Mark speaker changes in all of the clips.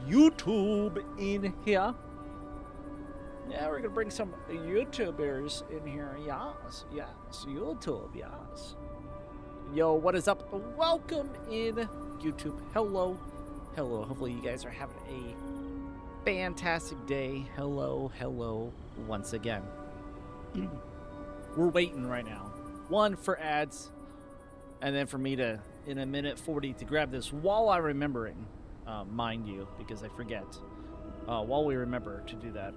Speaker 1: YouTube in here. Yeah, we're gonna bring some YouTubers in here. Yes, YouTube, yes. Yo, what is up? Welcome in YouTube. Hello. Hopefully you guys are having a fantastic day. Hello, once again. We're waiting right now. One, for ads, and then for me to, in a minute 40, to grab this while I'm remembering, mind you, because I forget, while we remember to do that.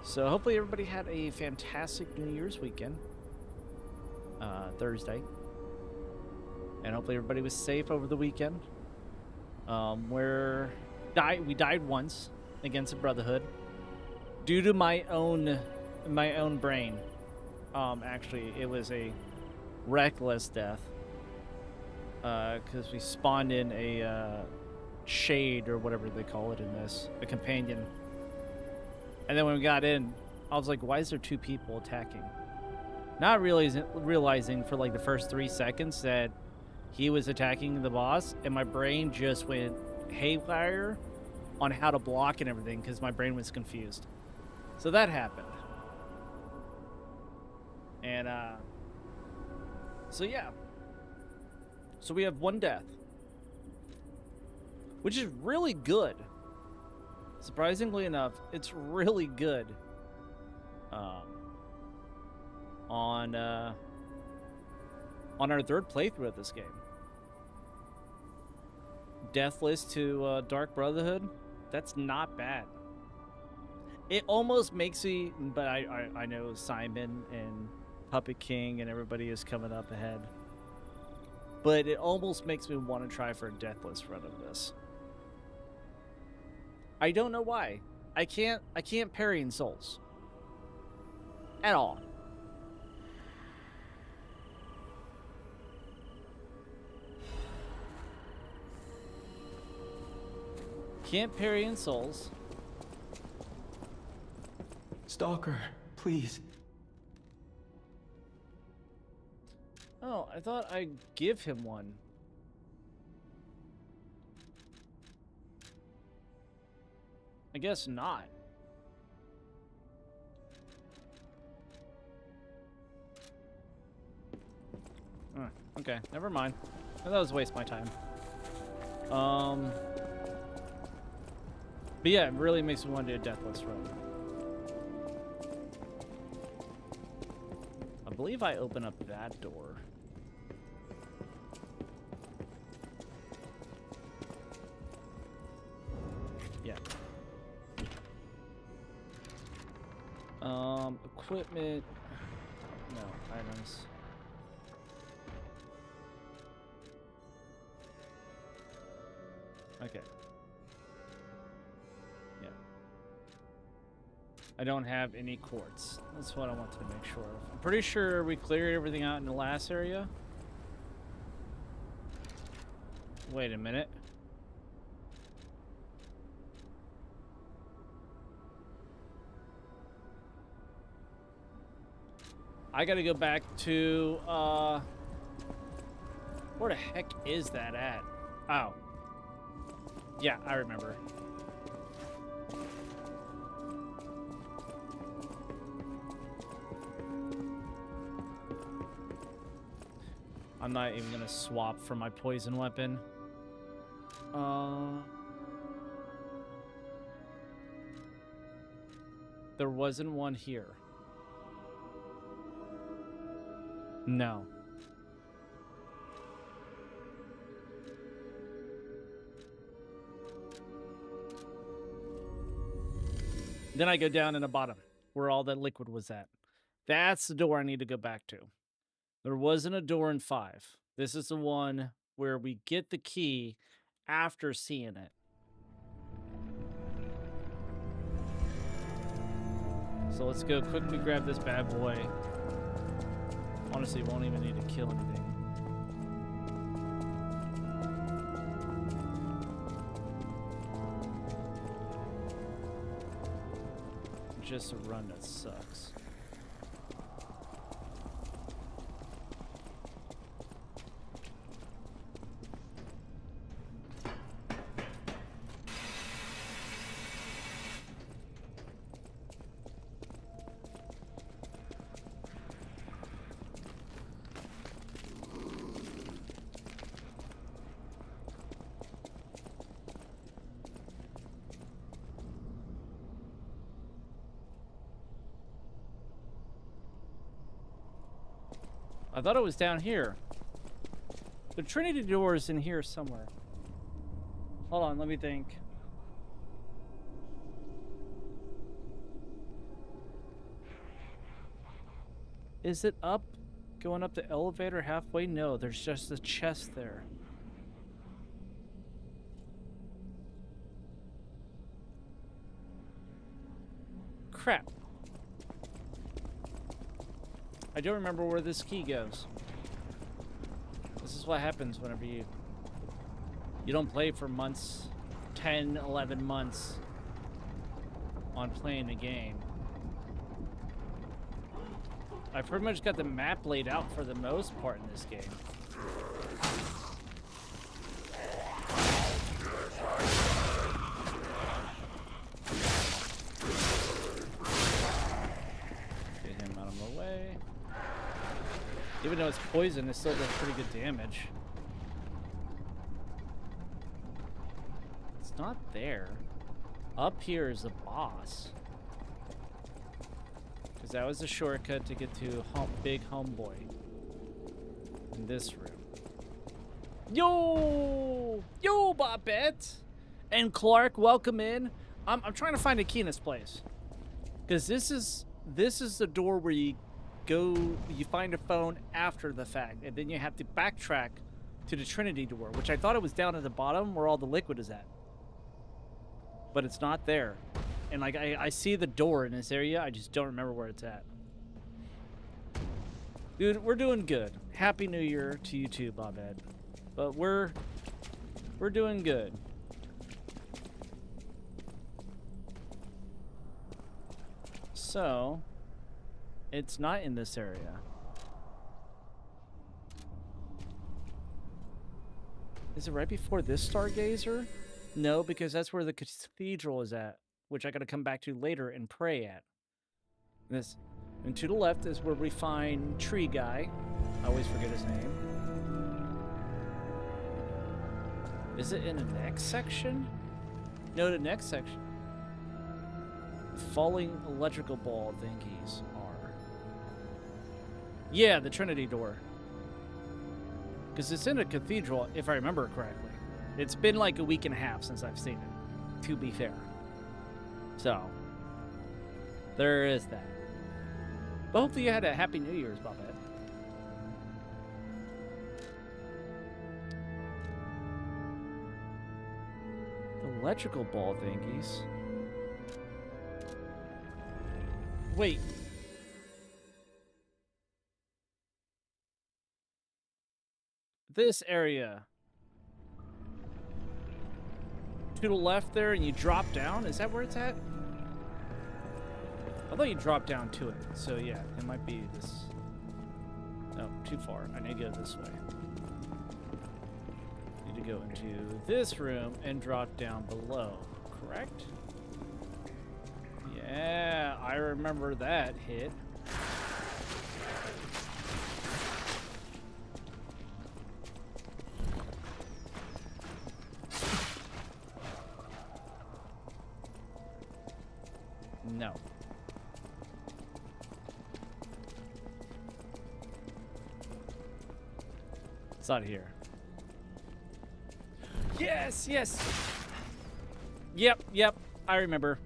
Speaker 1: So hopefully everybody had a fantastic New Year's weekend, Thursday, and hopefully everybody was safe over the weekend. We died once against the Brotherhood due to my own brain. Actually, it was a reckless death, because we spawned in a shade, or whatever they call it in this, a companion. And then when we got in, I was like, why is there two people attacking? Not realizing for like the first 3 seconds that he was attacking the boss, and my brain just went haywire on how to block and everything because my brain was confused. So that happened. And, so yeah. So we have 1 death, which is really good. Surprisingly enough, it's really good on our 3rd playthrough of this game. Deathless to Dark Brotherhood, that's not bad. It almost makes me, but I know Simon and Puppet King and everybody is coming up ahead, but it almost makes me want to try for a deathless run of this. I don't know why. I can't parry in Souls at all. Can't parry in Souls.
Speaker 2: Stalker, please.
Speaker 1: Oh, I thought I'd give him one. I guess not. Okay, never mind. That was a waste of my time. But yeah, it really makes me want to do a deathless run. I believe I open up that door. Yeah. Equipment. No, items. Okay. Yeah. I don't have any quartz. That's what I wanted to make sure of. I'm pretty sure we cleared everything out in the last area. Wait a minute. I gotta go back to, where the heck is that at? Oh. Yeah, I remember. I'm not even gonna swap for my poison weapon. There wasn't one here. No. Then I go down in the bottom where all that liquid was at. That's the door I need to go back to. There wasn't a door in 5. This is the one where we get the key after seeing it. So let's go quickly grab this bad boy. Honestly, won't even need to kill anything. Just a run that sucks. I thought it was down here. The Trinity door is in here somewhere. Hold on, let me think. Is it up? Going up the elevator halfway? No, there's just a chest there. Crap. I don't remember where this key goes. This is what happens whenever you don't play for months, 10, 11 months on playing the game. I pretty much got the map laid out for the most part in this game. Get him out of my way. Even though it's poison, it still does pretty good damage. It's not there. Up here is the boss. Because that was a shortcut to get to Big Homeboy. In this room. Yo! Yo, Bobette! And Clark, welcome in. I'm trying to find a key in this place. Because this is the door where you find a phone after the fact. And then you have to backtrack to the Trinity door. Which I thought it was down at the bottom where all the liquid is at. But it's not there. And like I see the door in this area, I just don't remember where it's at. Dude, we're doing good. Happy New Year to you too, Bobette. But we're doing good. So, it's not in this area. Is it right before this Stargazer? No, because that's where the cathedral is at, which I gotta come back to later and pray at. And to the left is where we find Tree Guy. I always forget his name. Is it in the next section? No, the next section. The falling electrical ball thingies are. Yeah, the Trinity door. Because it's in a cathedral, if I remember correctly. It's been like a week and a half since I've seen it, to be fair. So, there is that. But hopefully you had a happy New Year's, Bobette. The electrical ball thingies. Wait. This area. To the left there and you drop down? Is that where it's at? I thought you dropped down to it. So yeah, it might be this. No, too far. I need to go this way. Need to go into this room and drop down below. Correct? Yeah, I remember that hit. No. It's not here. Yes, yes. Yep. I remember.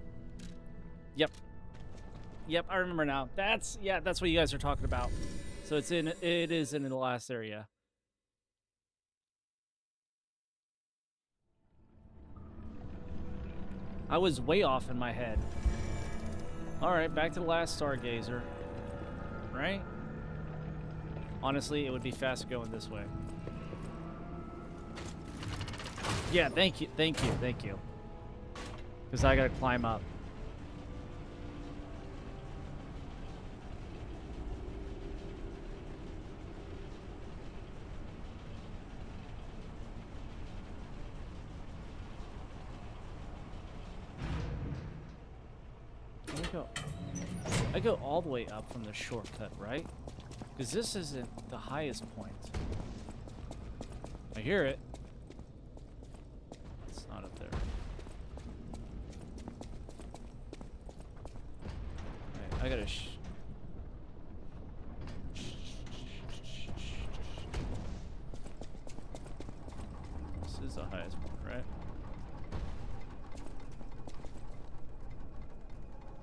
Speaker 1: Yep, I remember now. That's what you guys are talking about. So it is in the last area. I was way off in my head. All right, back to the last Stargazer. Right? Honestly, it would be faster going this way. Yeah, thank you. Because I gotta climb up. I go all the way up from the shortcut, right? Because this isn't the highest point. I hear it. It's not up there. Right, I gotta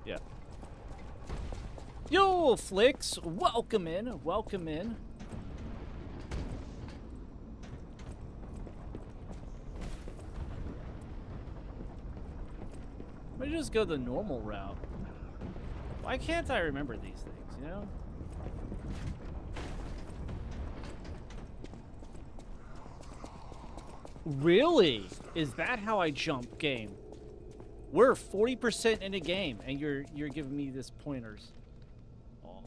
Speaker 1: Yeah. Yo, Flicks, welcome in, welcome in. Let me just go the normal route. Why can't I remember these things, you know? Really? Is that how I jump, game? We're 40% in a game, and you're giving me this pointers. Oh.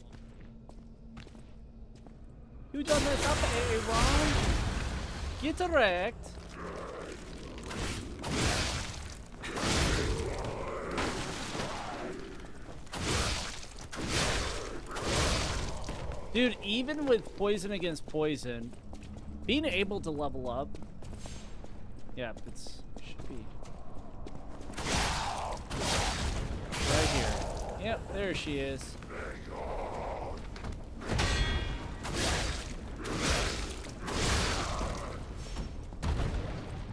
Speaker 1: You done this up, Aaron? Get wrecked. Dude, even with poison against poison, being able to level up, yeah, should be right here. Yep, there she is.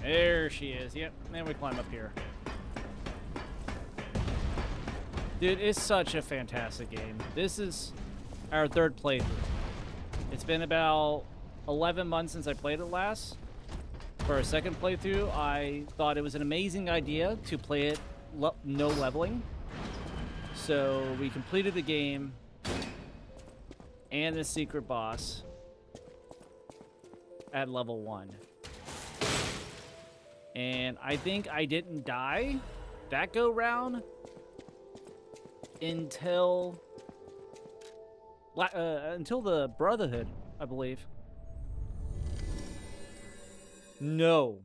Speaker 1: There she is. Yep, then we climb up here. Dude, it's such a fantastic game. This is our third playthrough. It's been about 11 months since I played it last. For our second playthrough, I thought it was an amazing idea to play it no leveling. So we completed the game and the secret boss at level 1. And I think I didn't die that go round until the Brotherhood, I believe. No.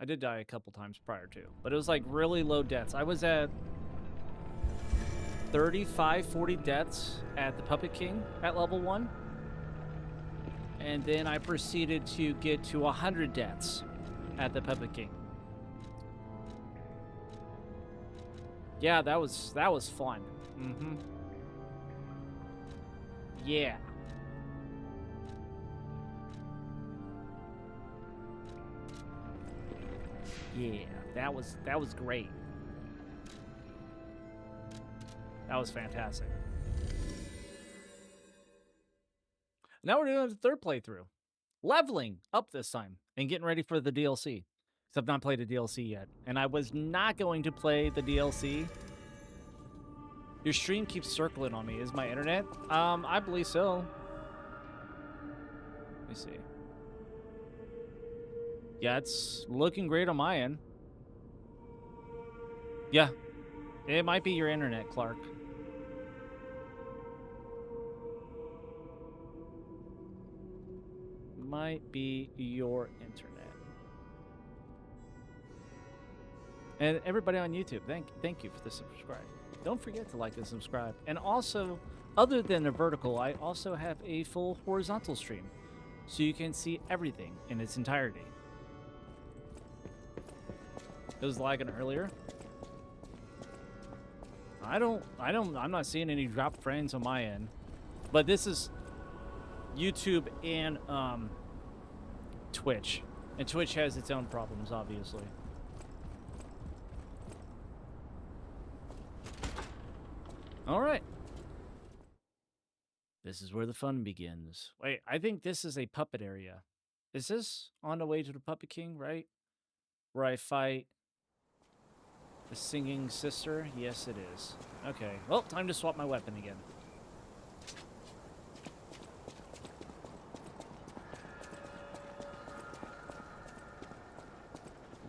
Speaker 1: I did die a couple times prior to, but it was like really low deaths. I was at 35, 40 deaths at the Puppet King at level 1. And then I proceeded to get to 100 deaths at the Puppet King. Yeah, that was fun. Mm-hmm. Yeah. Yeah, that was great. That was fantastic. Now we're doing the third playthrough. Leveling up this time and getting ready for the DLC. Because I've not played a DLC yet. And I was not going to play the DLC. Your stream keeps circling on me. Is my internet? I believe so. Let me see. Yeah, it's looking great on my end. Yeah. It might be your internet, Clark. Might be your internet. And everybody on YouTube, thank you for the subscribe. Don't forget to like and subscribe. And also, other than the vertical, I also have a full horizontal stream, so you can see everything in its entirety. It was lagging earlier. I'm not seeing any drop frames on my end, but this is YouTube and Twitch, and Twitch has its own problems, obviously. All right. This is where the fun begins. Wait, I think this is a puppet area. Is this on the way to the Puppet King, right? Where I fight the singing sister? Yes, it is. Okay. Well, time to swap my weapon again.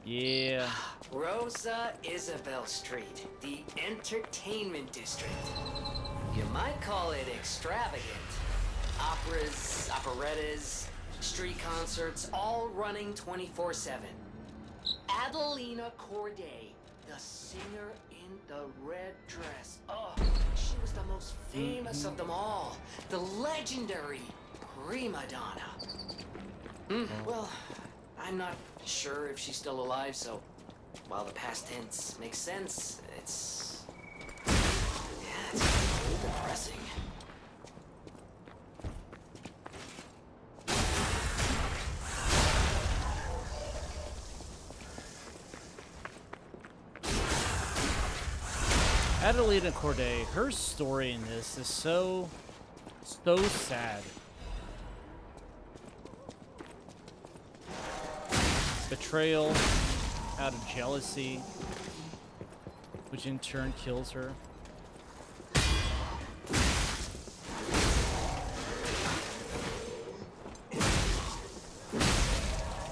Speaker 1: Yeah.
Speaker 3: Rosa Isabel Street, the entertainment district. You might call it extravagant. Operas, operettas, street concerts, all running 24/7. Adelina Corday, the singer in the red dress. Oh, she was the most famous of them all. The legendary prima donna. Well, I'm not sure if she's still alive, so while the past tense makes sense, it's a little depressing.
Speaker 1: Adelina Corday, her story in this is so sad. Betrayal out of jealousy, which in turn kills her.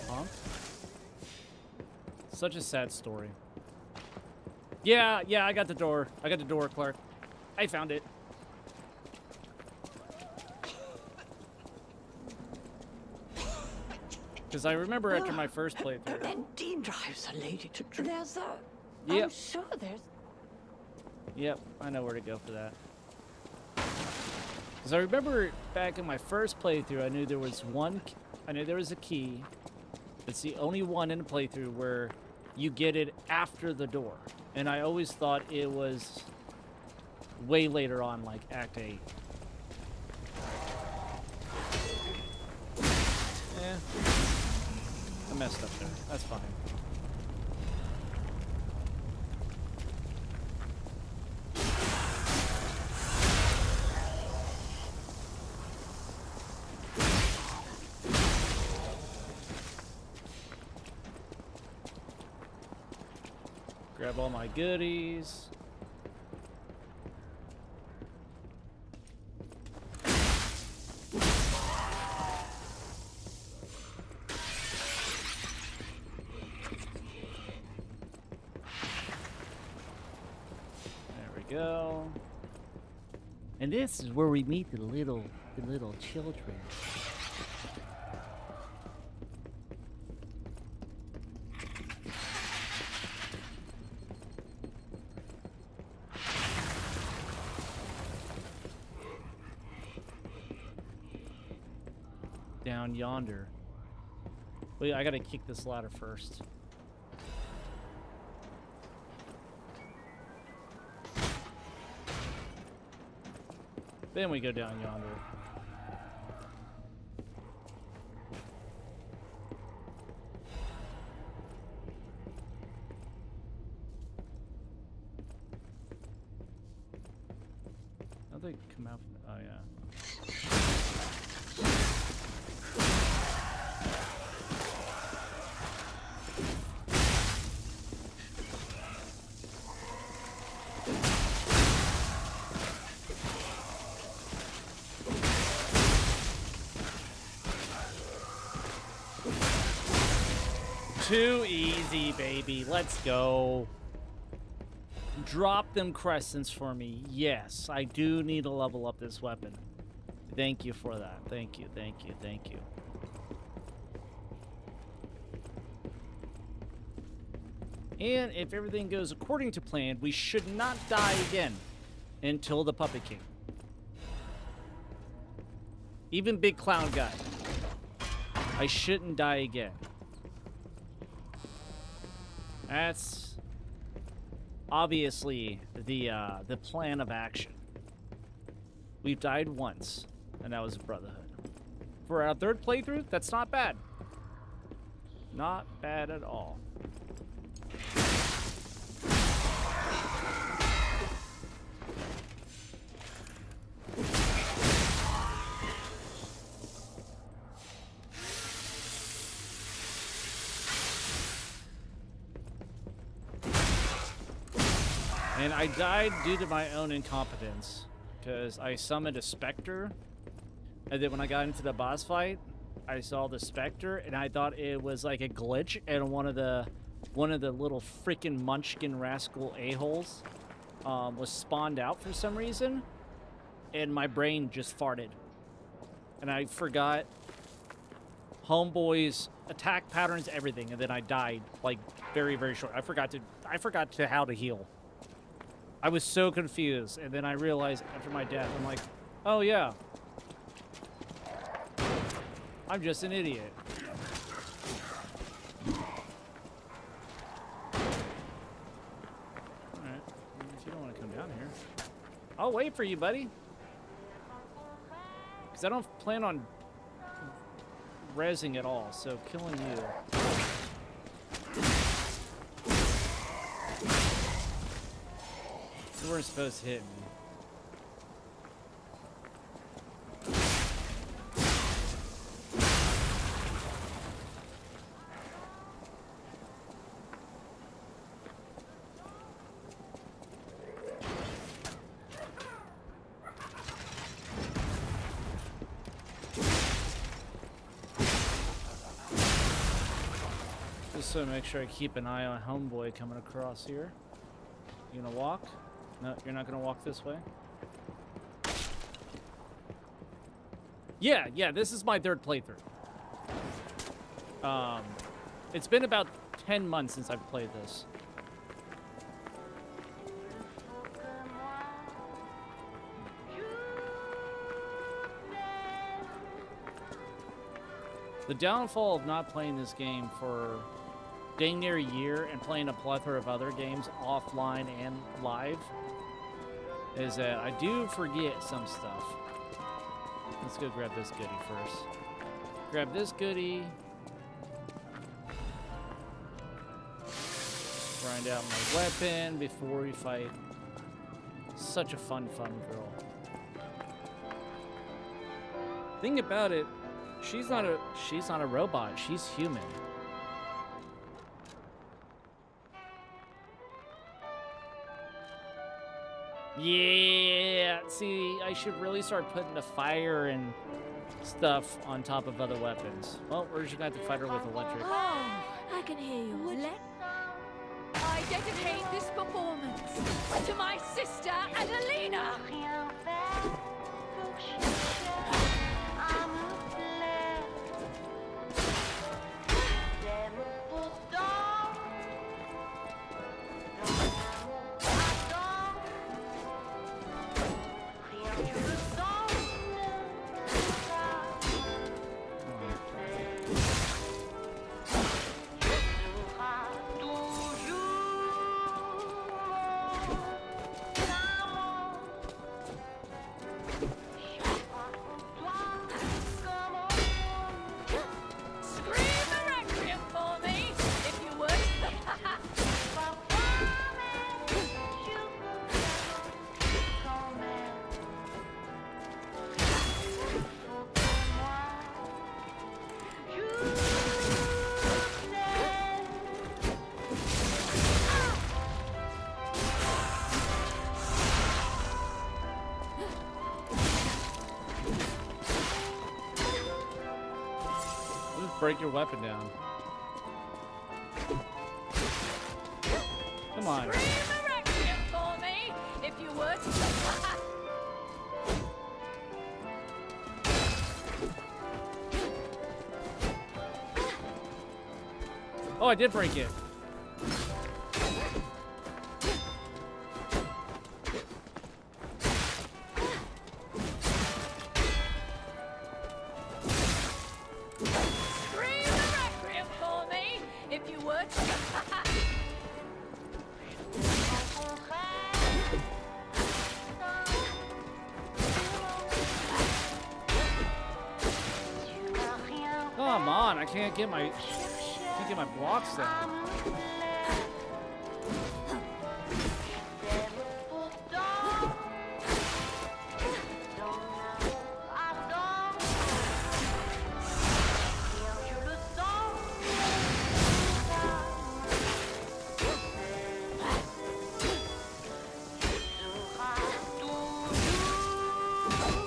Speaker 1: Huh? Such a sad story. Yeah, I got the door. I got the door, Clark. I found it. Because I remember after my first playthrough.
Speaker 4: Then Dean drives a lady to... There's a...
Speaker 1: Yep.
Speaker 4: I'm sure there's...
Speaker 1: Yep, I know where to go for that. Because I remember back in my first playthrough, I knew there was a key. It's the only one in the playthrough where you get it after the door. And I always thought it was way later on, like Act 8. Yeah. I messed up there. That's fine. Grab all my goodies. Go. And this is where we meet the little children. Down yonder. Wait, I gotta kick this ladder first. Then we go down yonder. How'd they come out from... Oh, yeah. Too easy, baby. Let's go. Drop them crescents for me. Yes, I do need to level up this weapon. Thank you for that. Thank you, thank you, thank you. And if everything goes according to plan, we should not die again until the Puppet King. Even Big Clown Guy. I shouldn't die again. That's obviously the plan of action. We've died once, and that was Brotherhood. For our third playthrough, that's not bad. Not bad at all. And I died due to my own incompetence, because I summoned a Spectre, and then when I got into the boss fight, I saw the Spectre, and I thought it was like a glitch, and one of the little freaking munchkin rascal a-holes was spawned out for some reason, and my brain just farted, and I forgot Homeboy's attack patterns, everything, and then I died like very, very short. I forgot to how to heal. I was so confused, and then I realized after my death, I'm like, oh yeah, I'm just an idiot. Alright, if you don't want to come down here, I'll wait for you, buddy. Because I don't plan on rezzing at all, so killing you. weren't supposed to hit me. Just so make sure I keep an eye on Homeboy coming across here. You gonna walk? No, you're not gonna walk this way? Yeah, this is my third playthrough. It's been about 10 months since I've played this. The downfall of not playing this game for dang near a year and playing a plethora of other games offline and live is that I do forget some stuff. Let's go grab this goodie first. Grab this goodie. Grind out my weapon before we fight such a fun girl. Thing about it, she's not a robot, she's human. Yeah, see, I should really start putting the fire and stuff on top of other weapons. Well, we're just gonna have to fight her with electric.
Speaker 4: Oh, I can hear you. I dedicate this performance to my sister, Adelina.
Speaker 1: Break your weapon down. Come on.
Speaker 4: Scream a requiem for me, if you would.
Speaker 1: Oh, I did break it. Come on, I can't get my blocks down.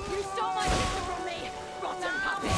Speaker 4: You stole my sister from me, rotten puppet.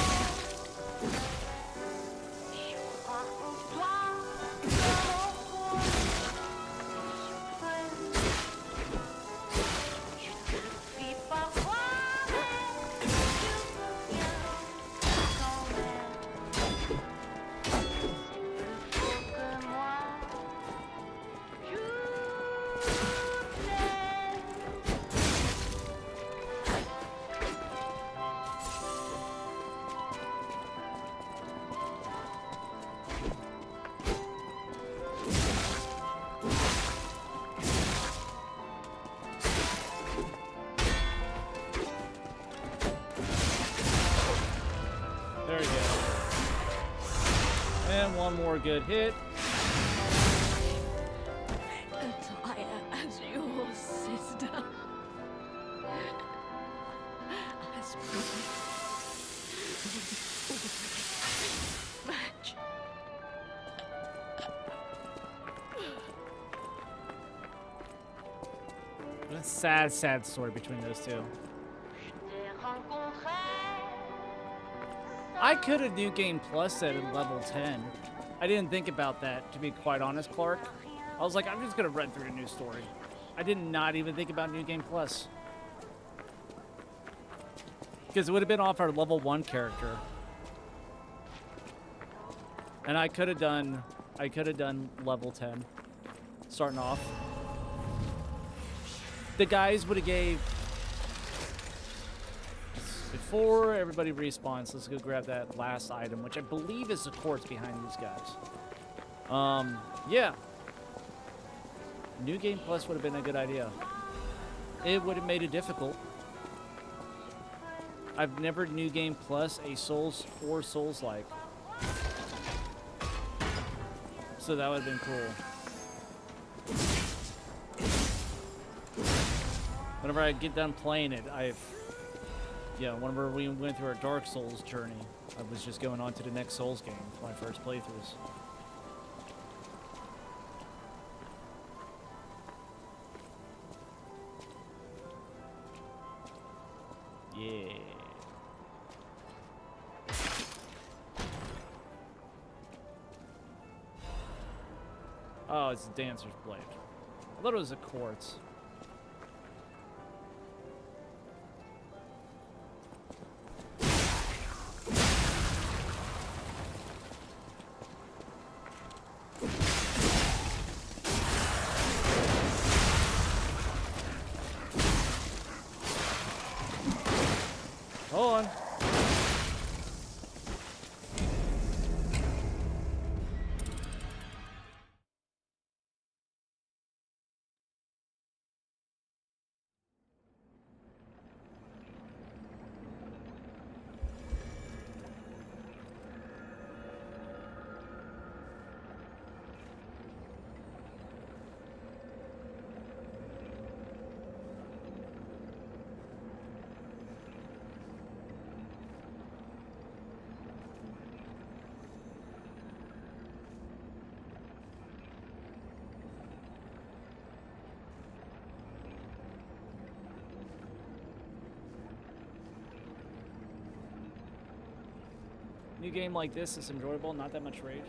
Speaker 1: There we go. And one more good hit.
Speaker 4: Attire as your sister.
Speaker 1: A sad, sad story between those two. I could have New Game Plus at level 10. I didn't think about that, to be quite honest, Clark. I was like, I'm just gonna run through the new story. I did not even think about New Game Plus. Because it would have been off our level 1 character. And I could have done level 10. Starting off. The guys would have gave... Before everybody respawns, let's go grab that last item, which I believe is the quartz behind these guys. Yeah. New Game Plus would have been a good idea. It would have made it difficult. I've never New Game Plus a Souls or Souls-like. So that would have been cool. Whenever I get done playing it, yeah, whenever we went through our Dark Souls journey, I was just going on to the next Souls game for my first playthroughs. Yeah. Oh, it's a Dancer's Blade. I thought it was a quartz. Hold on. New game like this is enjoyable, not that much rage.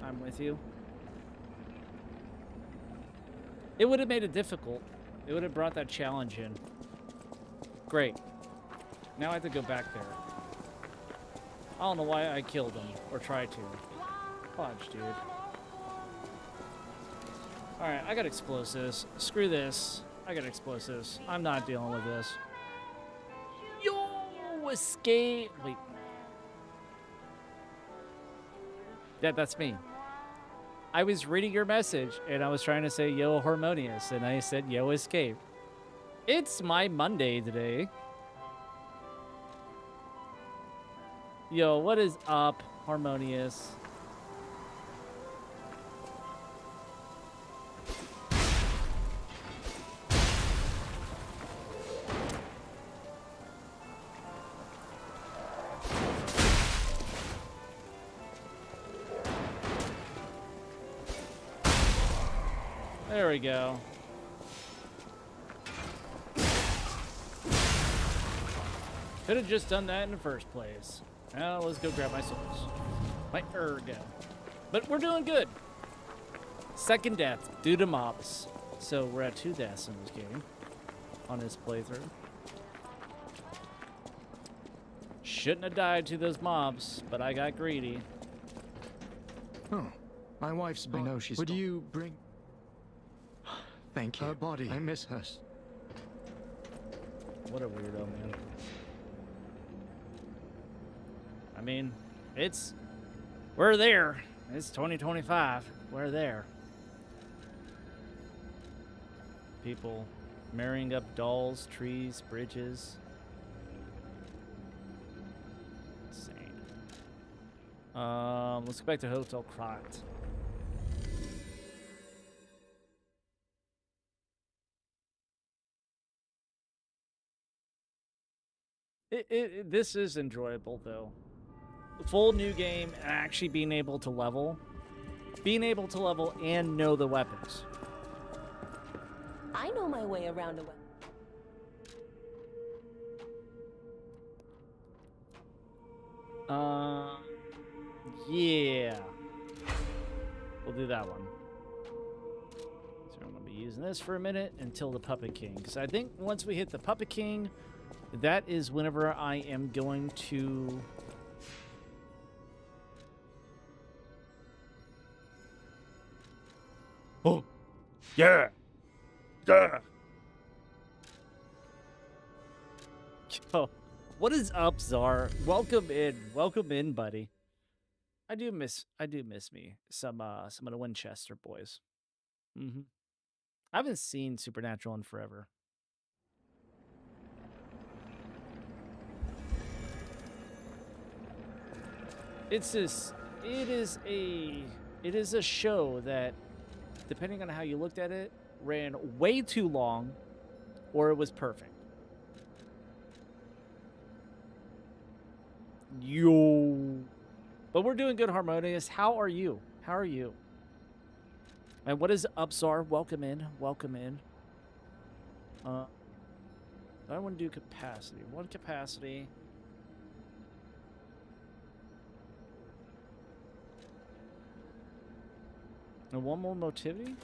Speaker 1: I'm with you. It would have made it difficult. It would have brought that challenge in. Great. Now I have to go back there. I don't know why I killed him, or tried to. Fudge, dude. Alright, I got explosives. Screw this. I got explosives. I'm not dealing with this. Yo, escape. Wait. Yeah, that's me. I was reading your message, and I was trying to say, yo, Harmonious, and I said, yo, escape. It's my Monday today. Yo, what is up, Harmonious? There we go. Could have just done that in the first place. Now let's go grab my souls. My ergo. But we're doing good. Second death due to mobs. So we're at 2 deaths in this game. On this playthrough. Shouldn't have died to those mobs, but I got greedy.
Speaker 5: Oh, my wife's body.
Speaker 2: I know she's
Speaker 5: Would
Speaker 2: gone.
Speaker 5: you bring
Speaker 2: Thank you.
Speaker 5: her body? I miss her.
Speaker 1: What a weirdo, man. I mean, we're there. It's 2025. We're there. People marrying up dolls, trees, bridges. Insane. Let's go back to Hotel Krat. This is enjoyable, though. Full new game, actually being able to level. Being able to level and know the weapons.
Speaker 6: I know my way around a well.
Speaker 1: Yeah. We'll do that one. So I'm gonna be using this for a minute until the Puppet King, because I think once we hit the Puppet King, that is whenever I am going to yeah. Yeah. Yo, what is up, Czar? Welcome in, buddy. I do miss me some of the Winchester boys. I haven't seen Supernatural in forever. It is a show that, depending on how you looked at it, ran way too long, or it was perfect. Yo. But we're doing good, Harmonious. How are you? How are you? And what is up, Czar? Welcome in. Welcome in. I want to do capacity. One capacity. And one more motivity.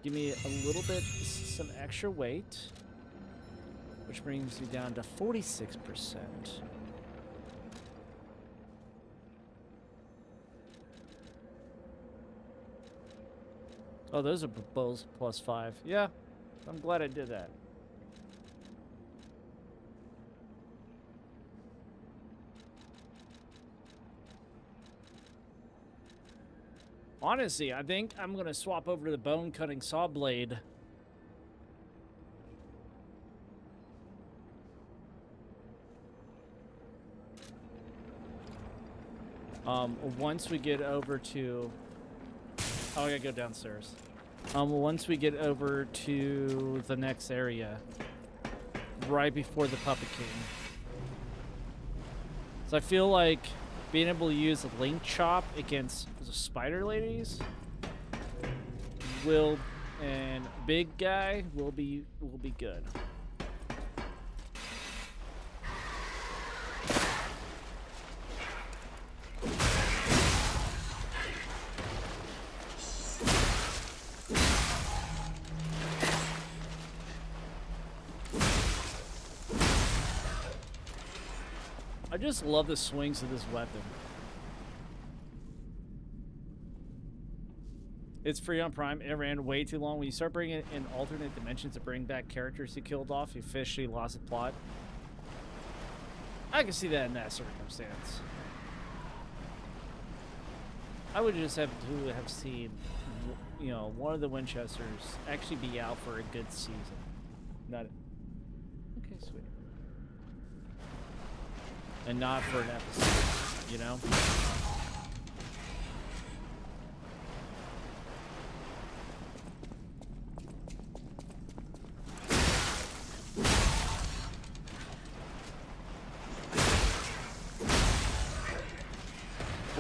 Speaker 1: Give me a little bit, some extra weight, which brings you down to 46%. Oh, those are both +5. Yeah, I'm glad I did that. Honestly, I think I'm going to swap over to the bone cutting saw blade. Once we get over to... Oh, I gotta go downstairs. Once we get over to the next area, right before the Puppet King. So I feel like being able to use a link chop against the spider ladies and big guy will be good. I just love the swings of this weapon. It's free on Prime. It ran way too long. When you start bringing it in alternate dimensions to bring back characters you killed off, you officially lost the plot. I can see that in that circumstance. I would just have to have seen, you know, one of the Winchesters actually be out for a good season. Not. Okay, sweet. And not for an episode, you know?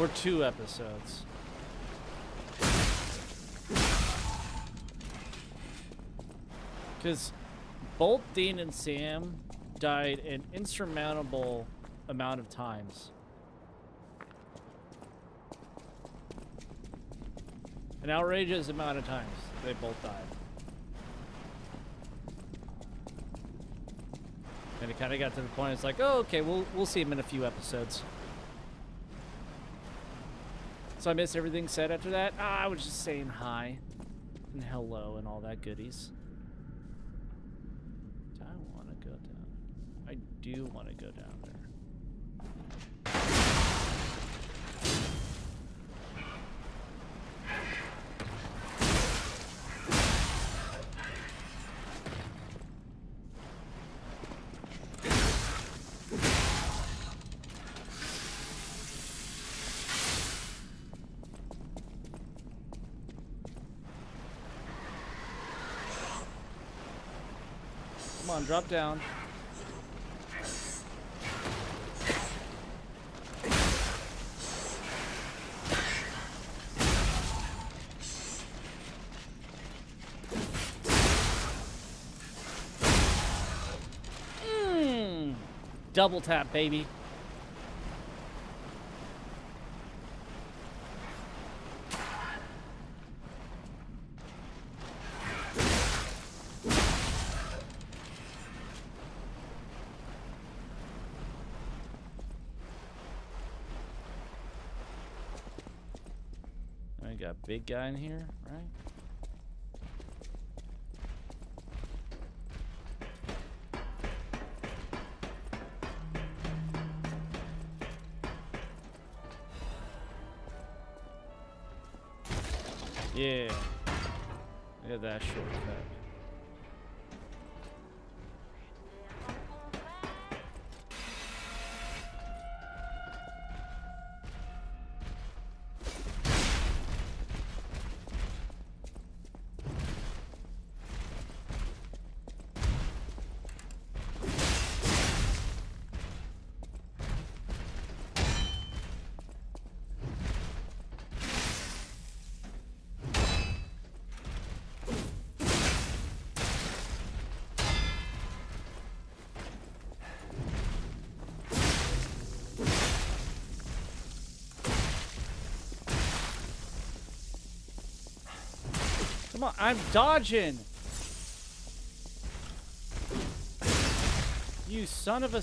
Speaker 1: Or 2 episodes. Because both Dean and Sam died an insurmountable amount of times. An outrageous amount of times they both died. And it kind of got to the point, it's like, oh, okay, we'll see him in a few episodes. So I missed everything said after that. I was just saying hi and hello and all that goodies. Do I want to go down? I do want to go down there. Come on, drop down. Double tap, baby. I got a big guy in here, right? Yeah. Look at that shortcut. Come on, I'm dodging. You son of a...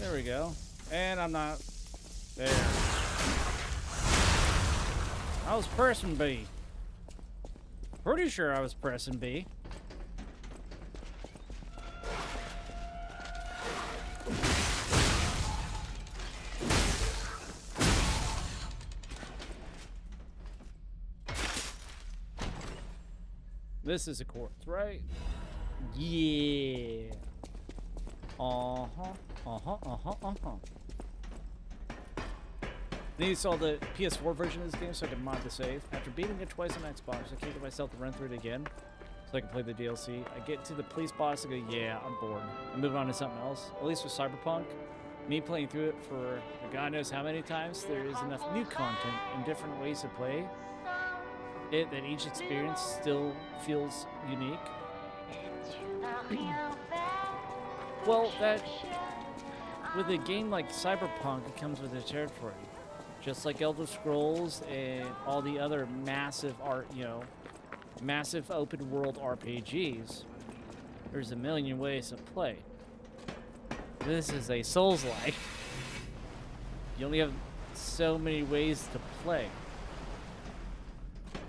Speaker 1: There we go. And I'm not there. I was pressing B. Pretty sure I was pressing B. This is a quartz, right? Yeah. Then you saw the PS4 version of this game so I could mod the save. After beating it twice on Xbox, I can't get myself to run through it again so I can play the DLC. I get to the police boss and go, yeah, I'm bored. I'm moving on to something else. At least with Cyberpunk, me playing through it for God knows how many times, there is enough new content and different ways to play it that each experience still feels unique. Well, that with a game like Cyberpunk, it comes with a territory, just like Elder Scrolls and all the other massive massive open world RPGs. There's a million ways to play. This is a Souls-like. You only have so many ways to play.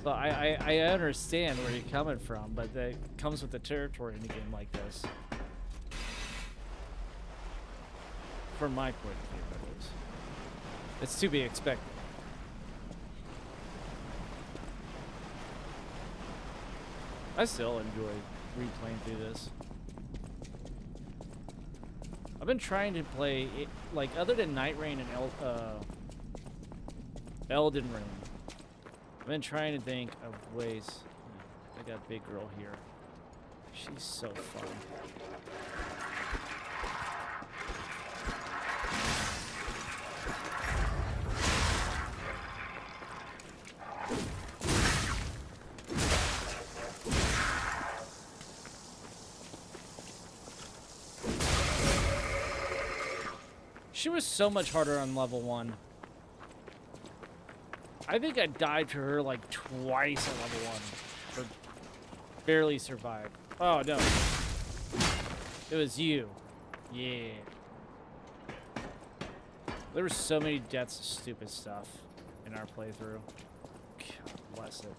Speaker 1: So I understand where you're coming from, but that comes with the territory in a game like this. From my point of view, that is. It's to be expected. I still enjoy replaying through this. I've been trying to play it, like, other than Night Rain and Elden Ring. I've been trying to think of ways. I got a big girl here. She's so fun. She was so much harder on level 1. I think I died to her like twice at level 1. Or barely survived. Oh, no. It was you. Yeah. There were so many deaths of stupid stuff in our playthrough. God bless it.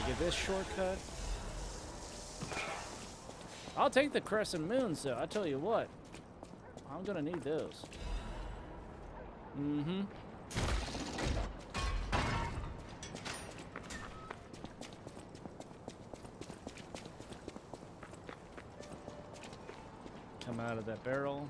Speaker 1: Get this shortcut. I'll take the crescent moons, though. I tell you what, I'm gonna need those. Mm-hmm. Come out of that barrel.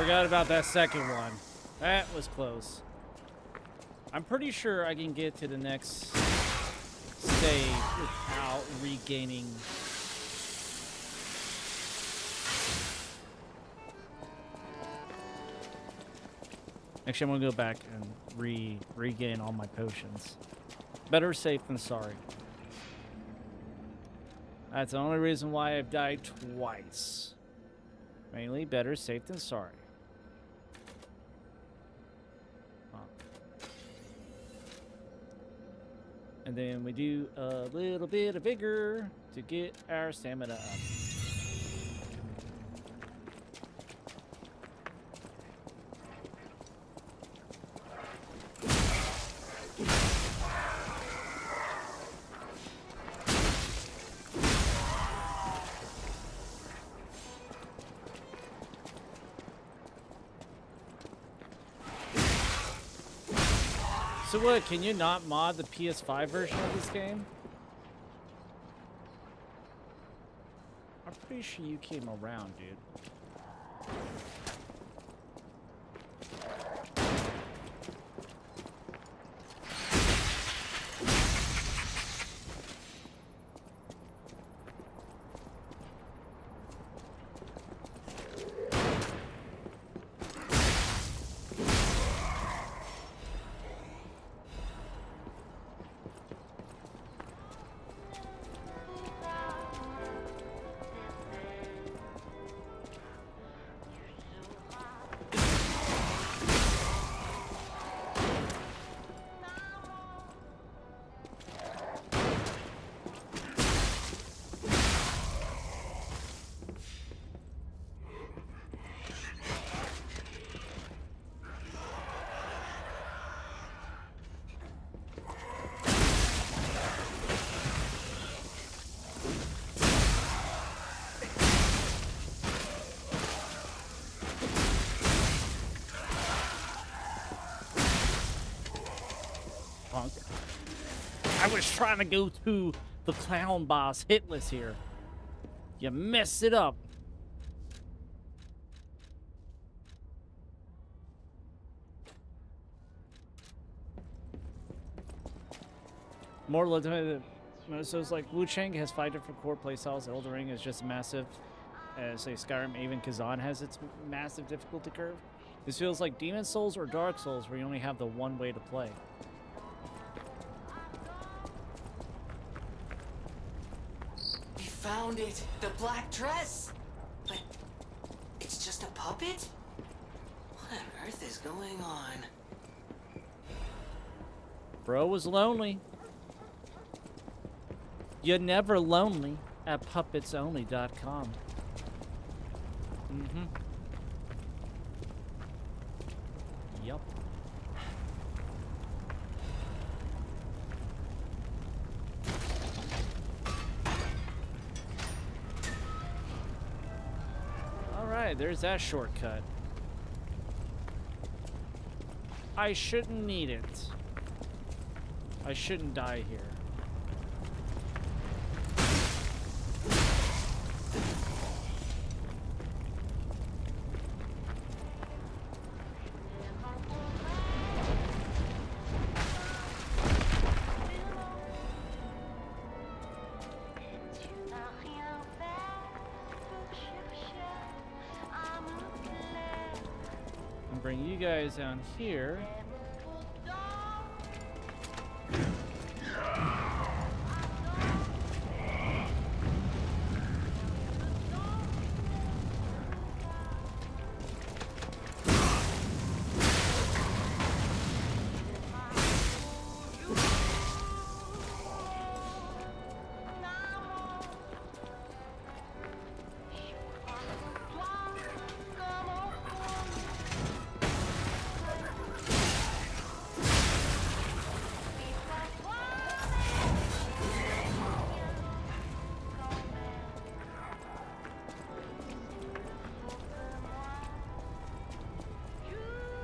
Speaker 1: Forgot about that second one. That was close. I'm pretty sure I can get to the next stage without regaining. Actually, I'm gonna go back and regain all my potions. Better safe than sorry. That's the only reason why I've died twice. Mainly better safe than sorry. Huh. And then we do a little bit of vigor to get our stamina up. So what, can you not mod the PS5 version of this game? I'm pretty sure you came around, dude. Punk. I was trying to go to the clown boss hitless here. You messed it up. More legitimate. So it's like Wu Chang has 5 different core playstyles. Elden Ring is just massive. Say Skyrim, even Kazan has its massive difficulty curve. This feels like Demon Souls or Dark Souls, where you only have the one way to play.
Speaker 3: We found it! The black dress! But it's just a puppet? What on earth is going on?
Speaker 1: Bro was lonely. You're never lonely at puppetsonly.com. Mm-hmm. Yup. Alright, there's that shortcut. I shouldn't need it. I shouldn't die here. Bring you guys down here.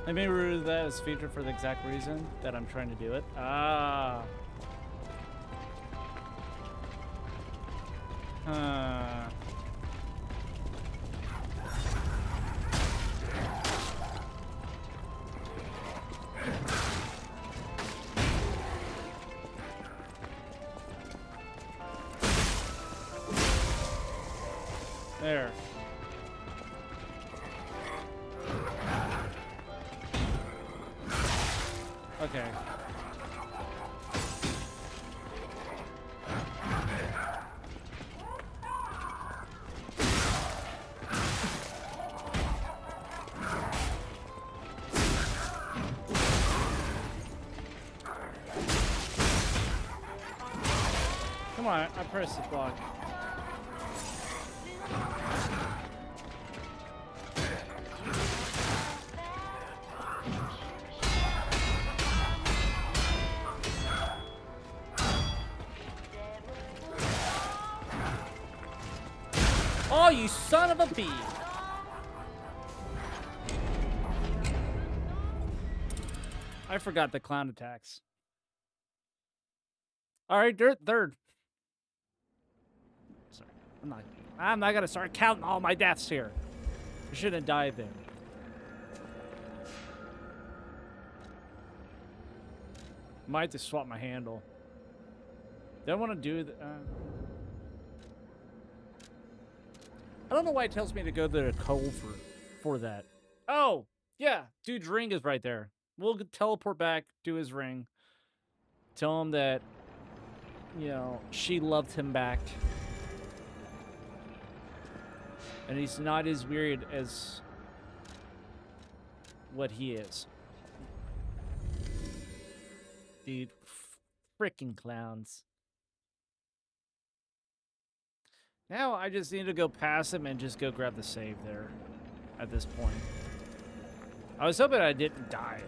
Speaker 1: Let me remove that as feature for the exact reason that I'm trying to do it. Ah. There. Okay. Come on, I pressed the block. Oh, you son of a bee! I forgot the clown attacks. All right, third. Sorry, I'm not gonna start counting all my deaths here. I shouldn't have died there. Might just swap my handle. Do I want to do the? I don't know why it tells me to go to the culvert for that. Oh, yeah. Dude's ring is right there. We'll teleport back, do his ring. Tell him that, you know, she loved him back. And he's not as weird as what he is. Dude, freaking clowns. Now I just need to go past him and just go grab the save there at this point. I was hoping I didn't die.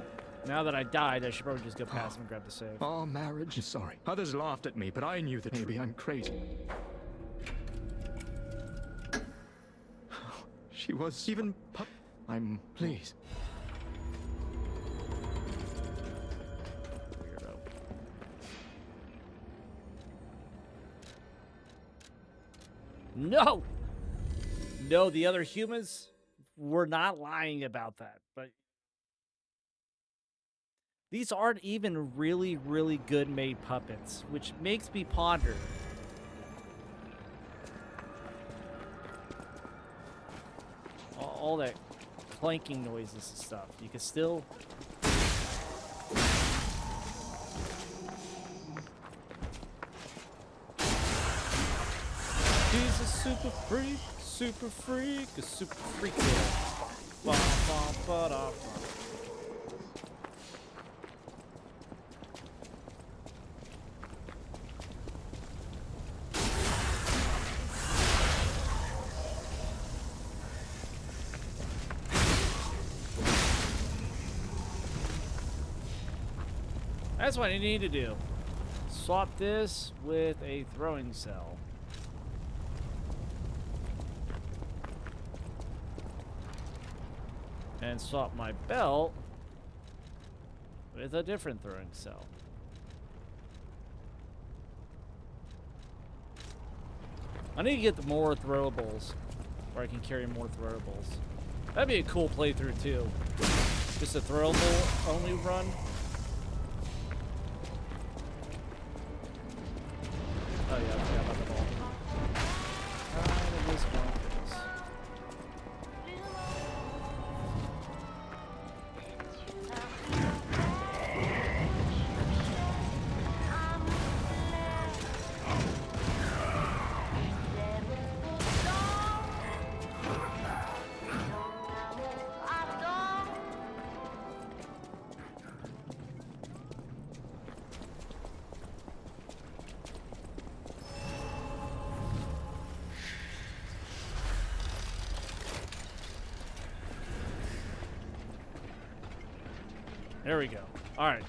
Speaker 1: Now that I died, I should probably just go past him and grab the save.
Speaker 5: Our marriage is sorry. Others laughed at me, but I knew that maybe I'm crazy. She was even I'm pleased.
Speaker 1: Weirdo. No! No, the other humans were not lying about that, but these aren't even really, really good made puppets, which makes me ponder. All that clanking noises and stuff. You can still... He's a super freak, a super freak. Ba, ba, ba, da, ba. That's what I need to do. Swap this with a throwing cell. And swap my belt with a different throwing cell. I need to get more throwables, where I can carry more throwables. That'd be a cool playthrough too. Just a throwable only run. Oh yeah, I forgot about the ball. This one. There we go. All right.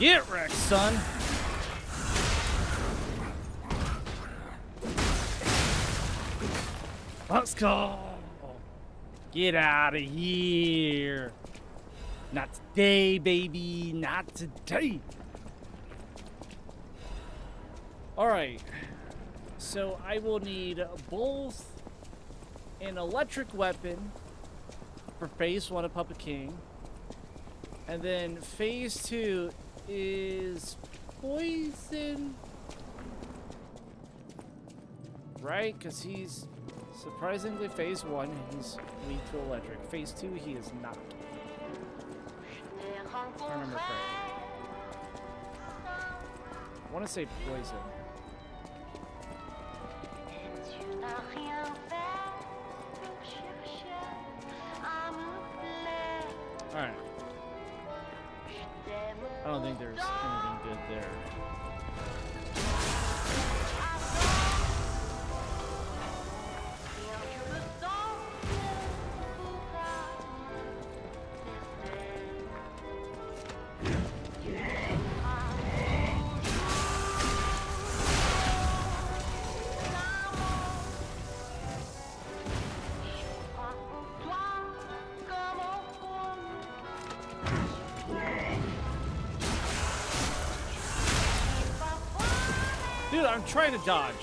Speaker 1: Get wrecked, son. Let's go. Get out of here. Not today, baby. Not today. All right. So I will need both an electric weapon for phase 1 of Puppet King. And then phase 2 is poison. Right? Because he's surprisingly phase 1, he's weak to electric. Phase 2, he is not. If I remember correctly. I want to say poison. Alright. I don't think there's anything good there. Dude, I'm trying to dodge.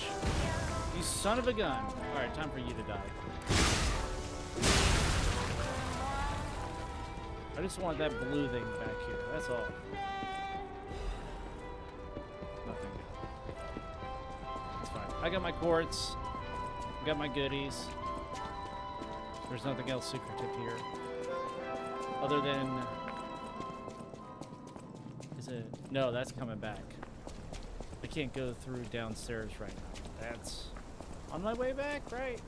Speaker 1: You son of a gun. Alright, time for you to die. I just want that blue thing back here. That's all. Nothing. It's fine. I got my quartz. I got my goodies. There's nothing else secretive here. Other than... Is it... No, that's coming back. I can't go through downstairs right now. That's on my way back, right?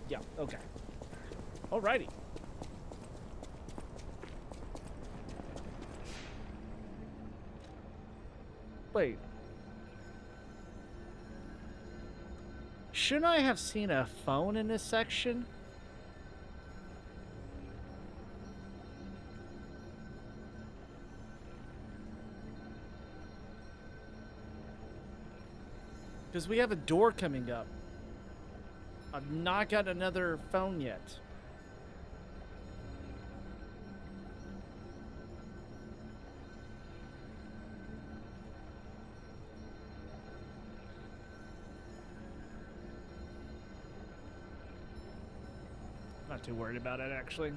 Speaker 1: Yeah, okay. Alrighty. Wait. Shouldn't I have seen a phone in this section? Because we have a door coming up. I've not got another phone yet. Not too worried about it, actually.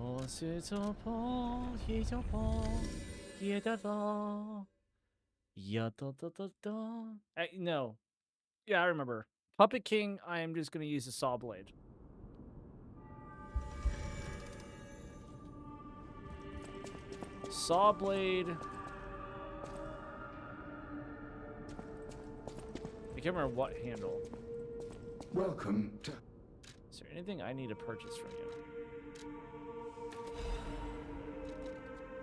Speaker 1: Oh, c'est un pont, c'est un pont, c'est un pont. Yeah, no. Yeah, I remember. Puppet King, I am just going to use a saw blade. Saw blade. I can't remember what handle.
Speaker 2: Welcome to...
Speaker 1: Is there anything I need to purchase from you?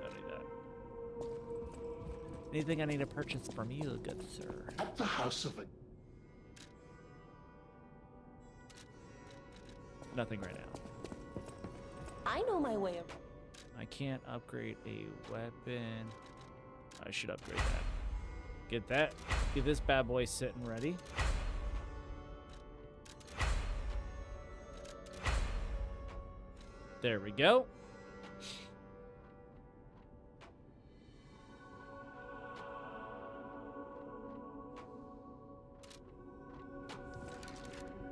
Speaker 1: Don't need that. Anything I need to purchase from you, good sir?
Speaker 2: At the house of a...
Speaker 1: Nothing right now.
Speaker 6: I know my way around.
Speaker 1: I can't upgrade a weapon. I should upgrade that. Get that. Get this bad boy sitting ready. There we go.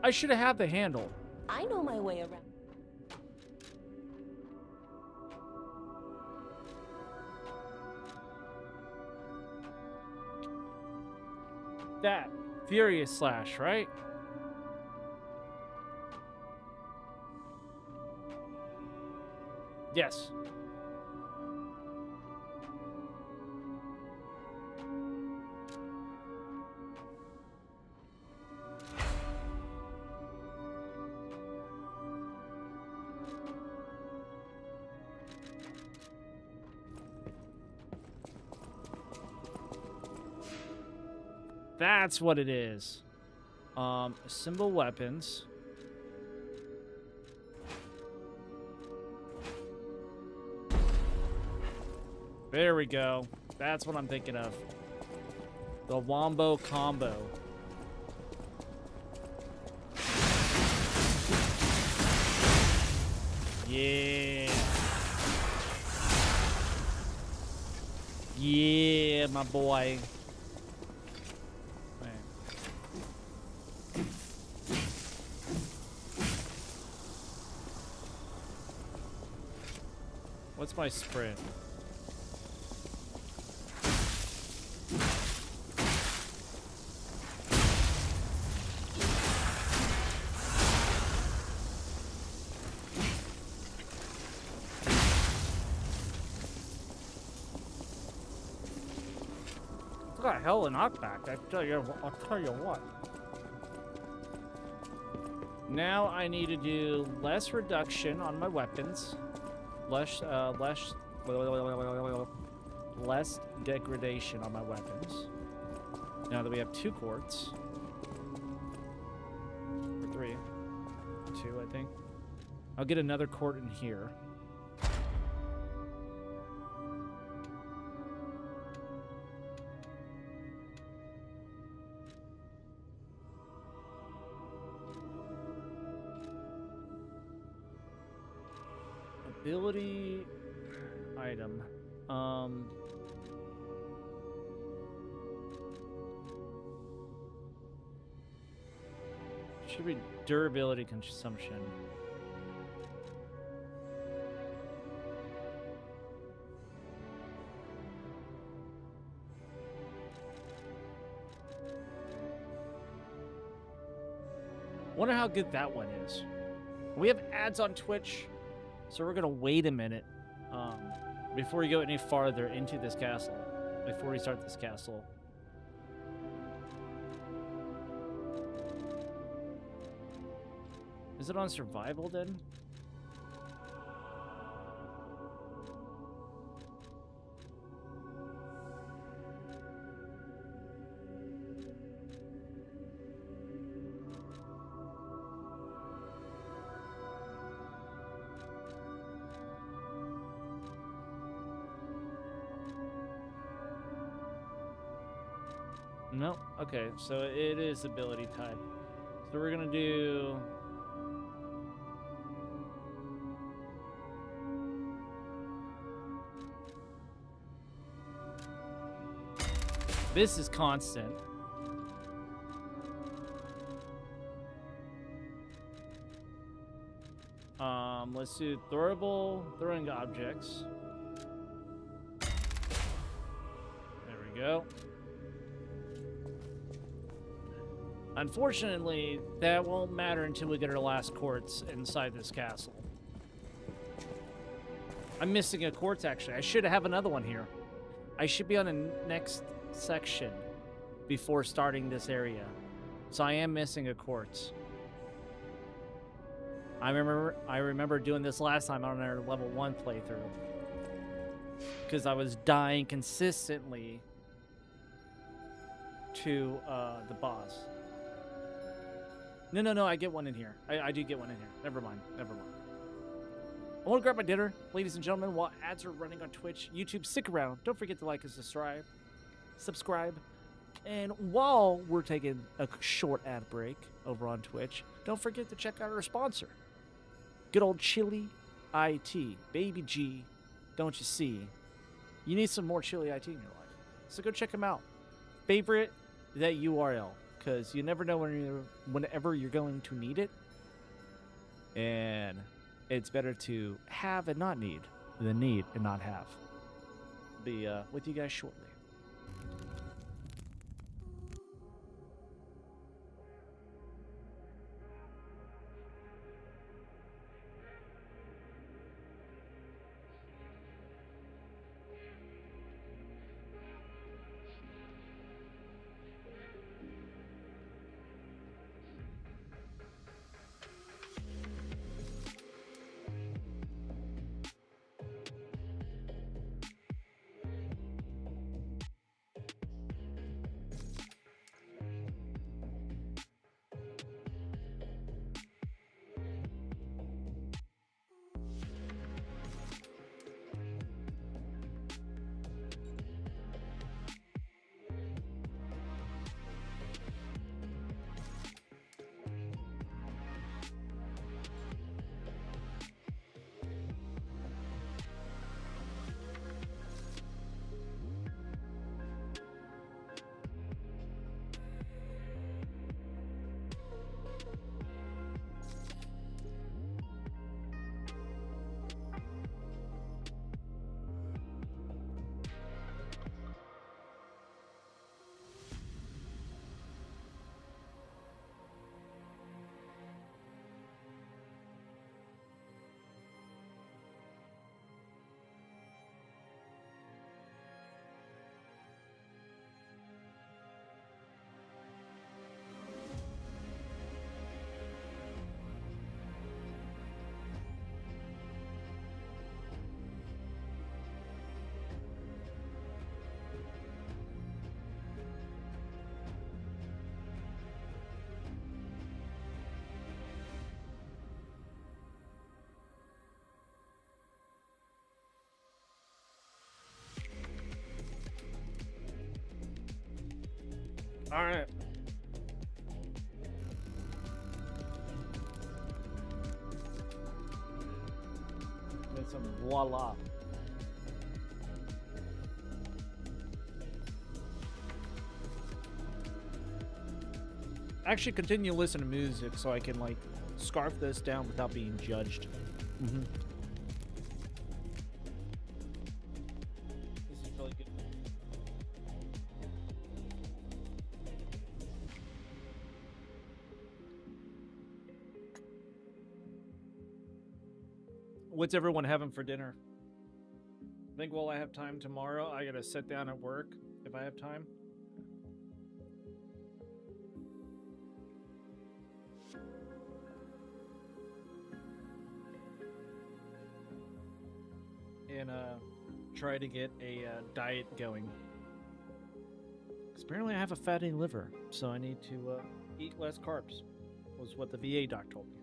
Speaker 1: I should have had the handle.
Speaker 6: I know my way around.
Speaker 1: That. Furious Slash, right? Yes. That's what it is. Assemble weapons. There we go. That's what I'm thinking of. The Wombo combo. Yeah. Yeah, my boy. Man. What's my sprint? Got hell in knockback. I'll tell you what. Now I need to do less reduction on my weapons, less degradation on my weapons. Now that we have 2 quartz, or 3, 2, I think. I'll get another quart in here. Ability item. Should be durability consumption. Wonder how good that one is. We have ads on Twitch. So we're gonna wait a minute before we go any farther into this castle, before we start this castle. Is it on survival then? No. Okay, so it is ability type. So we're gonna do. This is constant. Let's do throwing objects. There we go. Unfortunately, that won't matter until we get our last quartz inside this castle. I'm missing a quartz, actually. I should have another one here. I should be on the next section before starting this area. So I am missing a quartz. I remember doing this last time on our level 1 playthrough. Because I was dying consistently to the boss. No, I get one in here. I do get one in here. Never mind. I want to grab my dinner, ladies and gentlemen, while ads are running on Twitch, YouTube. Stick around. Don't forget to like and subscribe. And while we're taking a short ad break over on Twitch, don't forget to check out our sponsor. Good old Chili IT. Baby G, don't you see? You need some more Chili IT in your life. So go check them out. Favorite that URL. Because you never know whenever you're going to need it. And it's better to have and not need than need and not have. Be with you guys shortly. All right. Get some voila. Actually, continue listening to music so I can like scarf this down without being judged. This is really good. What's everyone having for dinner? I think while I have time tomorrow, I gotta sit down at work if I have time. And try to get a diet going. 'Cause apparently I have a fatty liver, so I need to eat less carbs, was what the VA doc told me.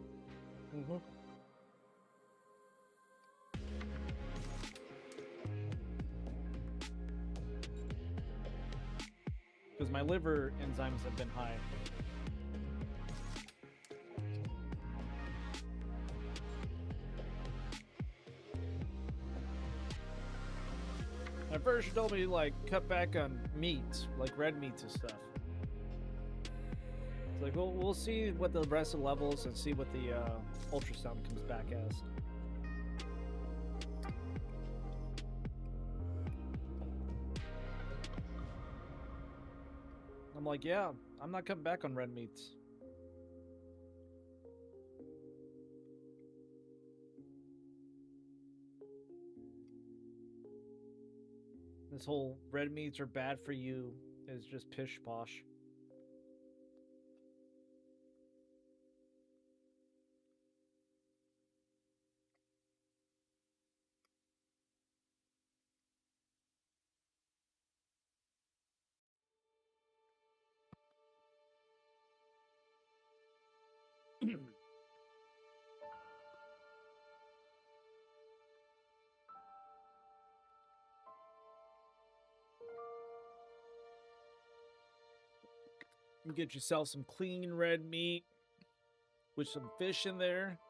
Speaker 1: Because my liver enzymes have been high. At first, she told me like cut back on meats, like red meats and stuff. It's like, well, we'll see what the rest of the levels and see what the ultrasound comes back as. I'm like, yeah, I'm not coming back on red meats. This whole red meats are bad for you is just pish posh. You get yourself some clean red meat with some fish in there.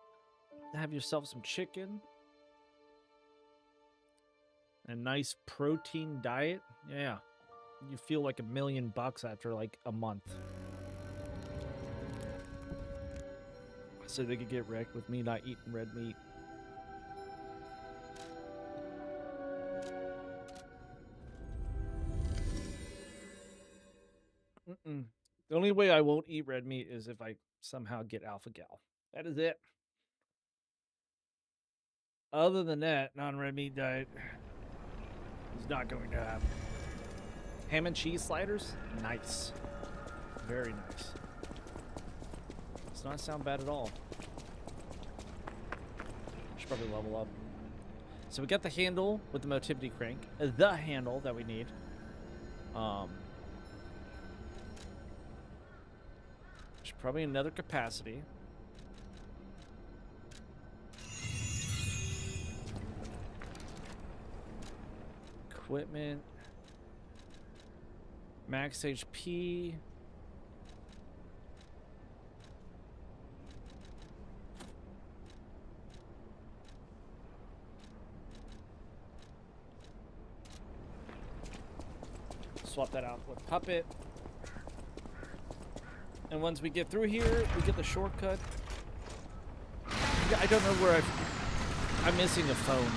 Speaker 1: Have yourself some chicken. A nice protein diet. Yeah. You feel like $1,000,000 after like a month. So they could get wrecked with me not eating red meat. The only way I won't eat red meat is if I somehow get alpha gal. That is it. Other than that, non-red meat diet is not going to happen. Ham and cheese sliders? Nice. Very nice. Does not sound bad at all. Should probably level up. So we got the handle with the motivity crank. The handle that we need. There's probably another capacity. Equipment. Max HP. Swap that out with Puppet. And once we get through here, we get the shortcut. Yeah, I don't know where I'm missing a phone.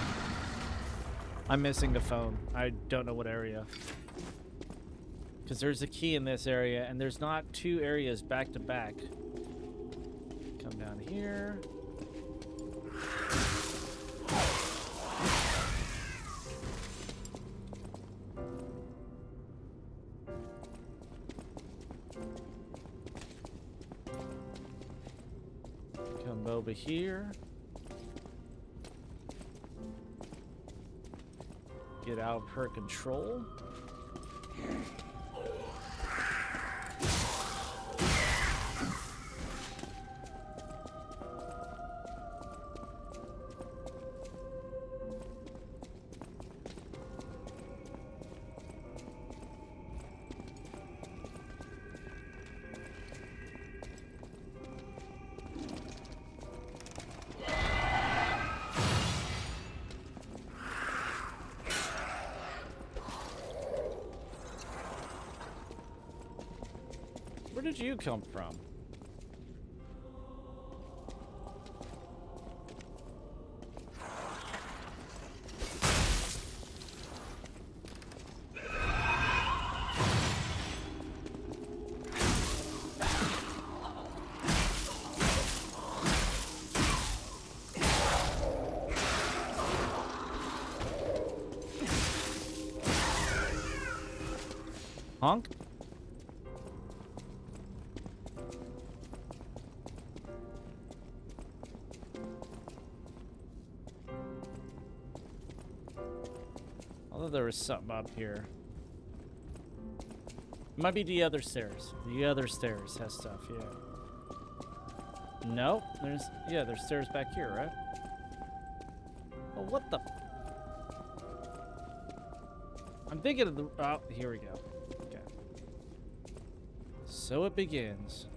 Speaker 1: I'm missing a phone. I don't know what area. Because there's a key in this area, and there's not two areas back to back. Come down here. Come over here. Get out of her control. Where did you come from? Honk? Although there was something up here. It might be the other stairs. The other stairs has stuff, yeah. No, there's stairs back here, right? Oh, what the? I'm thinking of the. Oh, here we go. Okay. So it begins.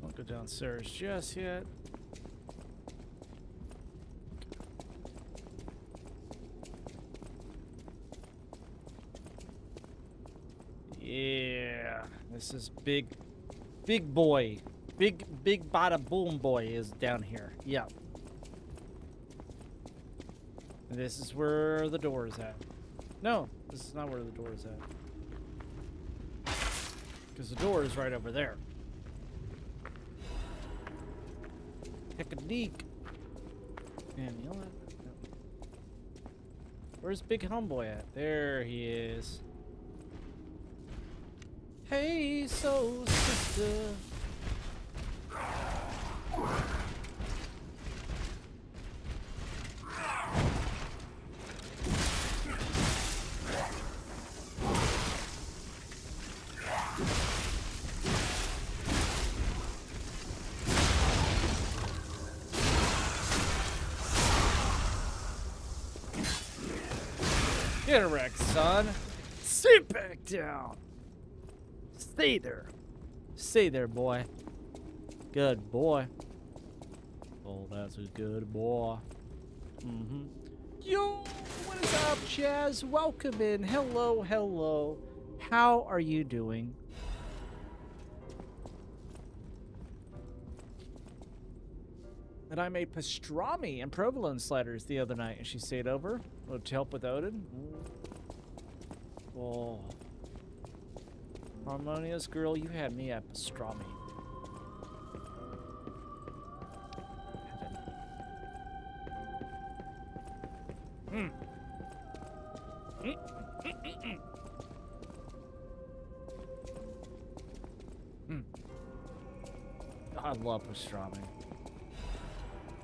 Speaker 1: Won't go downstairs just yet. Yeah, this is big boy. Big bada boom boy is down here. Yeah. This is where the door is at. No, this is not where the door is at. Because the door is right over there. Take a leak. Man, you know what? Where's Big Homeboy at? There he is. Hey, soul sister. Get wrecked, son. Sit back down. Stay there. Stay there, boy. Good boy. Oh, that's a good boy. Mm-hmm. Yo, what is up, Chaz? Welcome in. Hello, hello. How are you doing? And I made pastrami and provolone sliders the other night, and she stayed over to help with Odin. Oh. Harmonious girl, you had me at pastrami. Heaven. I love pastrami.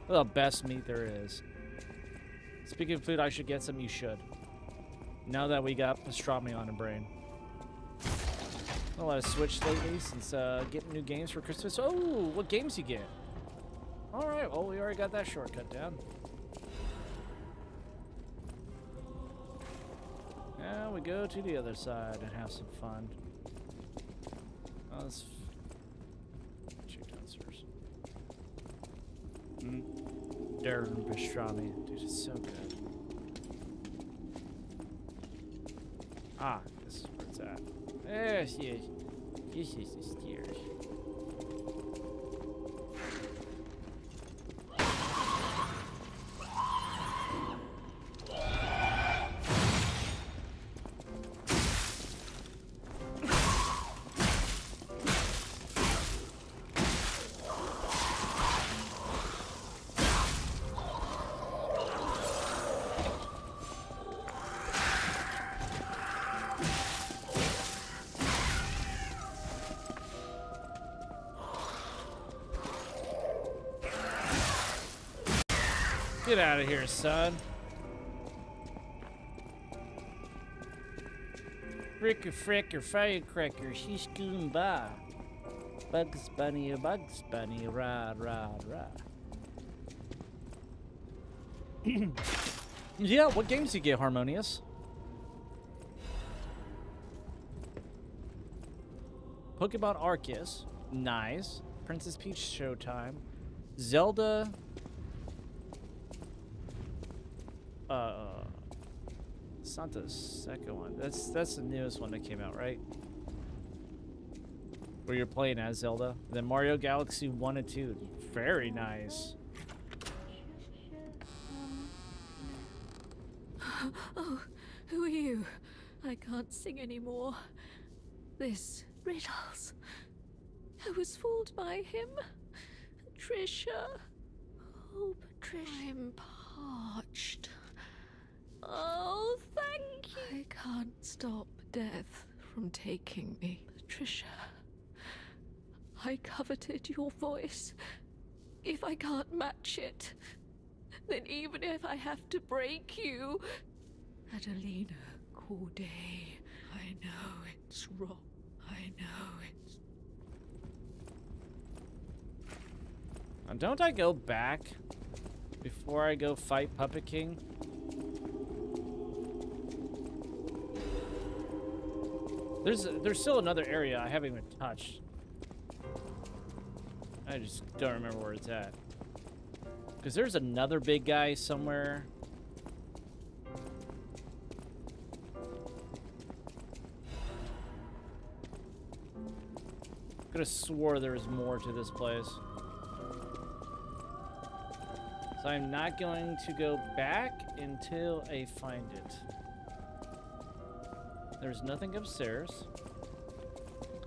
Speaker 1: The best meat there is. Speaking of food, I should get some. You should. Now that we got pastrami on the brain. A lot of Switch lately since getting new games for Christmas. Oh, what games you get? All right, well, we already got that shortcut down. Now we go to the other side and have some fun. Oh, let's check downstairs. Darren pastrami. Dude, it's so good. Ah, this is where it's at. Yes, yes. This is the stairs. Get out of here, son. Fricker, fricker, firecracker, she's going by. Bugs Bunny, ride, ride, ride. Yeah, what games do you get, Harmonious? Pokemon Arceus, nice. Princess Peach Showtime. Zelda. It's not the second one. That's the newest one that came out, right? Where you're playing as Zelda. Then Mario Galaxy 1 and 2. Very nice.
Speaker 4: Oh, who are you? I can't sing anymore. This riddles. I was fooled by him. Patricia. Oh, Patricia. I'm parched. Oh, thank you. I can't stop death from taking me. Patricia. I coveted your voice. If I can't match it, then even if I have to break you, Adelina Corday, I know it's wrong. I know it's...
Speaker 1: Don't I go back before I go fight Puppet King? There's still another area I haven't even touched. I just don't remember where it's at. Because there's another big guy somewhere. Could have swore there was more to this place. So I'm not going to go back until I find it. There's nothing upstairs.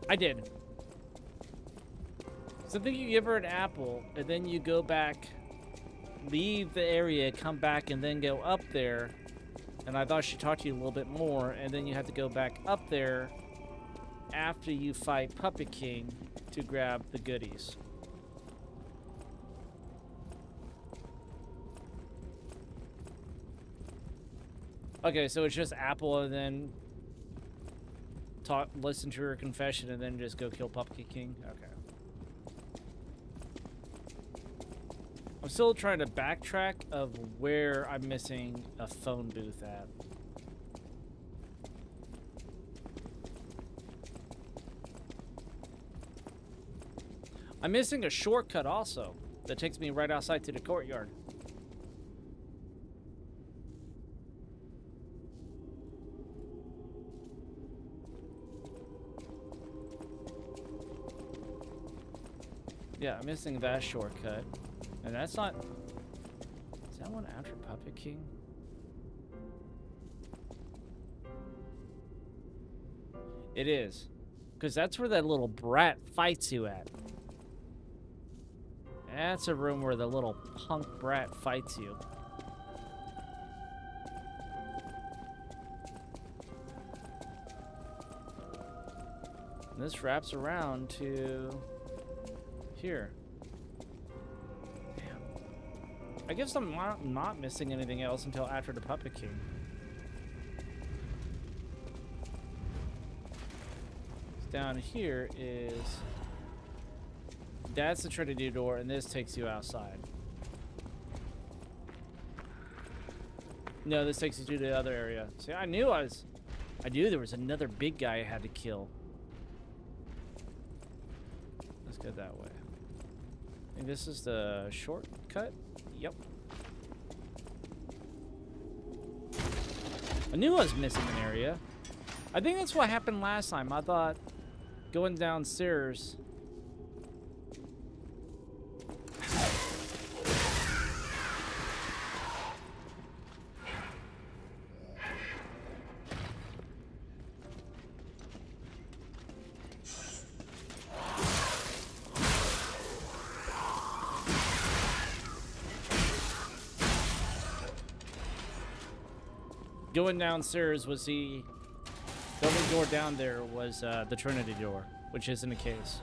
Speaker 1: I did. So I think you give her an apple, and then you go back, leave the area, come back, and then go up there. And I thought she talked to you a little bit more, and then you have to go back up there after you fight Puppet King to grab the goodies. Okay, so it's just apple, and then listen to her confession, and then just go kill Puppet King? Okay. I'm still trying to backtrack of where I'm missing a phone booth at. I'm missing a shortcut also that takes me right outside to the courtyard. Yeah, I'm missing that shortcut. And that's not... Is that one after Puppet King? It is. Because that's where that little brat fights you at. That's a room where the little punk brat fights you. And this wraps around to... here. Damn. I guess I'm not missing anything else until after the Puppet King. Down here is... That's the Trinity door, and this takes you outside. No, this takes you to the other area. See, I knew there was another big guy I had to kill. Let's go that way. I think this is the shortcut. Yep. I knew I was missing an area. I think that's what happened last time. I thought going downstairs... Going downstairs was the only door down there was the Trinity door, which isn't the case.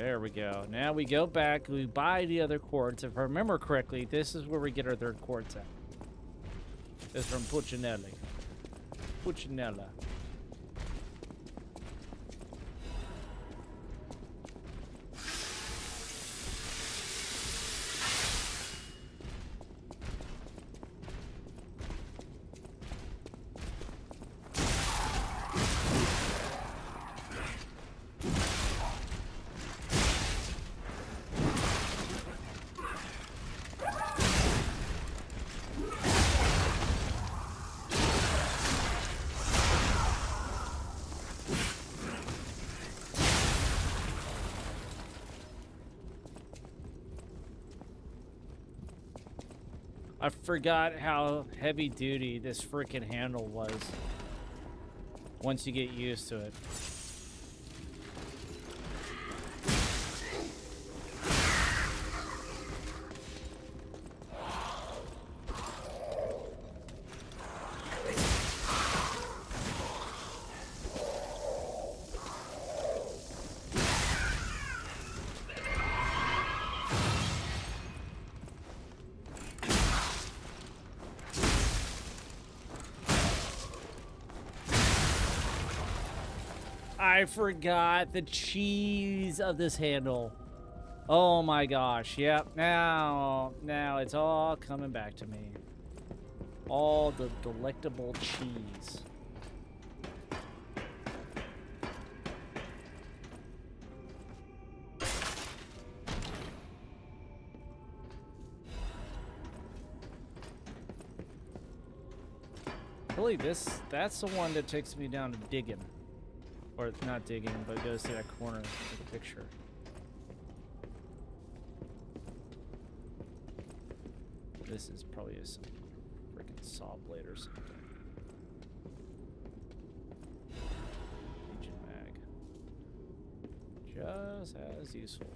Speaker 1: There we go. Now we go back, we buy the other quartz. If I remember correctly, this is where we get our third quartz at. It's from Puccinelli. Puccinella. I forgot how heavy duty this freaking handle was once you get used to it. I forgot the cheese of this handle. Oh my gosh. Yep. Now it's all coming back to me. All the delectable cheese. Really, that's the one that takes me down to digging. Or not digging, but goes to that corner of the picture. This is probably some freaking saw blade or something. Legion mag. Just as useful.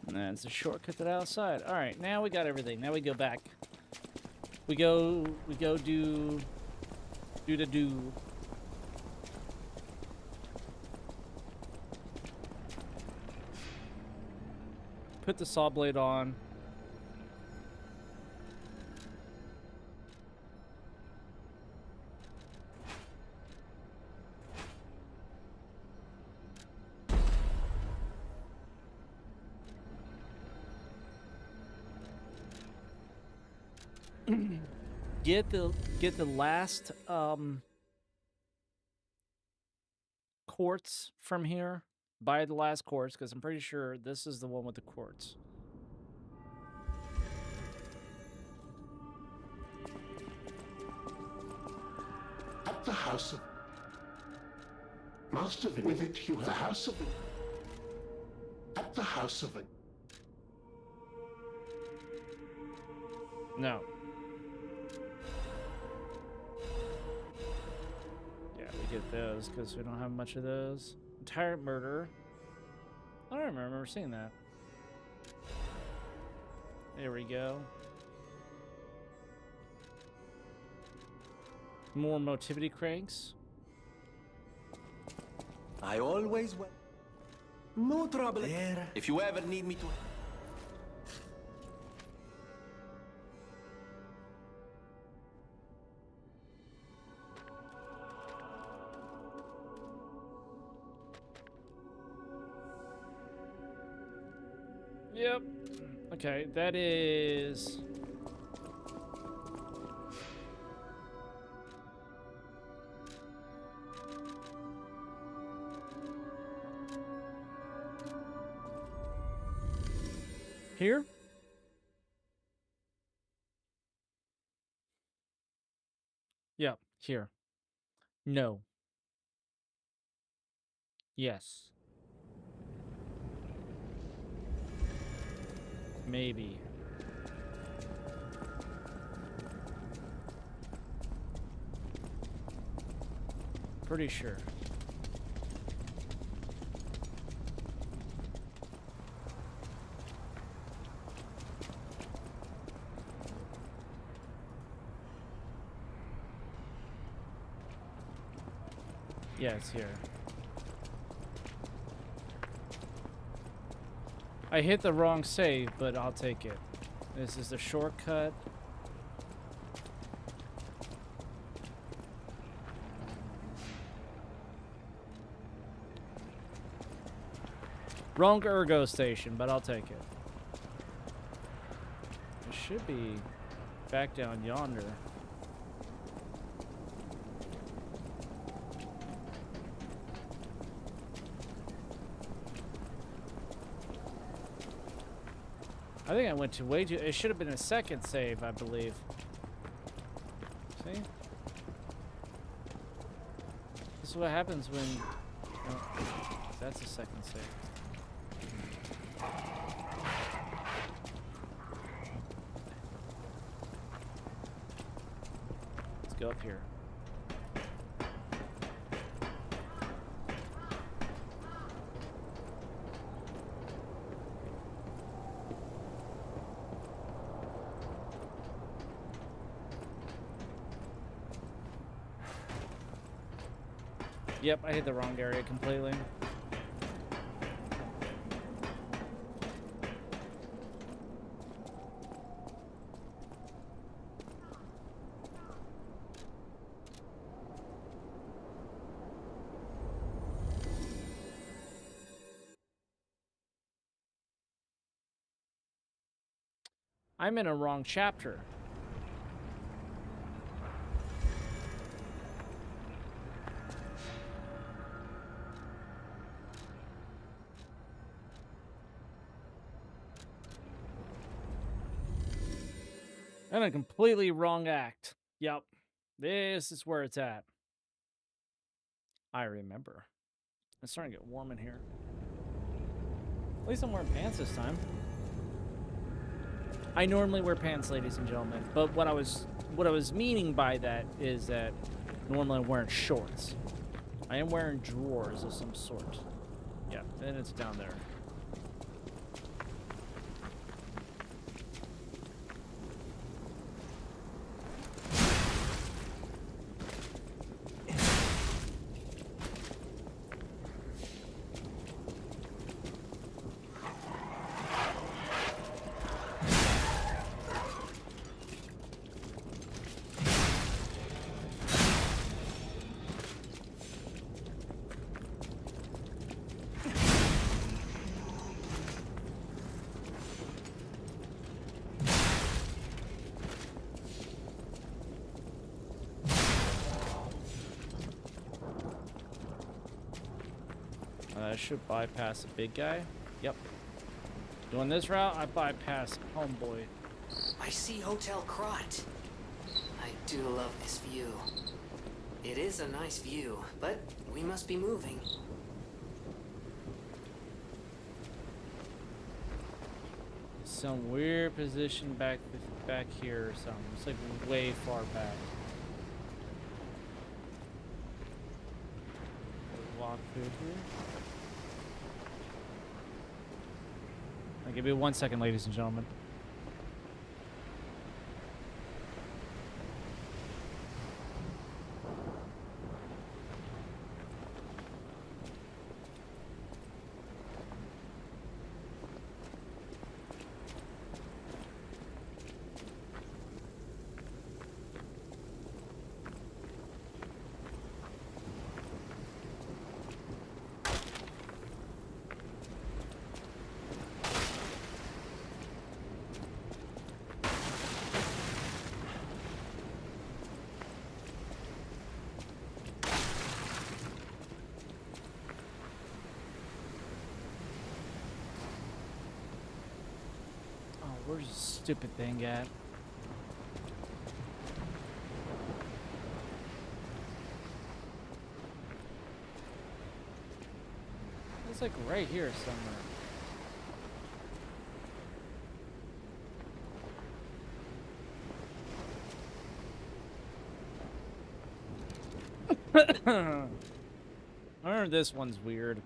Speaker 1: And it's a shortcut to the outside. All right, now we got everything. Now we go back. We go do the do. Put the saw blade on. Get the last quartz from here. Buy the last quartz because I'm pretty sure this is the one with the quartz.
Speaker 2: At the house of Master, with it you have the house of at the house of it.
Speaker 1: No. Yeah, we get those because we don't have much of those. Tyrant murder. I don't remember seeing that. There we go. More motivity cranks.
Speaker 7: I always will. No trouble there. If you ever need me to.
Speaker 1: Yep. Okay, that is... Here? Yeah, here. No. Yes. Maybe. Pretty sure. Yeah, it's here. I hit the wrong save, but I'll take it. This is the shortcut. Wrong ergo station, but I'll take it. It should be back down yonder. I think I went to way too... It should have been a second save, I believe. See? This is what happens when... Oh, that's a second save. Let's go up here. Yep, I hit the wrong area completely. I'm in a wrong chapter. And a completely wrong act. Yep. This is where it's at. I remember. It's starting to get warm in here. At least I'm wearing pants this time. I normally wear pants, ladies and gentlemen, but what I was meaning by that is that normally I'm wearing shorts. I am wearing drawers of some sort. Yeah, and it's down there. I should bypass a big guy. Yep. Doing this route, I bypass homeboy.
Speaker 3: I see Hotel Krat. I do love this view. It is a nice view, but we must be moving.
Speaker 1: Some weird position back here or something. It's like way far back. Walk through here. I'll give you 1 second, ladies and gentlemen. stupid thing at? It's like right here somewhere. I remember this one's weird.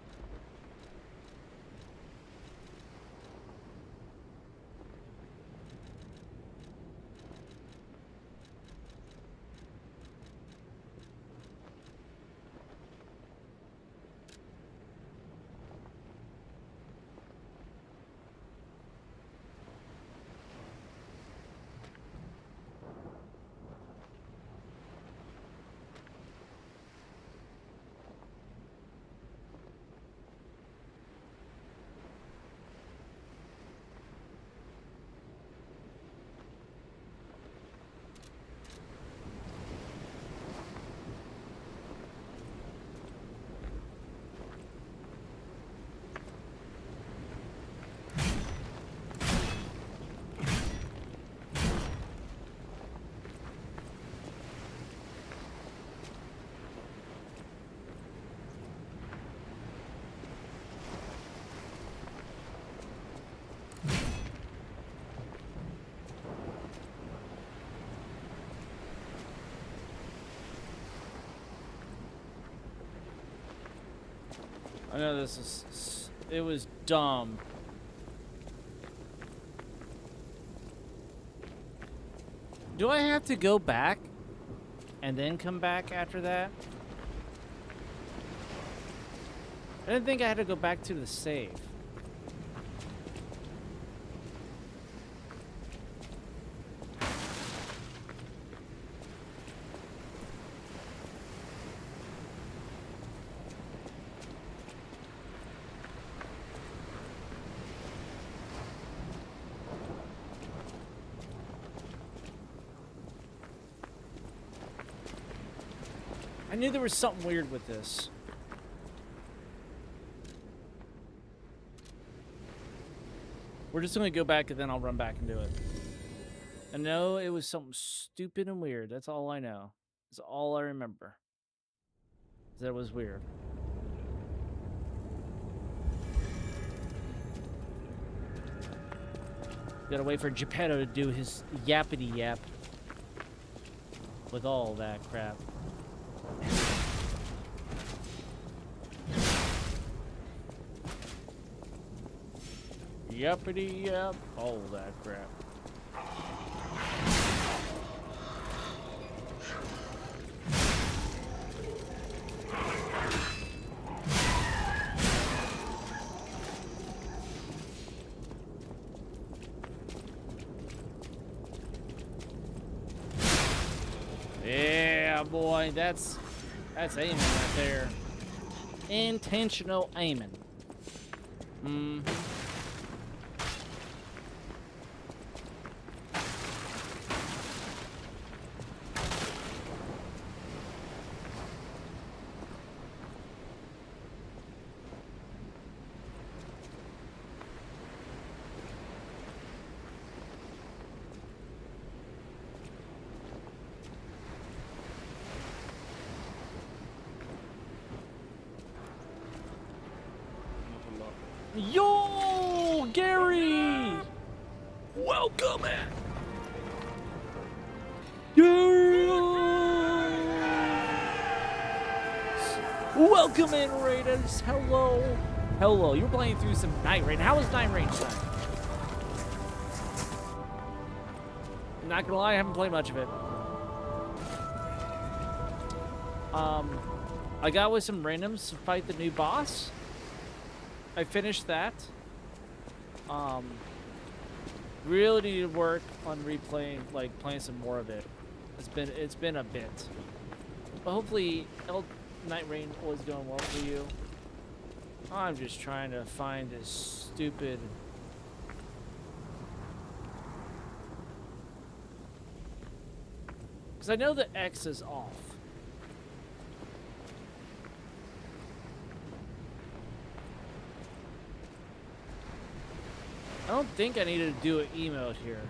Speaker 1: I know this is, it was dumb. Do I have to go back and then come back after that? I didn't think I had to go back to the save. I knew there was something weird with this. We're just gonna go back and then I'll run back and do it. I know it was something stupid and weird. That's all I know. That's all I remember. That was weird. Gotta wait for Geppetto to do his yappity yap with all that crap. Yuppity yup, all that crap. Yeah, boy, that's aiming right there. Intentional aiming. Mm-hmm. Yo, Gary! Welcome in! Welcome in, Raiders! Hello! Hello, you're playing through some Night Rain. How was Night Rain tonight? Not gonna lie, I haven't played much of it. I got with some randoms to fight the new boss. I finished that. Really need to work on replaying, like playing some more of it. It's been a bit, but hopefully Night Rain was going well for you. I'm just trying to find this stupid. Because I know the X is off. I don't think I needed to do an emote here.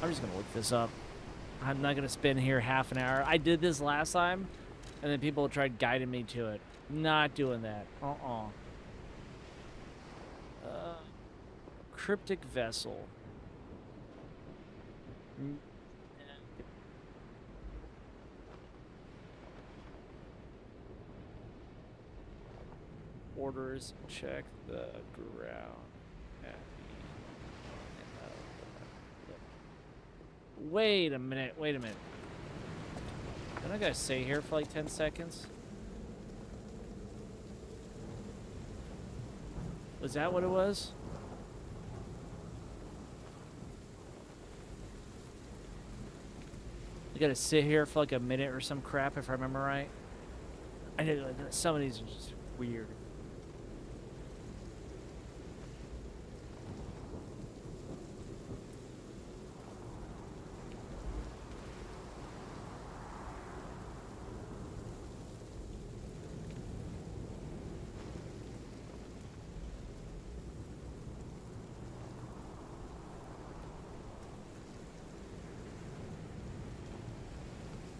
Speaker 1: I'm just gonna look this up. I'm not gonna spend here half an hour. I did this last time, and then people tried guiding me to it. Not doing that. Cryptic vessel. Orders, check the ground. Wait a minute, wait a minute. Don't I gotta stay here for like 10 seconds? Was that what it was? You gotta sit here for like a minute or some crap if I remember right. I know some of these are just weird.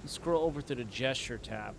Speaker 1: Scroll over to the gesture tab.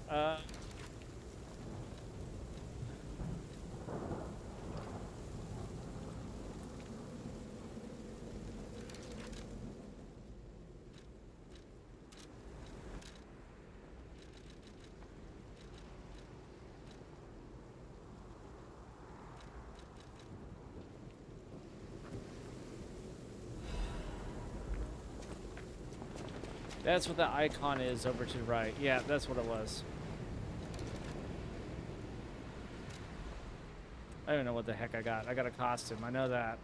Speaker 1: That's what the icon is over to the right. Yeah, that's what it was. I don't know what the heck I got. I got a costume. I know that.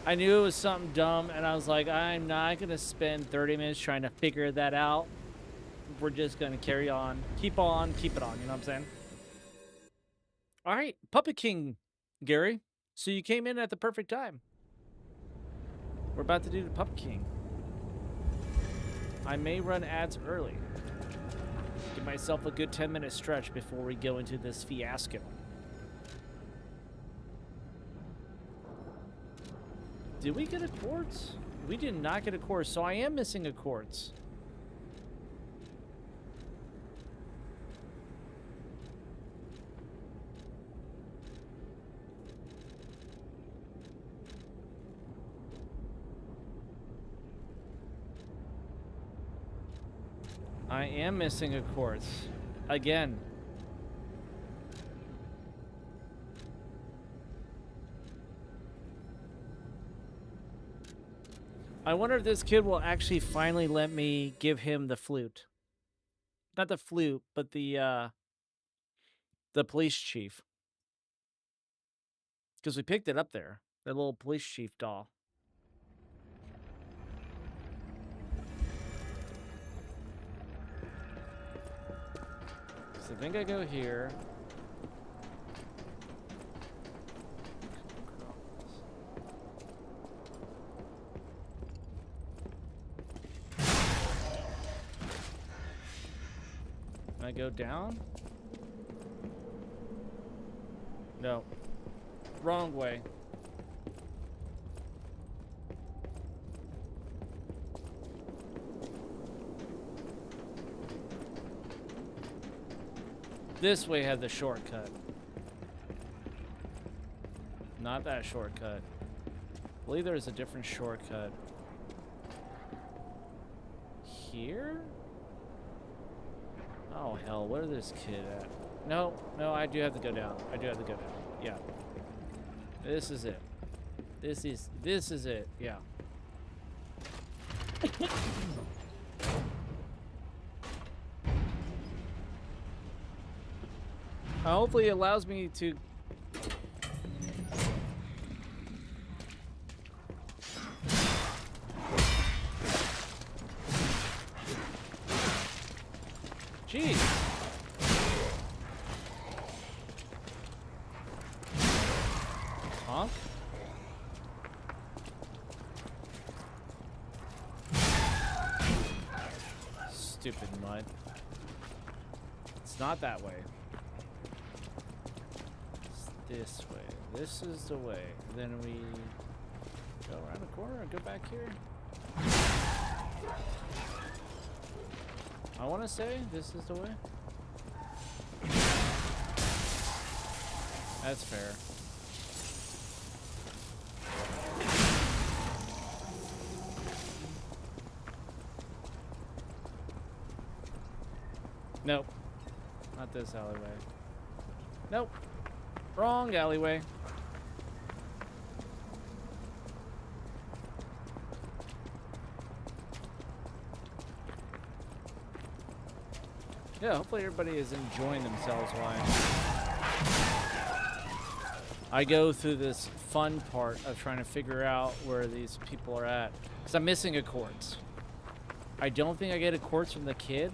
Speaker 1: I knew it was something dumb, and I was like, I'm not going to spend 30 minutes trying to figure that out. We're just going to carry on, keep it on, you know what I'm saying? All right, Puppet King, Gary. So you came in at the perfect time. We're about to do the Puppet King. I may run ads early. Give myself a good 10-minute stretch before we go into this fiasco. Did we get a quartz? We did not get a quartz, so I am missing a quartz. I am missing a quartz. Again. I wonder if this kid will actually finally let me give him the flute. Not the flute, but the police chief. Because we picked it up there. That little police chief doll. So I think I go here. I go down? No. Wrong way. This way had the shortcut. Not that shortcut. I believe there's a different shortcut. Here? Oh hell, where is this kid at? No, no, I do have to go down. I do have to go down. Yeah. This is it. This is it. Yeah. Hopefully it allows me to... Jeez. Honk? Stupid mud. It's not that way. It's this way. This is the way. Then we go around the corner and go back here. I want to say this is the way. That's fair. Nope. Not this alleyway. Nope. Wrong alleyway. Yeah, hopefully everybody is enjoying themselves while I go through this fun part of trying to figure out where these people are at. Because I'm missing a quartz. I don't think I get a quartz from the kid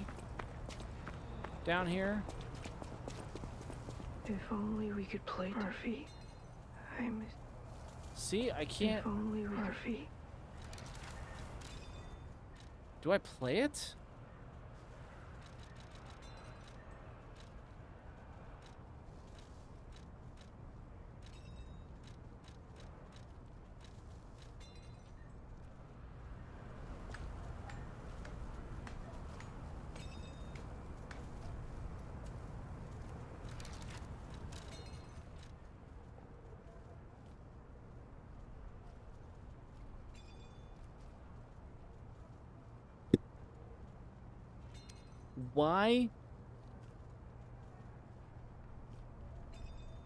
Speaker 1: down here.
Speaker 8: If only we could play Murphy. I miss.
Speaker 1: See, I can't.
Speaker 8: If only we Murphy.
Speaker 1: Do I play it?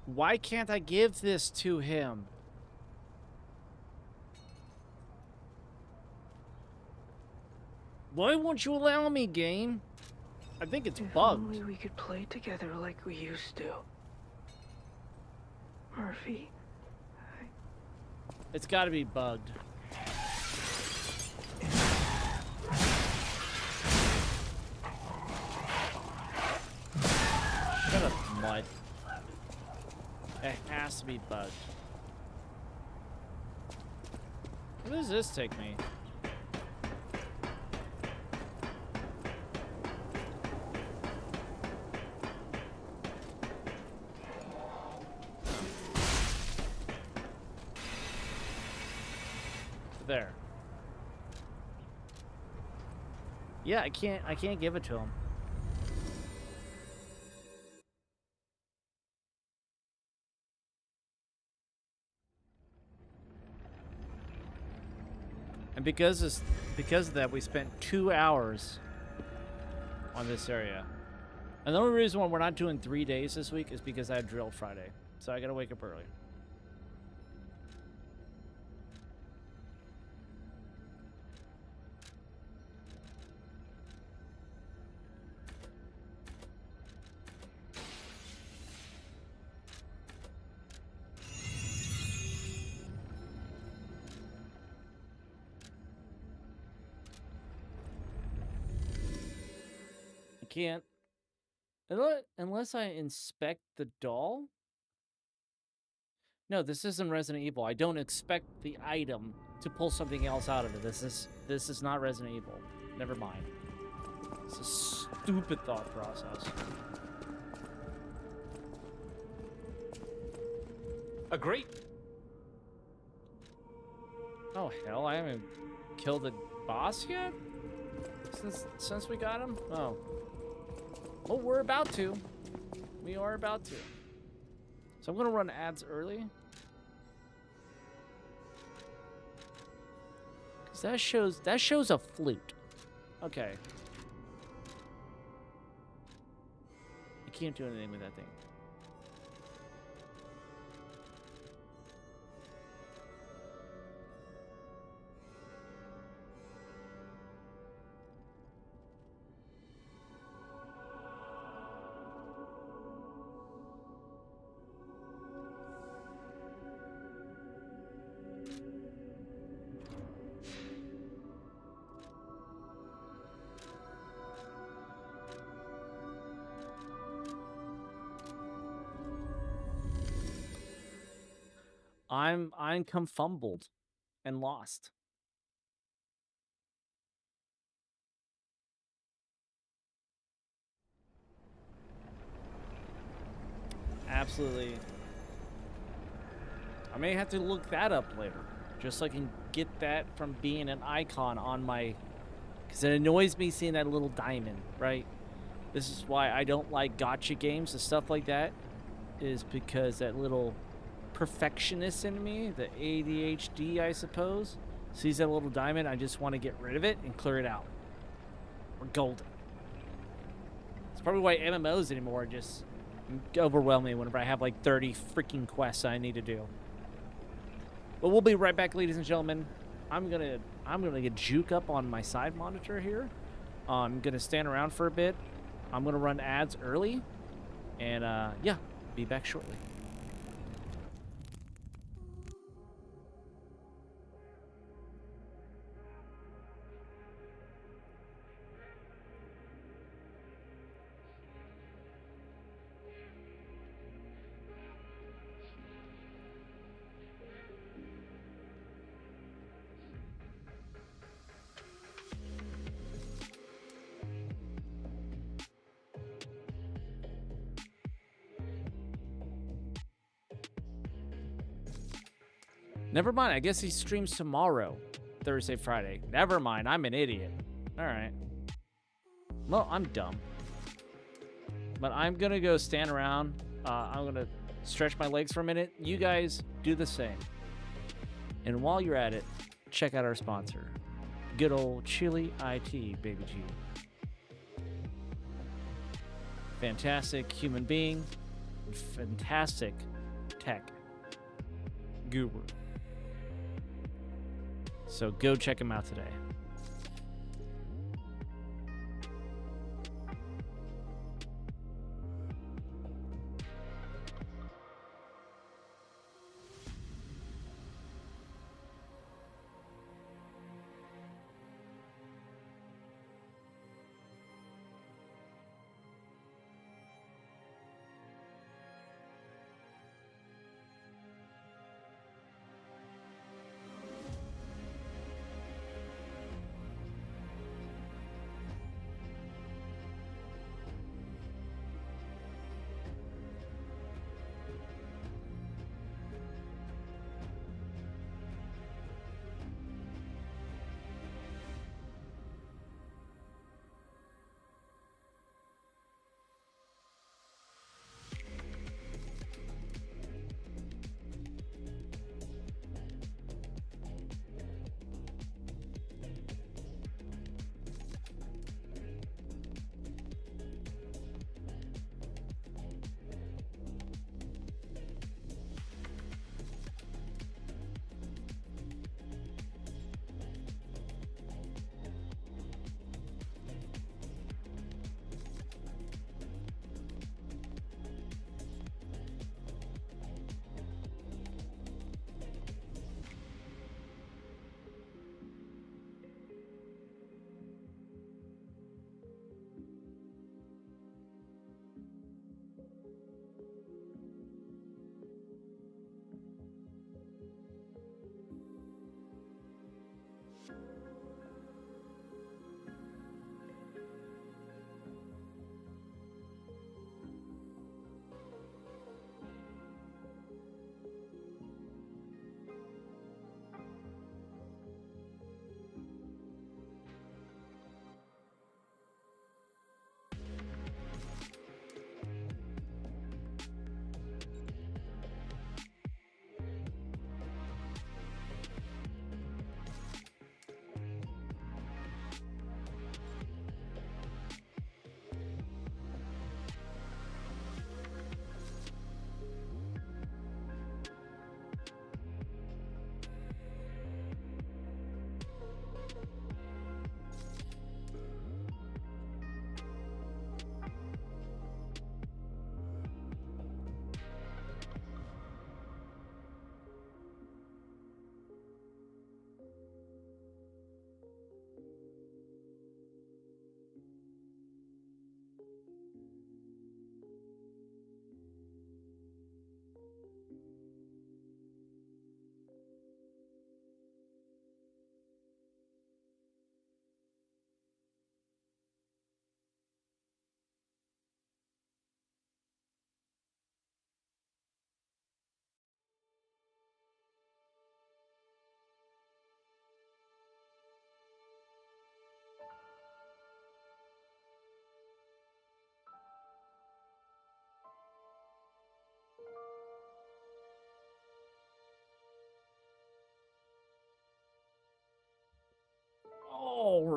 Speaker 1: Why can't I give this to him? Why won't you allow me, game? I think it's bugged.
Speaker 8: If only we could play together like we used to. Murphy.
Speaker 1: It's got to be bugged. Shut up, mud. It has to be bugged. Where does this take me? There. Yeah, I can't give it to him. And because of that, we spent 2 hours on this area. And the only reason why we're not doing 3 days this week is because I had drill Friday. So I gotta wake up early. Can't unless I inspect the doll. No, this isn't Resident Evil. I don't expect the item to pull something else out of it. This is not Resident Evil. Never mind. It's a stupid thought process.
Speaker 5: Agree.
Speaker 1: Oh hell, I haven't killed the boss yet? Since we got him? Oh. Well, we're about to. We are about to. So I'm gonna run ads early. Cause that shows a flute. Okay. I can't do anything with that thing. I'm confumbled and lost. absolutely. I may have to look that up later, just so I can get that from being an icon on my, because it annoys me seeing that little diamond, right? This is why I don't like gacha games and stuff like that, is because that little perfectionist in me, the ADHD, I suppose, sees that little diamond. I just want to get rid of it and clear it out. Or golden. It's probably why MMOs anymore just overwhelm me whenever I have like 30 freaking quests I need to do. But we'll be right back, ladies and gentlemen. I'm gonna get juke up on my side monitor here. I'm gonna stand around for a bit. I'm gonna run ads early, and yeah, be back shortly. Never mind, I guess he streams tomorrow, Thursday, Friday. Never mind, I'm an idiot. All right. Well, I'm dumb. But I'm going to go stand around. I'm going to stretch my legs for a minute. You guys do the same. And while you're at it, check out our sponsor. Good old Chili IT, Baby G. Fantastic human being. Fantastic tech guru. So go check him out today.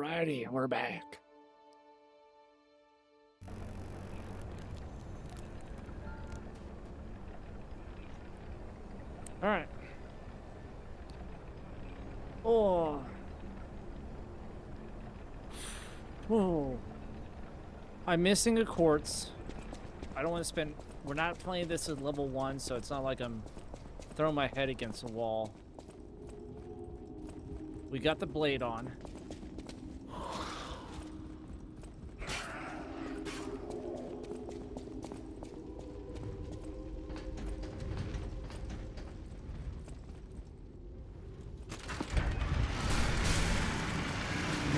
Speaker 9: Alrighty, we're back.
Speaker 1: All right. Oh. Oh. I'm missing a quartz. I don't want to spend... We're not playing this at level 1, so it's not like I'm throwing my head against a wall. We got the blade on.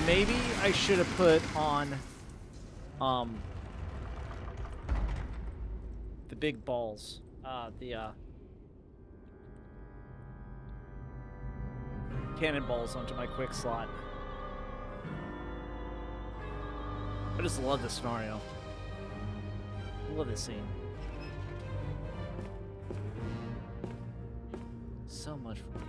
Speaker 1: Maybe I should have put on the big balls. Cannonballs onto my quick slot. I just love this scenario. Love this scene. So much fun.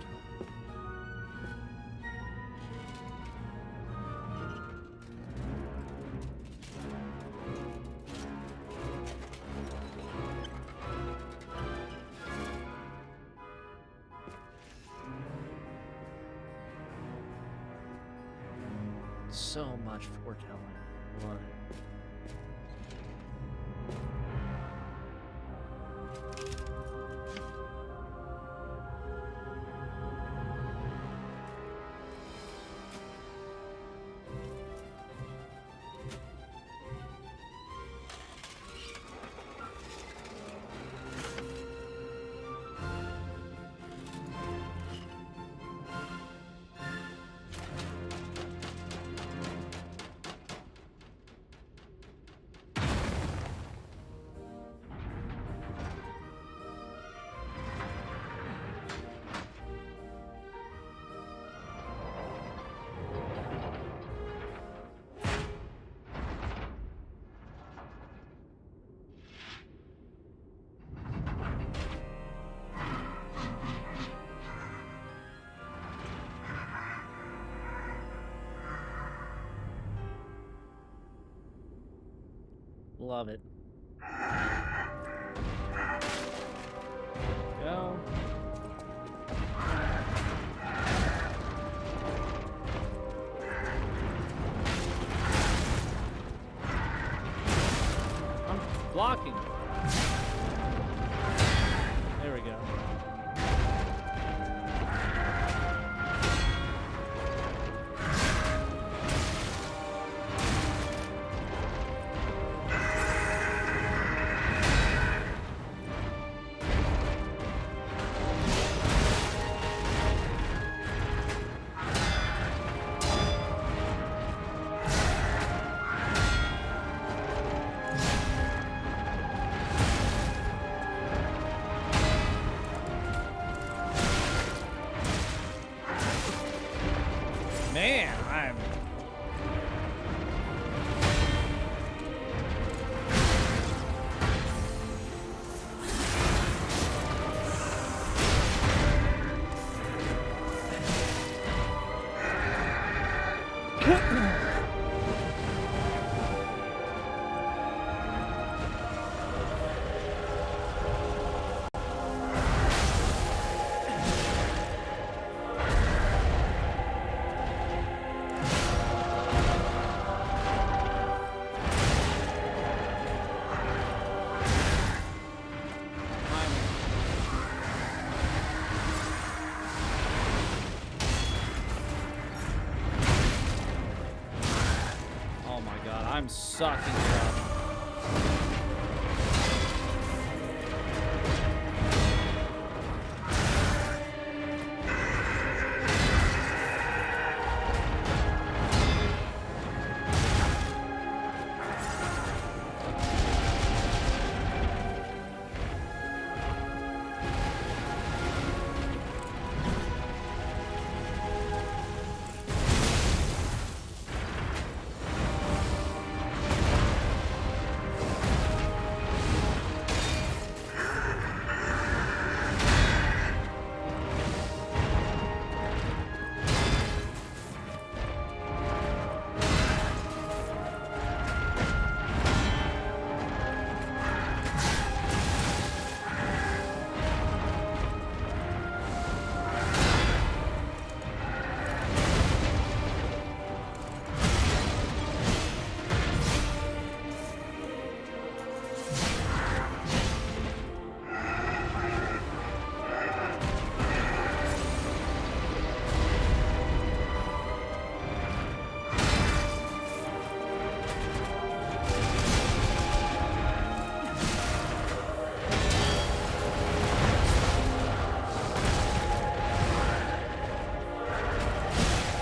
Speaker 1: So much foretelling. Love it. Love it. Go. I'm blocking. There we go. Man, I'm... Oh my god, I'm sucking it up.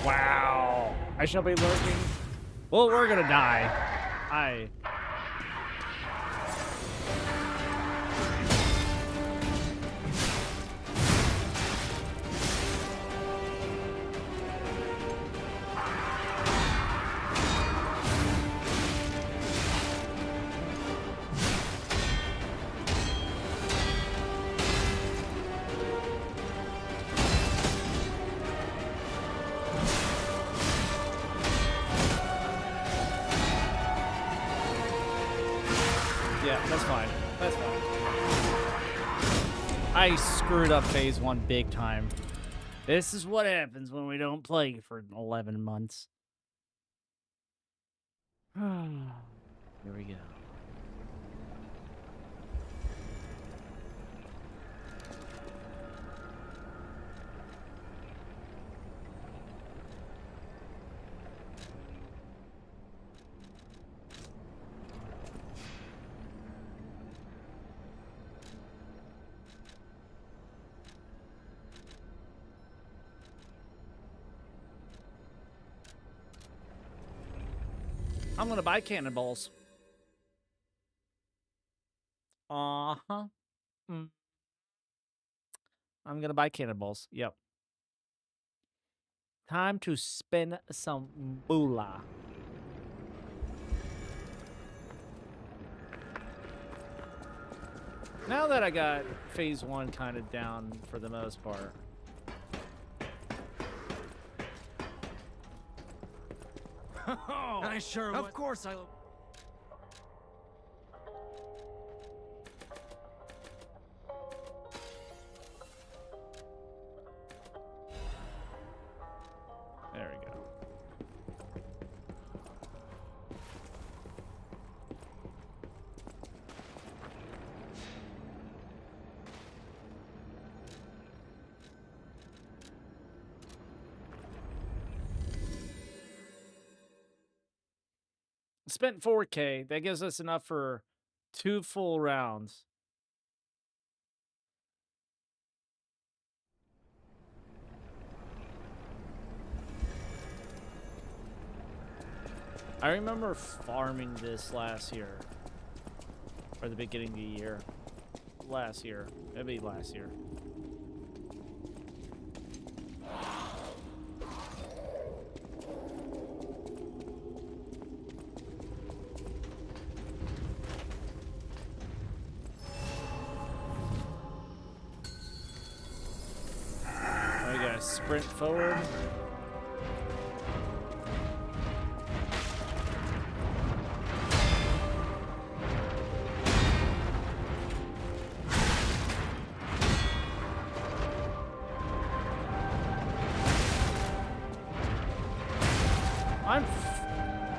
Speaker 1: Wow. I shall be lurking. Well, we're gonna die. Yeah, that's fine. That's fine. I screwed up phase 1 big time. This is what happens when we don't play for 11 months. Here we go. I'm gonna buy cannonballs. Uh-huh. I'm gonna buy cannonballs. Yep. Time to spend some moolah. Now that I got phase 1 kind of down for the most part.
Speaker 5: I sure would. Of course I...
Speaker 1: There we go. Spent 4K. That gives us enough for 2 full rounds. I remember farming this last year. Or the beginning of the year. Last year. Maybe last year. We gotta sprint forward. I'm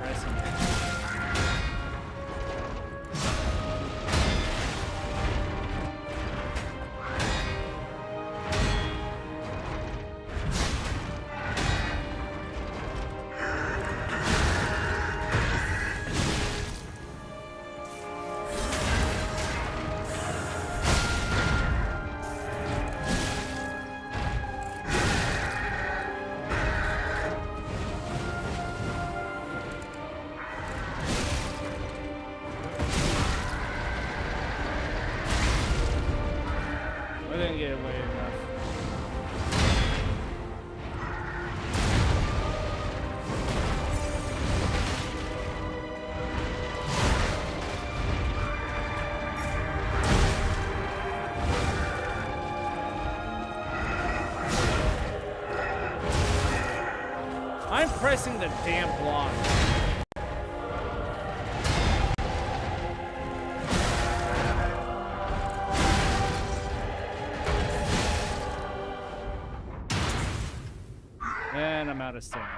Speaker 1: pressing it. I didn't get away enough. I'm pressing the damn block. And I'm out of stamina.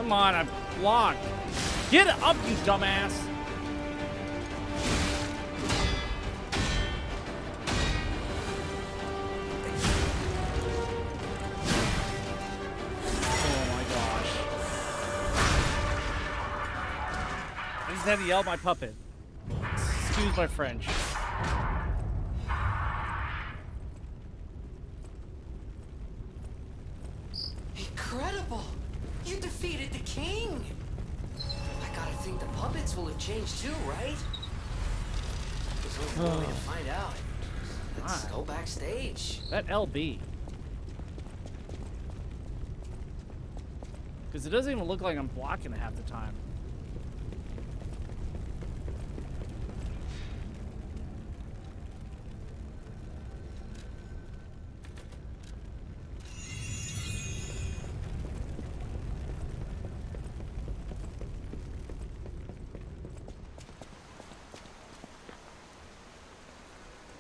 Speaker 1: Come on, I blocked. Get up, you dumbass. Oh my gosh. I just had to yell at my puppet. Excuse my French.
Speaker 3: Incredible! You defeated the king! I gotta think the puppets will have changed too, right? There's only one way to find out. Let's go backstage.
Speaker 1: That LB. Because it doesn't even look like I'm blocking it half the time.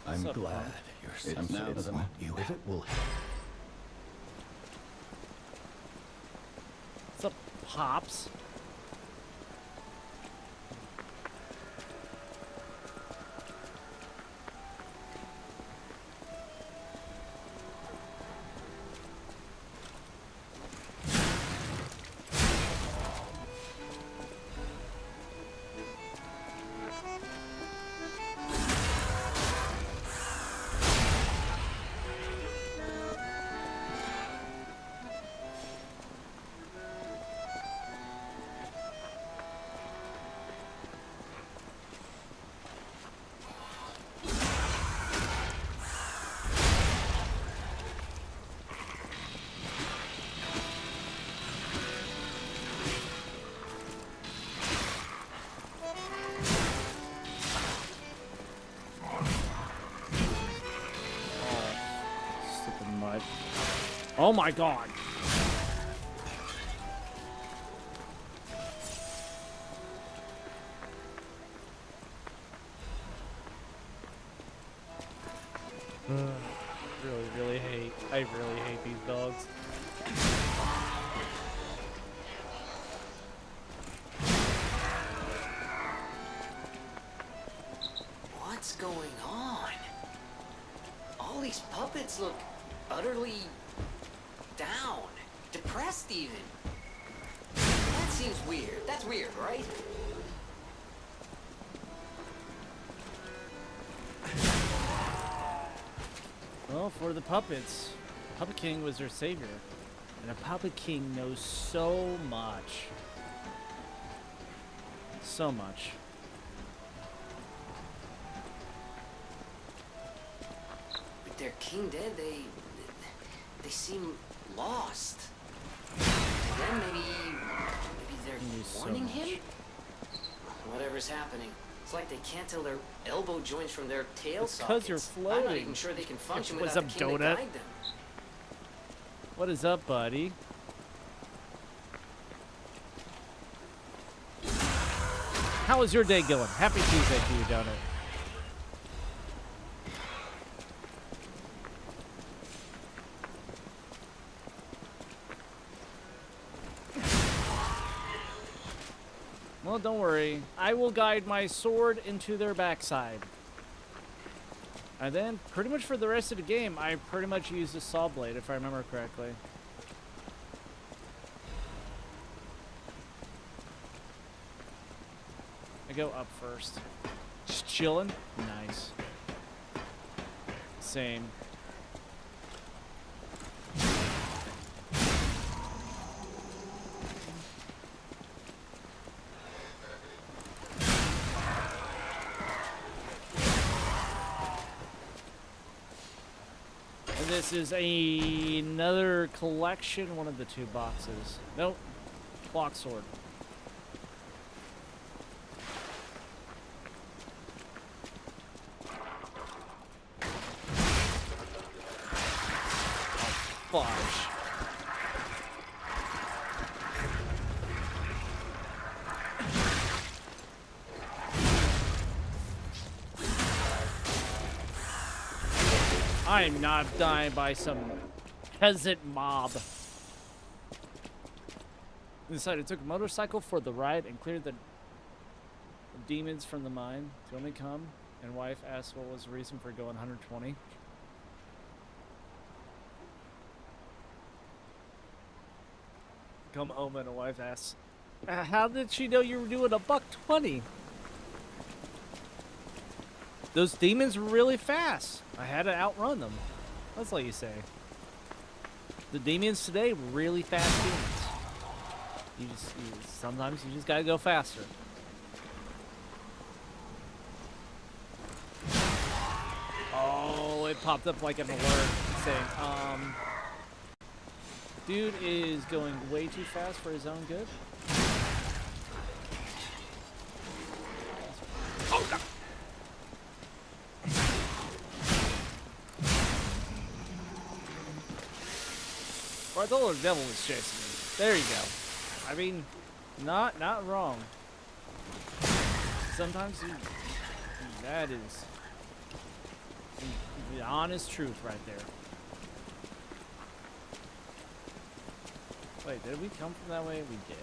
Speaker 2: I'm
Speaker 1: What's up,
Speaker 2: glad
Speaker 1: Bob?
Speaker 2: you're sensitive. If it will
Speaker 1: What's up, Pops? Stupid mud. Oh my god. I really hate these dogs.
Speaker 3: What's going on? All these puppets look utterly down, depressed even. That seems weird. That's weird, right?
Speaker 1: Well, for the puppets, Puppet King was their savior. And a Puppet King knows so much. So much.
Speaker 3: With their king dead, they seem lost. Then maybe they're
Speaker 1: He knew so
Speaker 3: warning
Speaker 1: much.
Speaker 3: him? Whatever's happening. It's like they can't tell their elbow joints from their tail
Speaker 1: It's 'cause you're
Speaker 3: sockets. I'm not
Speaker 1: floating.
Speaker 3: even sure they can function
Speaker 1: What's
Speaker 3: without
Speaker 1: up,
Speaker 3: the king to
Speaker 1: donut?
Speaker 3: guide them.
Speaker 1: What is up, buddy? How is your day going? Happy Tuesday to you, Donut. Well, don't worry. I will guide my sword into their backside. And then, pretty much for the rest of the game, I pretty much use the saw blade, if I remember correctly. I go up first. Just chilling? Nice. Same. And this is another collection, one of the two boxes. Nope. Clock sword. Fudge. I am not dying by some peasant mob. Decided took a motorcycle for the ride and cleared the demons from the mine to only come. And wife asked what was the reason for going 120. Come home and a wife asks, how did she know you were doing $120? Those demons were really fast. I had to outrun them. That's what you say. The demons today were really fast demons. Sometimes you just gotta go faster. Oh, it popped up like an alert saying, dude is going way too fast for his own good. Oh, no. Or I thought the devil was chasing me. There you go. I mean, not wrong. Sometimes that is the honest truth right there. Wait, did we come from that way? We did.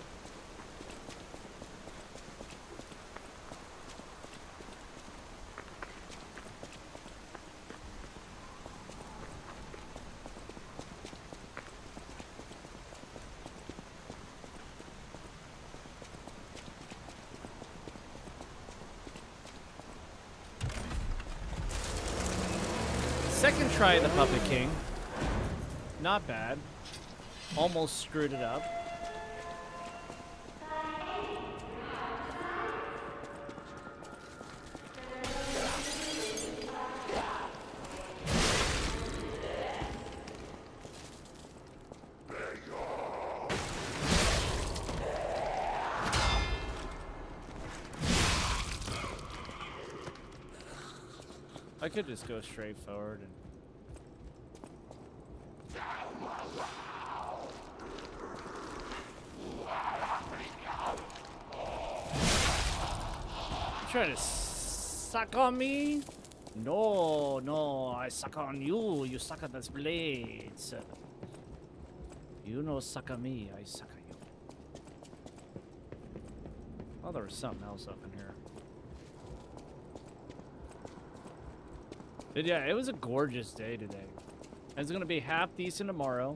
Speaker 1: Second try at the Puppet King. Not bad. Almost screwed it up. I could just go straight forward and trying to suck on me? No, I suck on you. You suck on this blades. You no suck on me, I suck on you. Oh, there was something else up in here. But yeah, it was a gorgeous day today. It's gonna be half decent tomorrow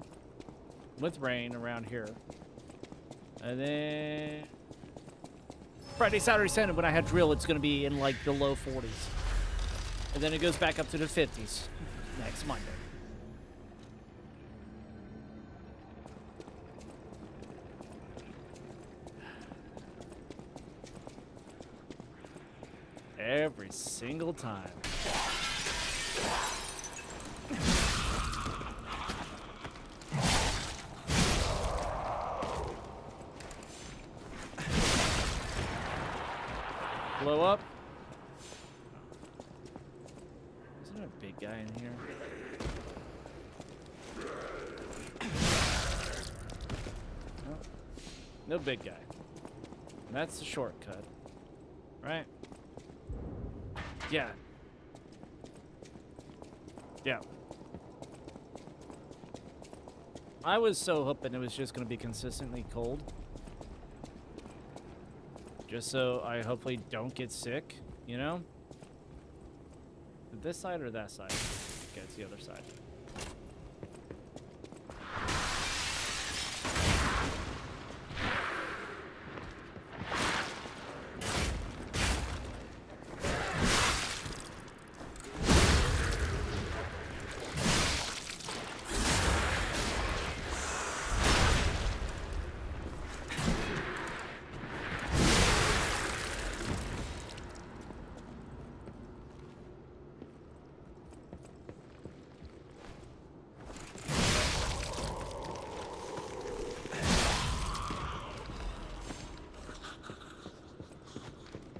Speaker 1: with rain around here. And then Friday, Saturday, Sunday, when I had drill, it's gonna be in like the low 40s. And then it goes back up to the 50s next Monday. Every single time. Blow up. Isn't there a big guy in here? No, no big guy. That's the shortcut, right? Yeah. Yeah. I was so hoping it was just going to be consistently cold. Just so I hopefully don't get sick, you know? This side or that side? Okay, it's the other side.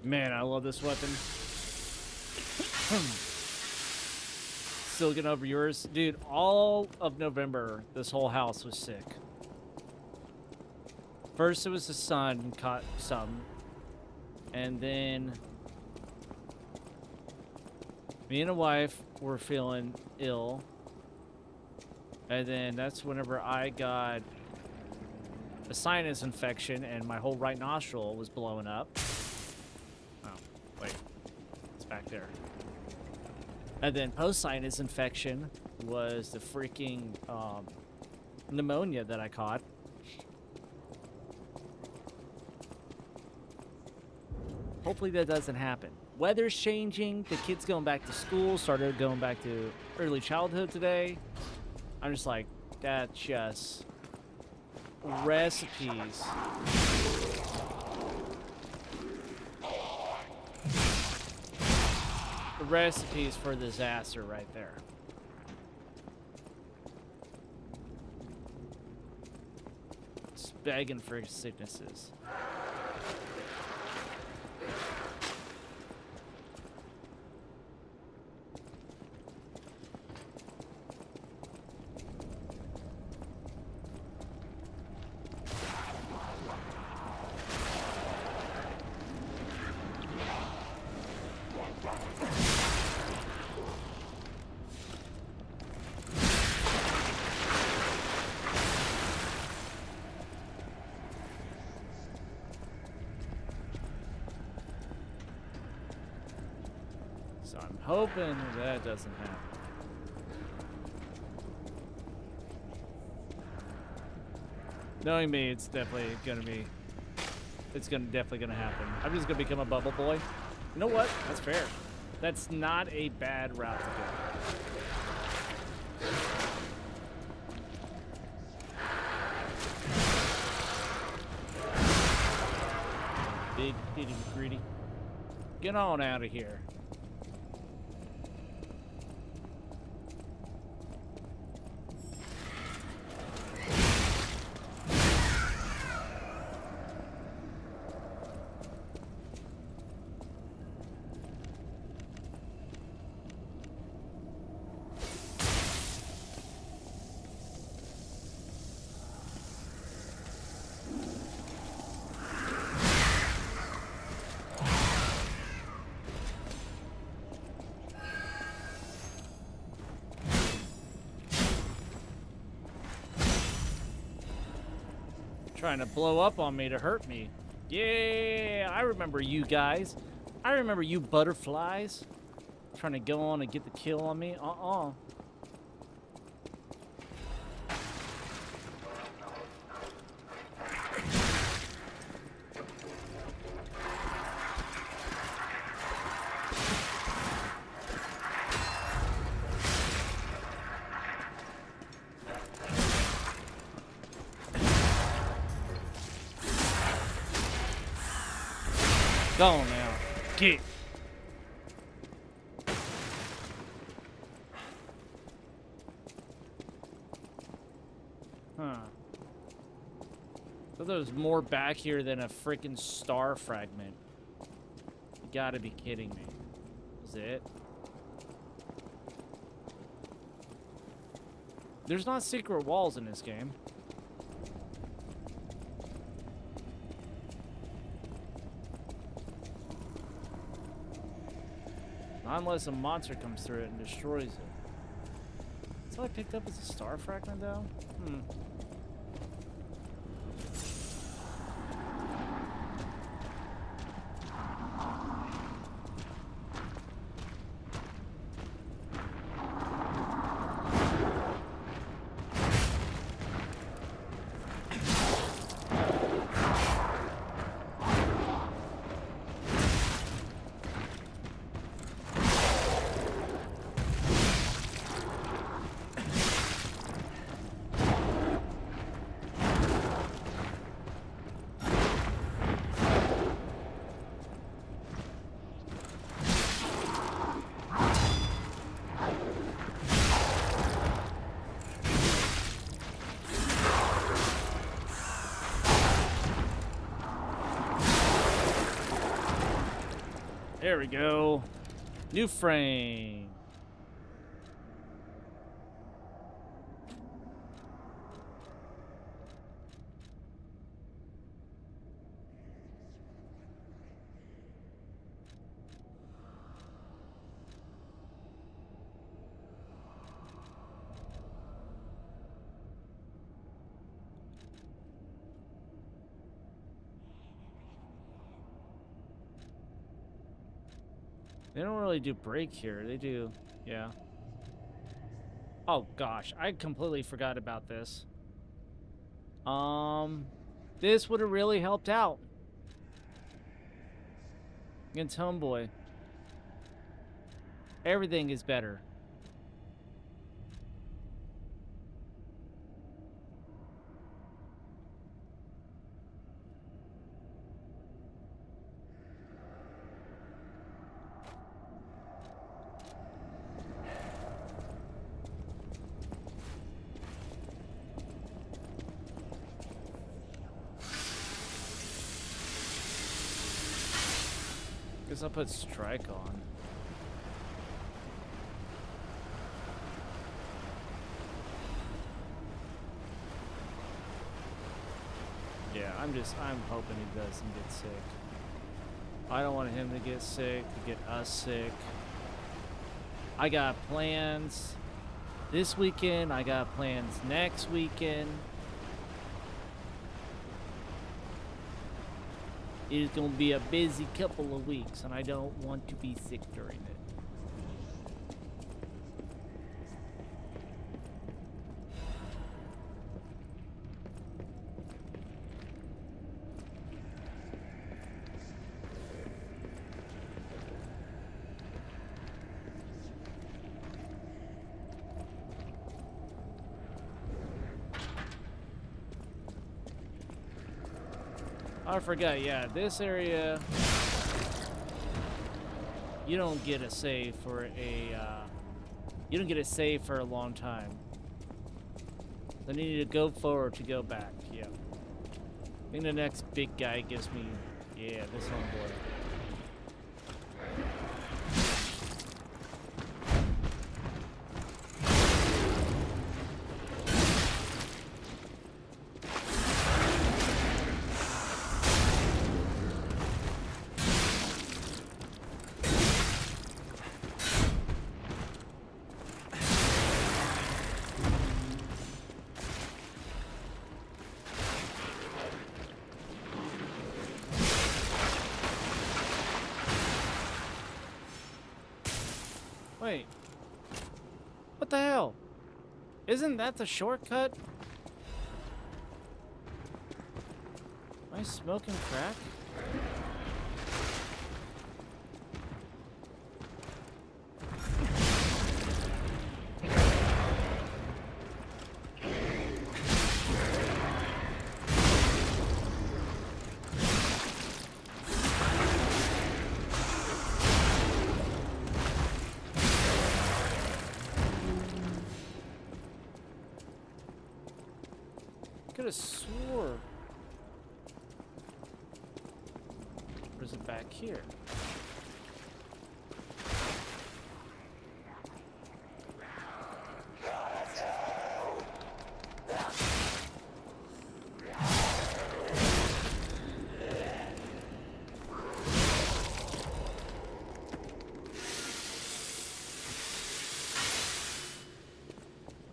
Speaker 1: Man, I love this weapon. Still getting over yours. Dude, all of November, this whole house was sick. First, it was the sun caught some. And then me and a wife were feeling ill. And then that's whenever I got a sinus infection and my whole right nostril was blowing up. Oh, wait. It's back there. And then post-sinus infection was the freaking pneumonia that I caught. Hopefully that doesn't happen. Weather's changing. The kids going back to school. Started going back to early childhood today. I'm just like, that's just recipes. The recipes for disaster right there. It's begging for sicknesses. So I'm hoping that doesn't happen. Knowing me, it's definitely gonna be. It's definitely gonna happen. I'm just gonna become a bubble boy. You know what? That's fair. That's not a bad route to go. Big itty greedy. Get on out of here. Trying to blow up on me to hurt me. Yeah, I remember you guys. I remember you butterflies. Trying to go on and get the kill on me. Go on now. Get. Huh. So there's more back here than a freaking star fragment. You gotta be kidding me. Is it? There's not secret walls in this game. Not unless a monster comes through it and destroys it. That's all I picked up as a star fragment, though? There we go. New frame. They don't really do break here. They do, yeah. Oh gosh, I completely forgot about this. This would have really helped out against Homeboy. Everything is better. Guess I'll put strike on. Yeah, I'm hoping he doesn't get sick. I don't want him to get sick, to get us sick. I got plans this weekend, I got plans next weekend. It is going to be a busy couple of weeks, and I don't want to be sick during it. I forgot, yeah, this area, you don't get a save for a long time. I need to go forward to go back, yeah. I think the next big guy gives me, yeah, this homeboy. Wait. What the hell? Isn't that the shortcut? Am I smoking crack? Could have swore. Or is it back here?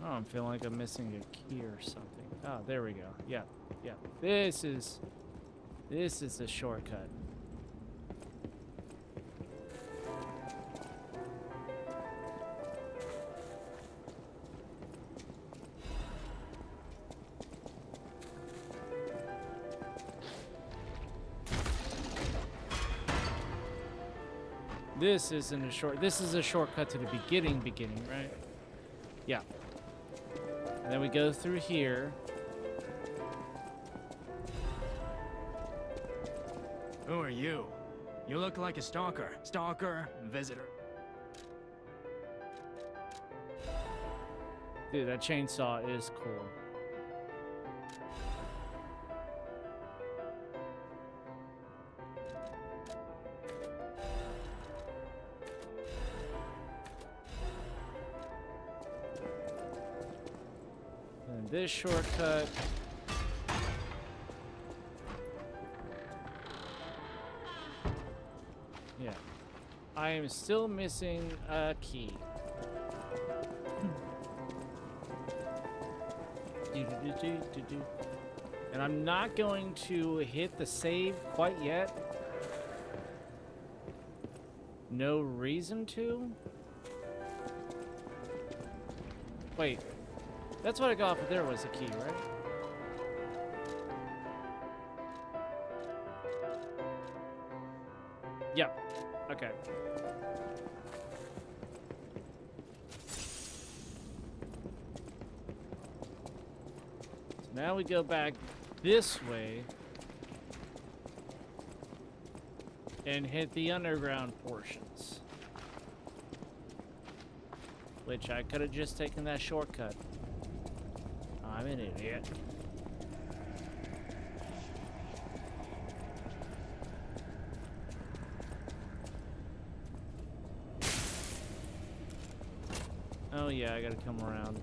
Speaker 1: Oh, I'm feeling like I'm missing a key or something. Oh, there we go. Yeah, yeah. This is the shortcut. This isn't a short. This is a shortcut to the beginning, right? Yeah. And then we go through here.
Speaker 5: Who are you? You look like a stalker. Stalker, visitor.
Speaker 1: Dude, that chainsaw is cool. And this shortcut. Yeah. I am still missing a key. And I'm not going to hit the save quite yet. no reason to? Wait, that's what I got off of there was the key, right? Yep. Okay. So now we go back this way and hit the underground portions. Which I could have just taken that shortcut. I'm an idiot. Oh yeah, I gotta come around.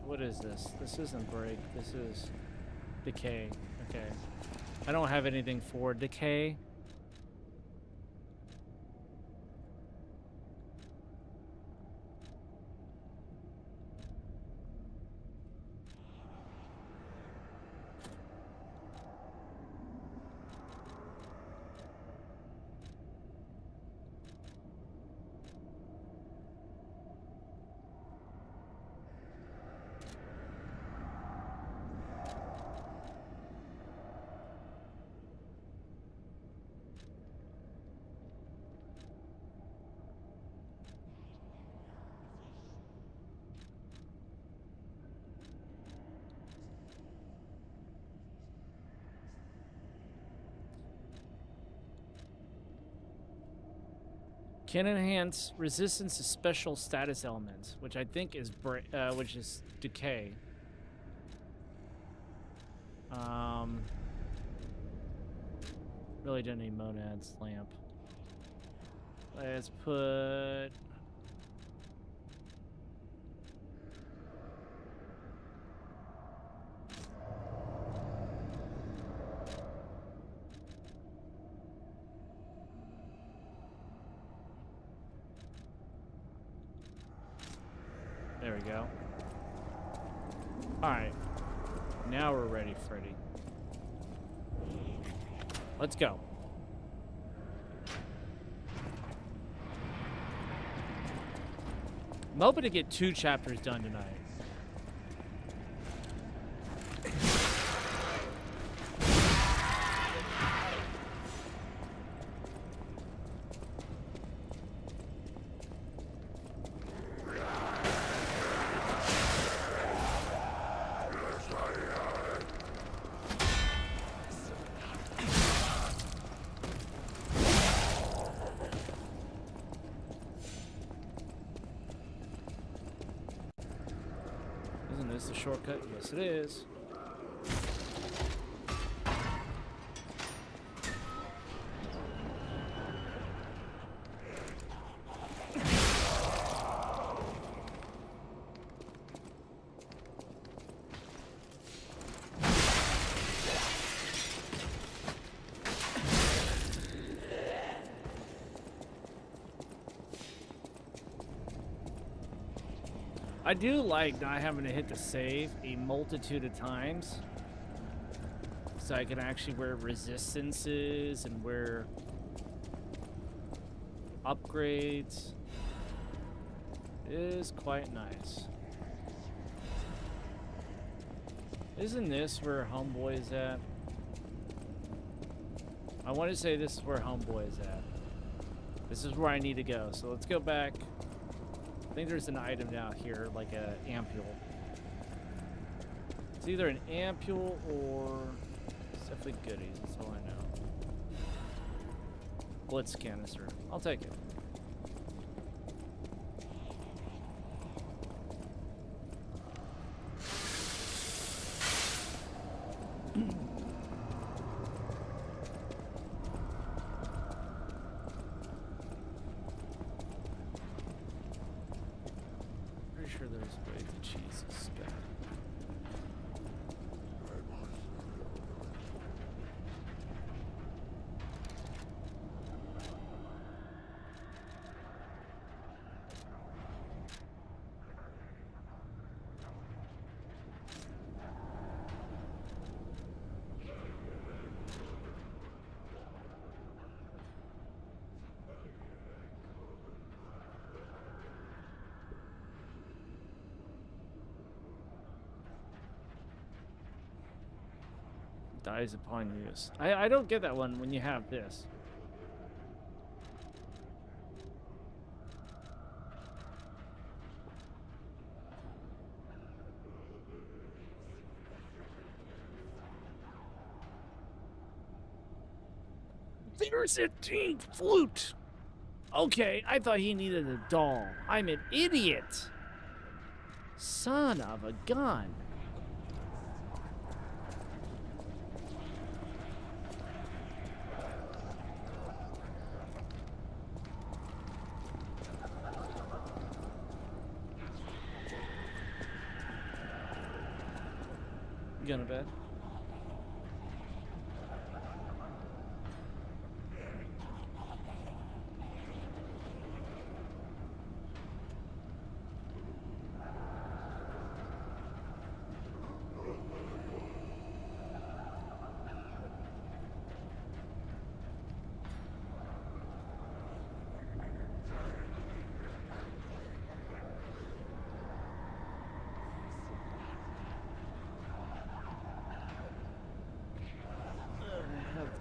Speaker 1: What is this? This isn't break. This is decay. Okay. I don't have anything for decay. Can enhance resistance to special status elements, which I think is decay. Really don't need Monad's lamp. Let's put. There we go. Alright. Now we're ready, Freddy. Let's go. I'm hoping to get 2 chapters done tonight. Isn't this the shortcut? Yes, it is. I do like not having to hit the save a multitude of times, so I can actually wear resistances and wear upgrades. It is quite nice. Isn't this where Homeboy is at? I want to say this is where Homeboy is at. This is where I need to go, so let's go back. I think there's an item down here, like a ampule. It's either an ampule or it's definitely goodies, that's all I know. Blitz canister. I'll take it. Sure there's a way to cheese this guy. Dies upon use. I don't get that one when you have this. There's a teen flute. Okay, I thought he needed a doll. I'm an idiot. Son of a gun. You going to bed?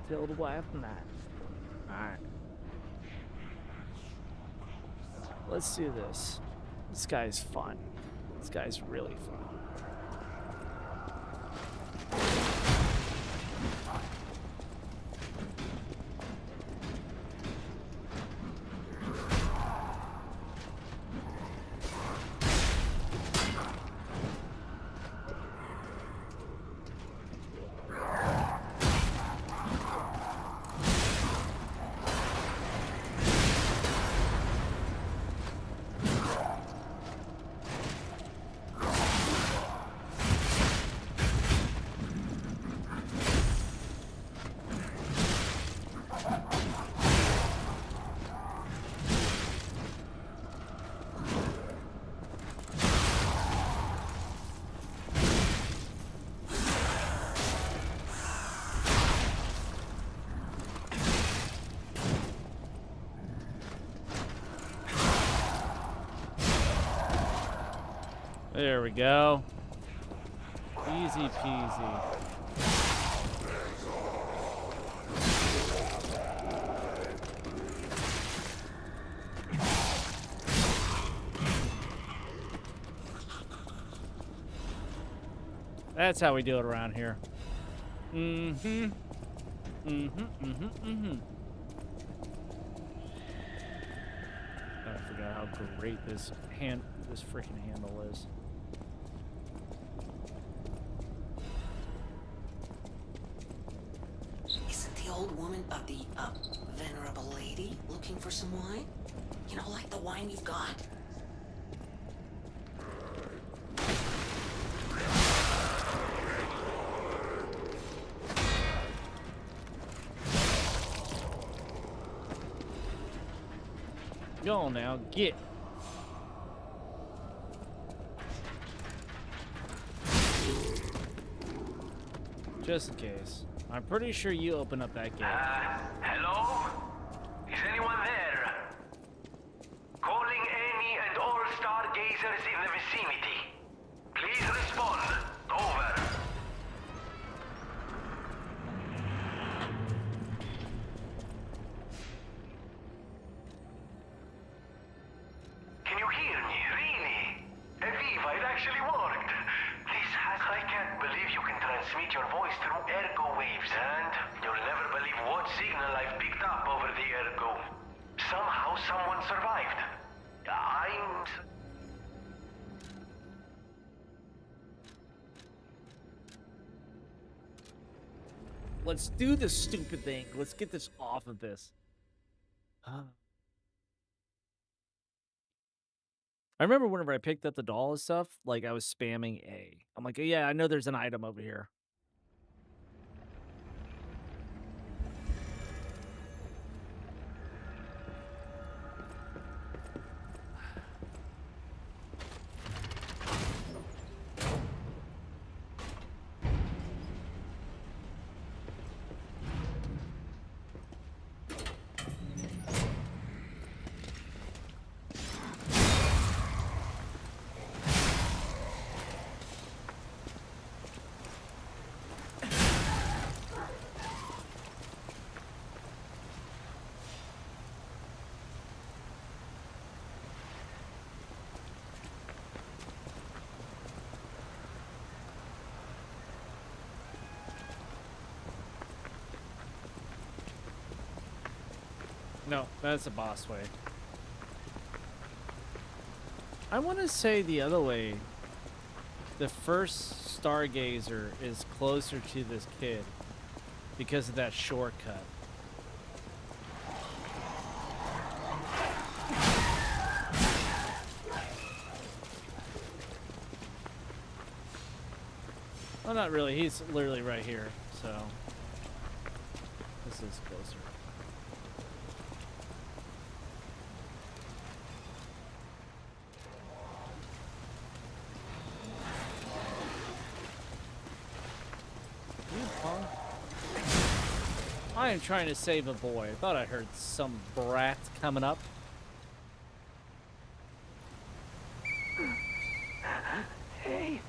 Speaker 1: Killed a wife and that. Alright. Let's do this. This guy's fun. This guy's really fun. There we go. Easy peasy. That's how we do it around here. I forgot how great this freaking handle is.
Speaker 3: Isn't the old woman of the venerable lady looking for some wine? You know, like the wine you've got?
Speaker 1: Go on now, get. Just in case. I'm pretty sure you open up that gate.
Speaker 9: Hello? Is anyone there? Calling any and all stargazers in the vicinity. Please respond. Over. Can you hear me? Really? Aviva, it actually worked. I can't believe you can transmit your voice through ergo waves, and you'll never believe what signal I've picked up over the ergo. Somehow someone survived.
Speaker 1: Let's do this stupid thing. Let's get this off of this. I remember whenever I picked up the doll and stuff, like I was spamming A. I'm like, yeah, I know there's an item over here. No, that's the boss way. I want to say the other way. The first Stargazer is closer to this kid because of that shortcut. Well, not really. He's literally right here, so this is closer. I am trying to save a boy. I thought I heard some brat coming up.
Speaker 8: Hey,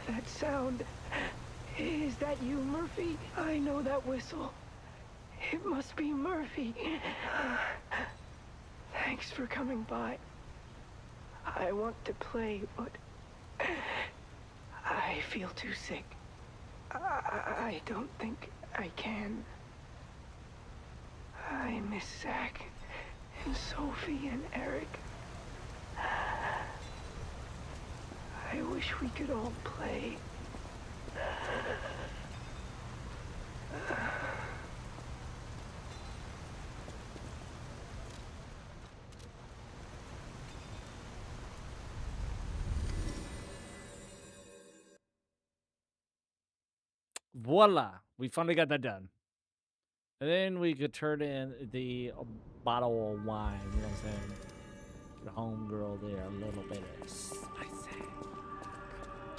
Speaker 8: that sound. Is that you, Murphy? I know that whistle. It must be Murphy. Thanks for coming by. I want to play, but I feel too sick. I don't think I can. I miss Zach and Sophie and Eric. I wish we could all play.
Speaker 1: Voila! We finally got that done. And then we could turn in the bottle of wine, you know what I'm saying? The homegirl there, a little bit of spicy.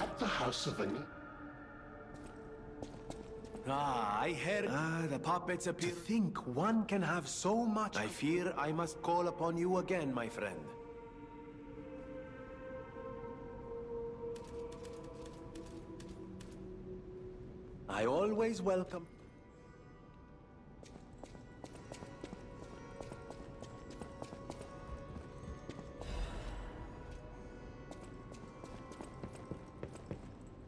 Speaker 2: At the House of Any.
Speaker 7: I heard. The puppets appear. To think one can have so much. I fear I must call upon you again, my friend. I always welcome.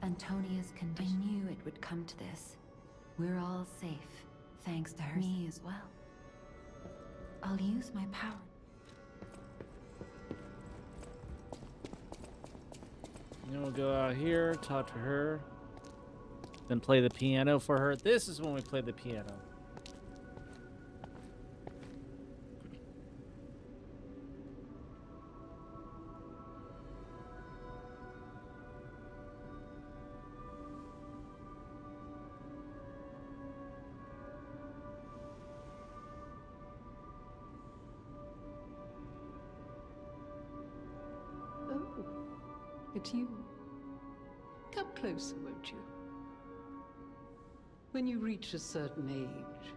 Speaker 10: Antonia's condition. I knew it would come to this. We're all safe, thanks to her. Me as well. I'll use my power.
Speaker 1: Then we'll go out here, talk to her, then play the piano for her. This is when we play the piano.
Speaker 11: It's you. Come closer, won't you? When you reach a certain age,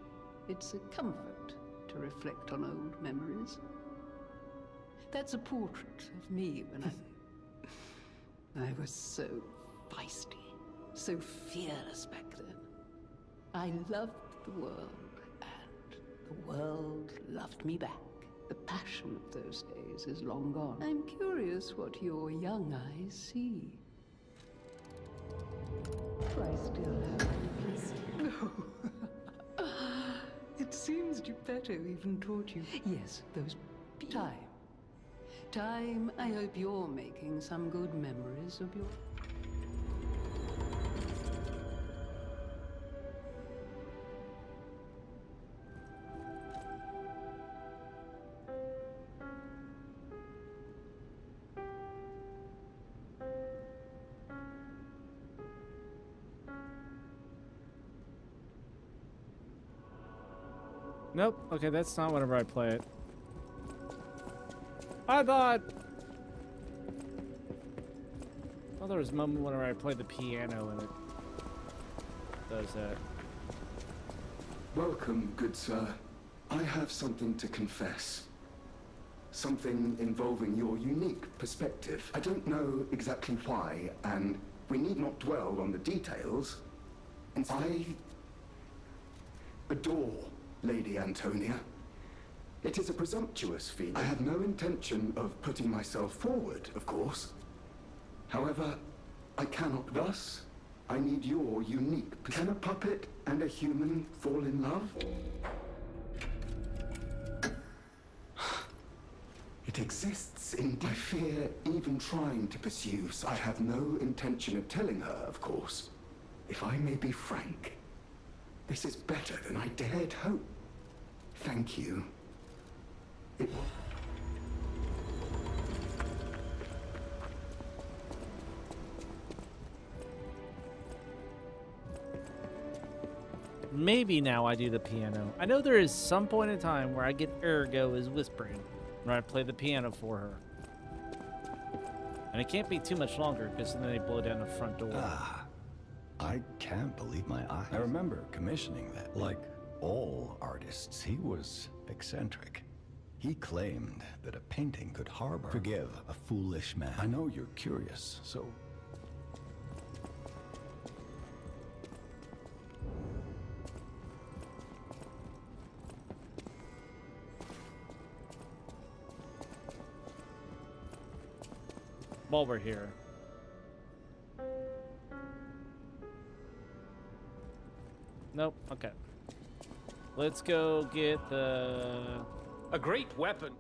Speaker 11: it's a comfort to reflect on old memories. That's a portrait of me when I was so feisty, so fearless back then. I loved the world, and the world loved me back. The passion of those days is long gone. I'm curious what your young eyes see. I still have no. It seems Geppetto even taught you. Yes, those time. Time, I hope you're making some good memories of your...
Speaker 1: Nope. Okay, that's not whenever I play it. I thought there was a moment whenever I played the piano and it does that.
Speaker 12: Welcome, good sir. I have something to confess. Something involving your unique perspective. I don't know exactly why, and we need not dwell on the details. I adore Lady Antonia. It is a presumptuous feeling. I have no intention of putting myself forward, of course. However, I cannot thus. I need your unique... Can a puppet and a human fall in love? it exists in... I fear even trying to pursue... I have no intention of telling her, of course. If I may be frank, this is better than I dared hope. Thank you. It was...
Speaker 1: Maybe now I do the piano. I know there is some point in time where I get Ergo is whispering when I play the piano for her. And it can't be too much longer because then they blow down the front door.
Speaker 13: Ah, I can't believe my eyes. I remember commissioning that. Like all artists, he was eccentric. He claimed that a painting could harbor... Forgive a foolish man. I know you're curious, so...
Speaker 1: While we're here. Nope, okay. Let's go get the...
Speaker 14: A great weapon.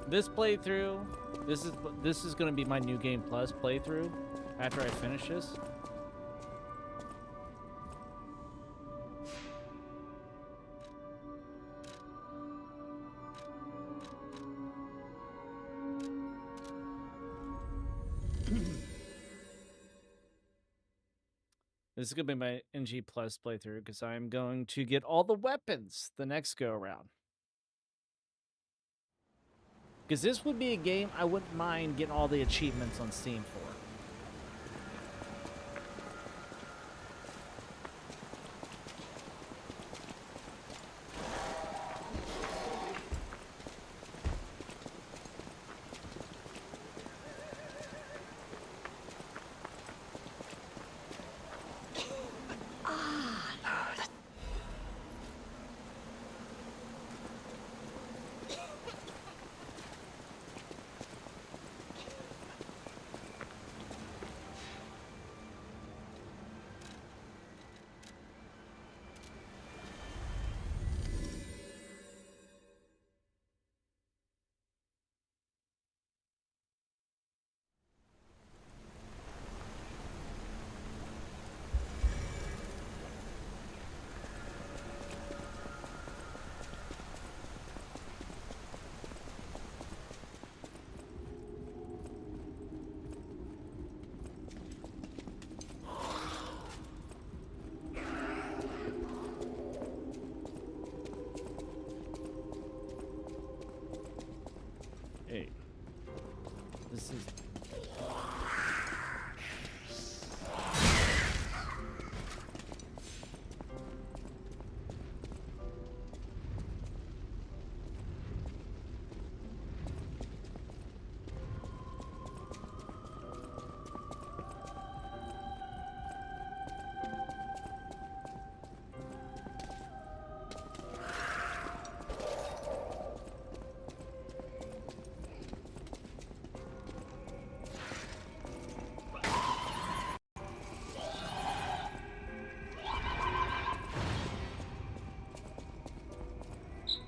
Speaker 1: This playthrough, this is going to be my New Game Plus playthrough after I finish this. This is going to be my NG Plus playthrough because I'm going to get all the weapons the next go around. Because this would be a game I wouldn't mind getting all the achievements on Steam for. Hey, this is...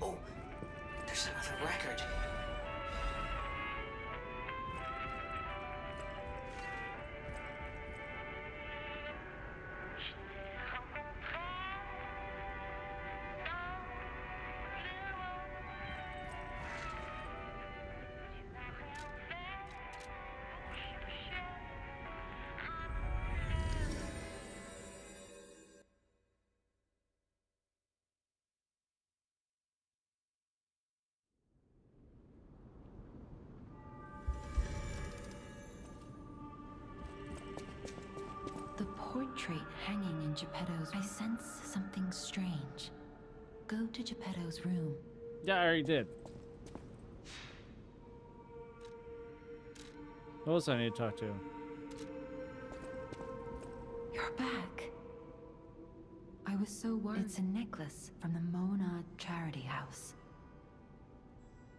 Speaker 3: Oh, there's another record.
Speaker 10: The portrait hanging in Geppetto's... I sense something strange. Go to Geppetto's room.
Speaker 1: Yeah, I already did. Who else I need to talk to?
Speaker 10: You're back. I was so worried. It's a necklace from the Mona Charity House.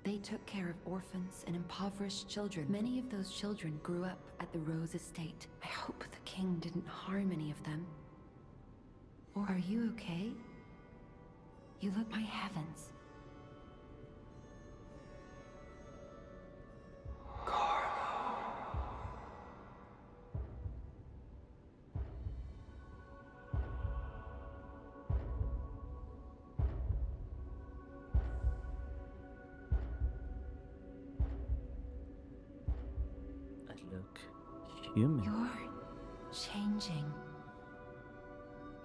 Speaker 10: They took care of orphans and impoverished children. Many of those children grew up at the Rose Estate. I hope the king didn't harm any of them. Or are you okay? You look, my heavens.
Speaker 1: Human.
Speaker 10: You're changing.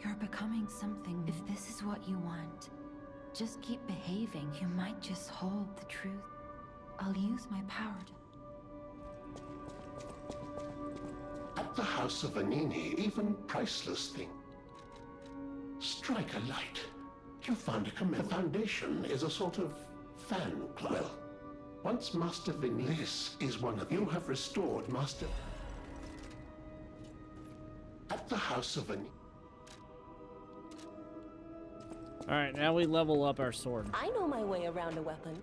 Speaker 10: You're becoming something. If this is what you want, just keep behaving. You might just hold the truth. I'll use my power to...
Speaker 2: At the House of Vanini, even priceless thing. Strike a light. You found a command. The Foundation is a sort of fan club. Well, once Master Vanini, this is one of you have restored Master... At the House of Vanini.
Speaker 1: Alright, now we level up our sword.
Speaker 6: I know my way around a weapon.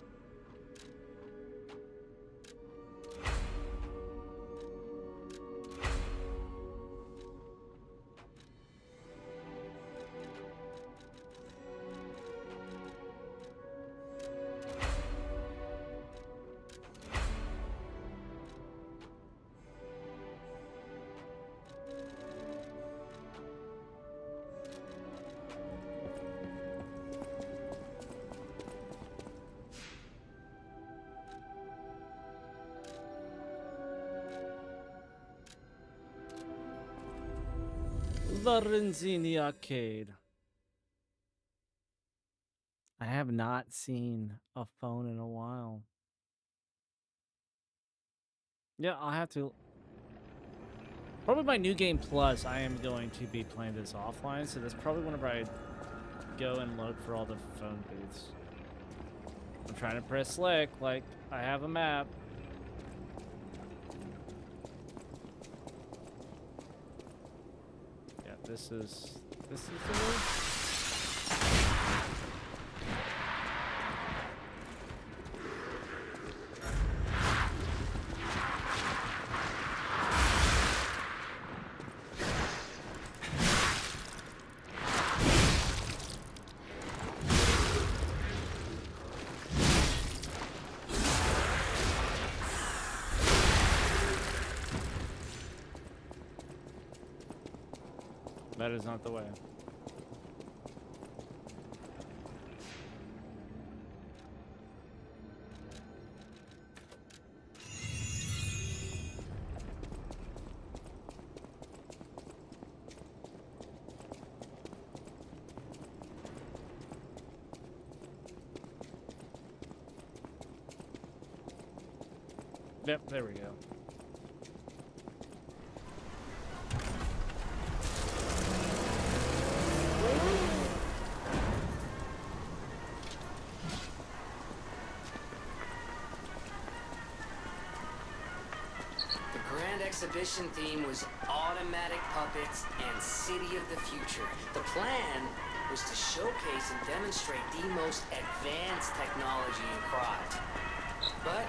Speaker 1: Lorenzini Arcade. I have not seen a phone in a while. Yeah, I'll have to. Probably my New Game Plus, I am going to be playing this offline, so that's probably whenever I go and look for all the phone booths. I'm trying to press select like I have a map. This is the word? That is not the way. Yep, there we go.
Speaker 3: Exhibition theme was automatic puppets and City of the Future. The plan was to showcase and demonstrate the most advanced technology in Krat. But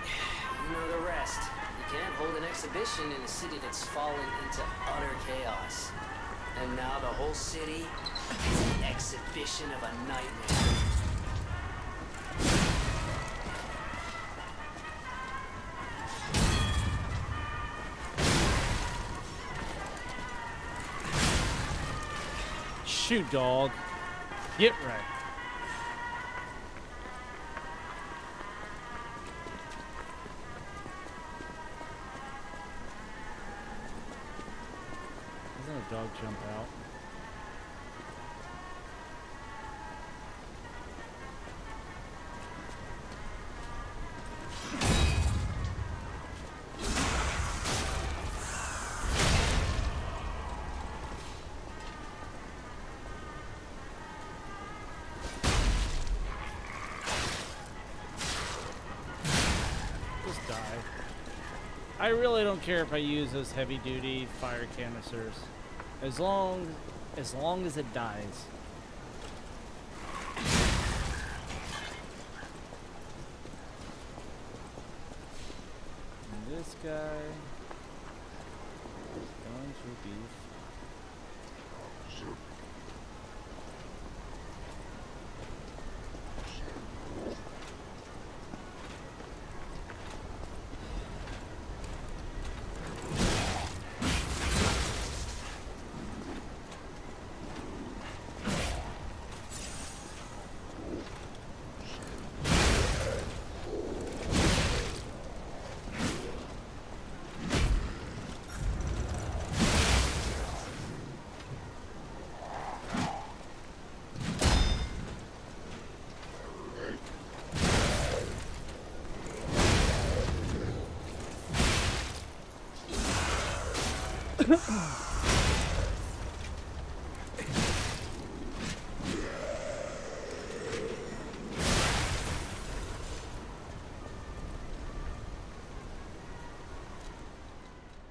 Speaker 3: you know the rest. You can't hold an exhibition in a city that's fallen into utter chaos. And now the whole city is an exhibition of a nightmare.
Speaker 1: Shoot, dog. Get right. Doesn't a dog jump out? I really don't care if I use those heavy-duty fire canisters, as long as it dies. this guy is going to be.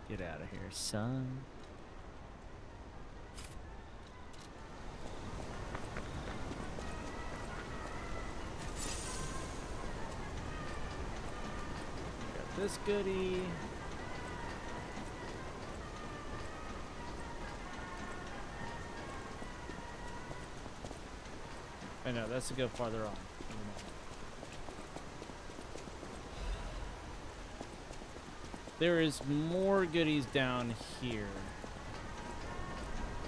Speaker 1: Get out of here, son. Got this goodie. I know, that's to go farther on. There is more goodies down here.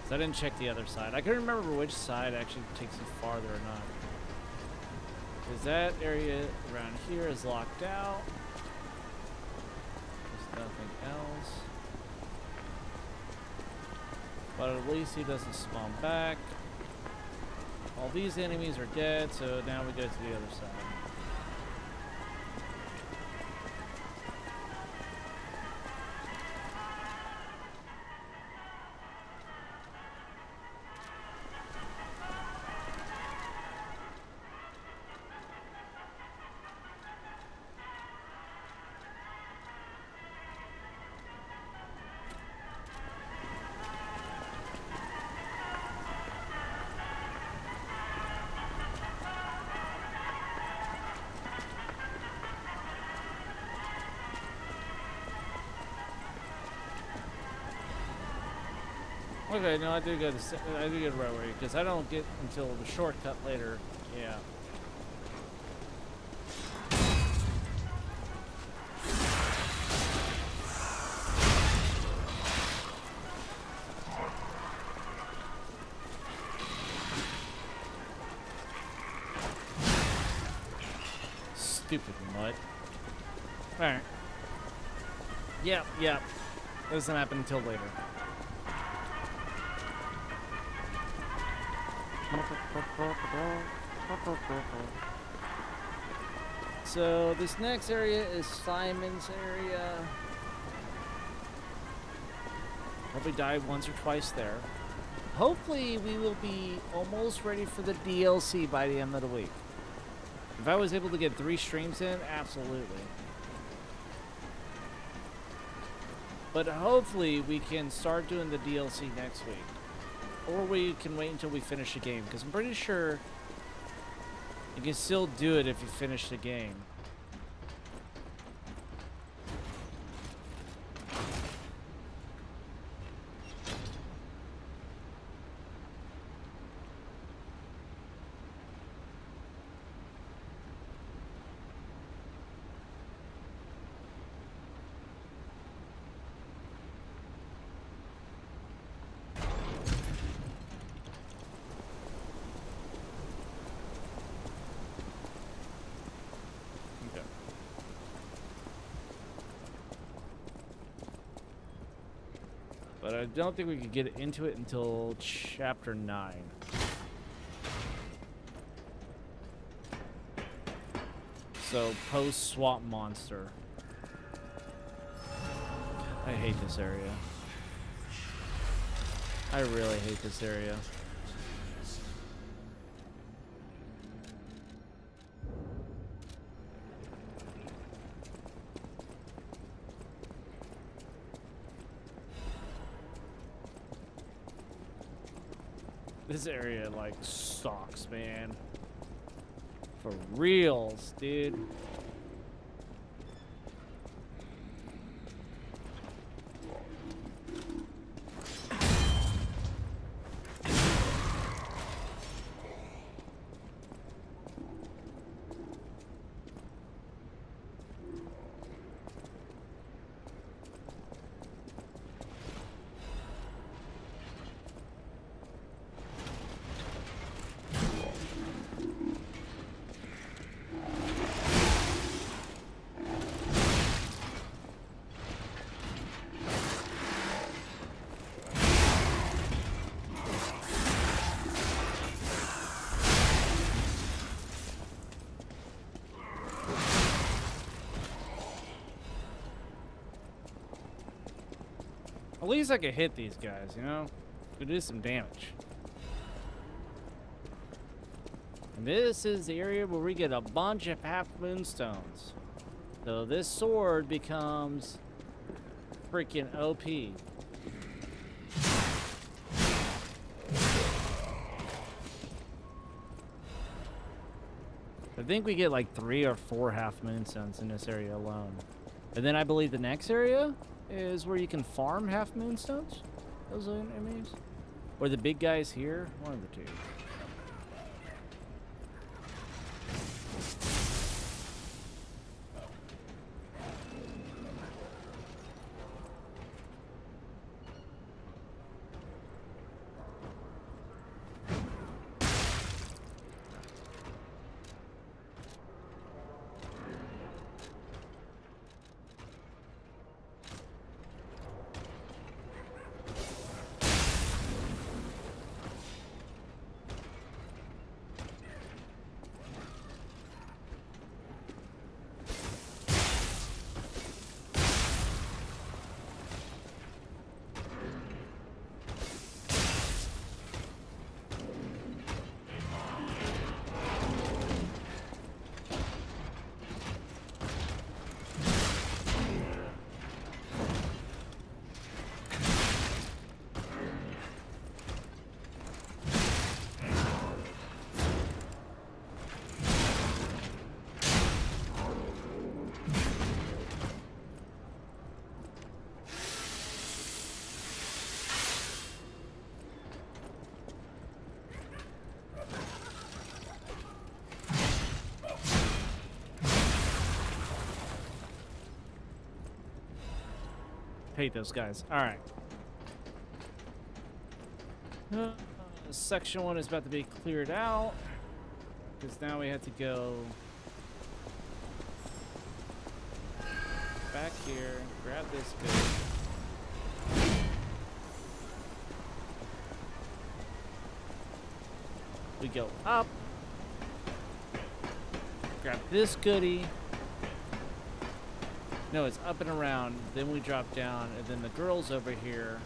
Speaker 1: So I didn't check the other side. I couldn't remember which side actually takes you farther or not. Because that area around here is locked out. There's nothing else. But at least he doesn't spawn back. All these enemies are dead, so now we go to the other side. Okay, no, I do go the right way because I don't get until the shortcut later. Yeah. Stupid mud. Alright. Yep. Doesn't happen until later. So this next area is Simon's area. Probably died once or twice there. Hopefully we will be almost ready for the DLC by the end of the week. If I was able to get 3 streams in, absolutely. But hopefully we can start doing the DLC next week. Or we can wait until we finish the game, because I'm pretty sure you can still do it if you finish the game. But I don't think we could get into it until chapter 9. So post swamp monster. I hate this area. I really hate this area. This area, like, sucks, man. For reals, dude. At least I could hit these guys, you know? Could do some damage. And this is the area where we get a bunch of half-moon stones. So this sword becomes freaking OP. I think we get like 3 or 4 half-moon stones in this area alone. And then I believe the next area is where you can farm half-moon stones. Those enemies. Or the big guys here. One of the two. Hate those guys. All right. Section 1 is about to be cleared out because now we have to go back here, grab this bit. We go up, grab this goodie. No, it's up and around, then we drop down, and then the girl's over here.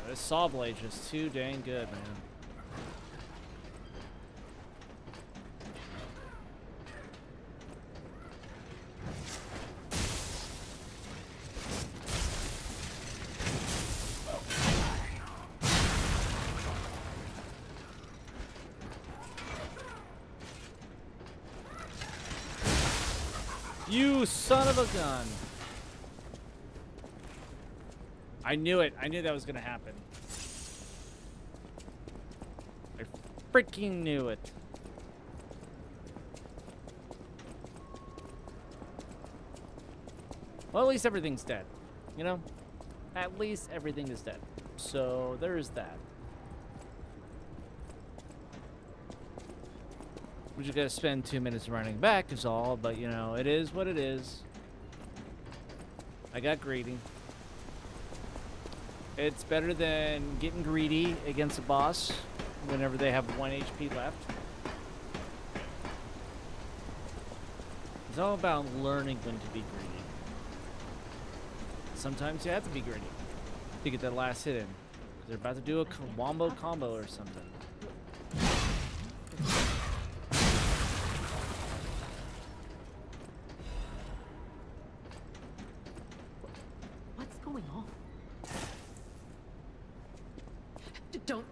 Speaker 1: This saw blade is too dang good, man. You son of a gun. I knew it. I knew that was going to happen. I freaking knew it. Well, at least everything's dead. You know? At least everything is dead. So, there's that. We just gotta spend 2 minutes running back is all, but you know, it is what it is. I got greedy. It's better than getting greedy against a boss whenever they have 1 HP left. It's all about learning when to be greedy. Sometimes you have to be greedy to get that last hit in. They're about to do a wombo combo or something.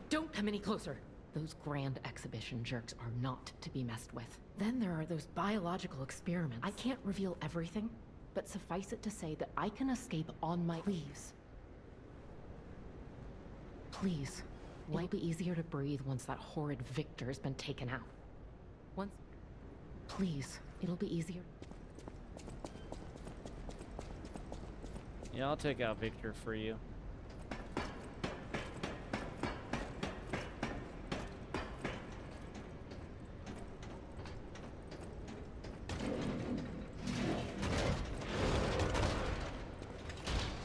Speaker 15: Don't come any closer. Those grand exhibition jerks are not to be messed with. Then there are those biological experiments. I can't reveal everything, but suffice it to say that I can escape on my... Please. Please. It'll be easier to breathe once that horrid Victor's been taken out. Please. It'll be easier.
Speaker 1: Yeah, I'll take out Victor for you.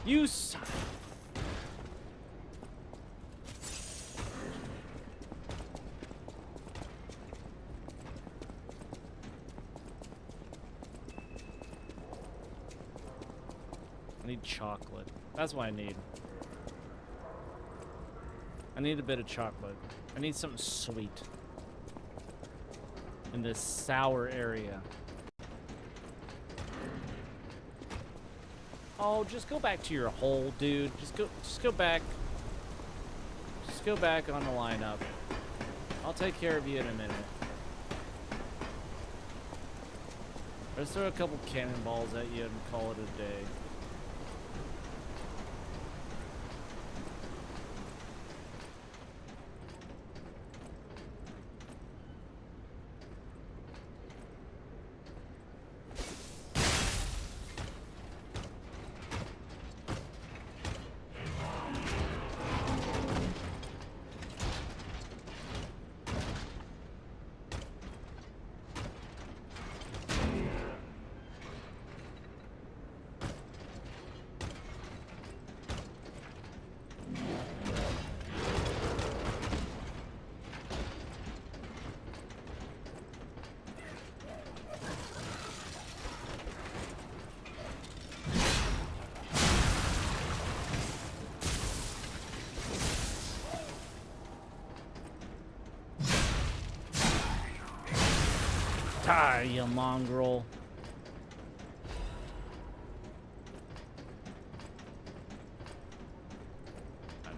Speaker 1: You son. I need chocolate. That's what I need. I need a bit of chocolate. I need something sweet. In this sour area. Oh, just go back to your hole, dude. Just go back. Just go back on the lineup. I'll take care of you in a minute. Let's throw a couple cannonballs at you and call it a day. Die, you mongrel.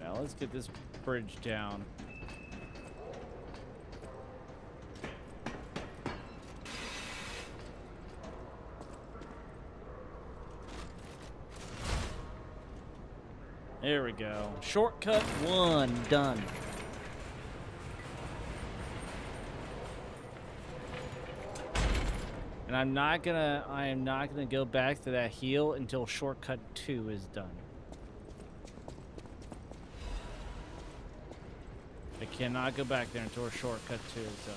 Speaker 1: Now let's get this bridge down. There we go. Shortcut 1 done. And I am not gonna go back to that heal until shortcut 2 is done. I cannot go back there until shortcut 2 is done.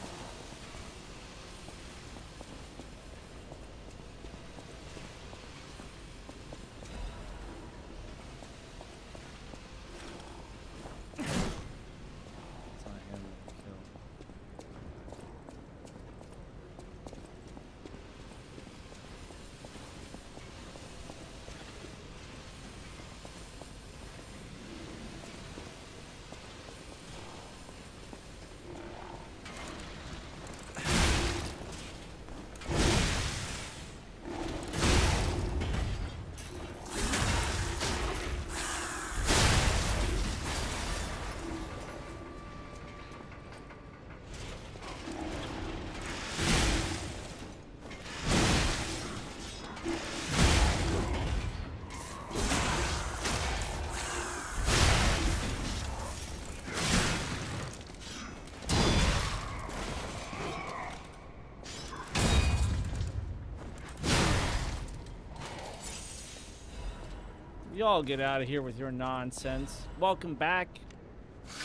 Speaker 1: Y'all get out of here with your nonsense. Welcome back.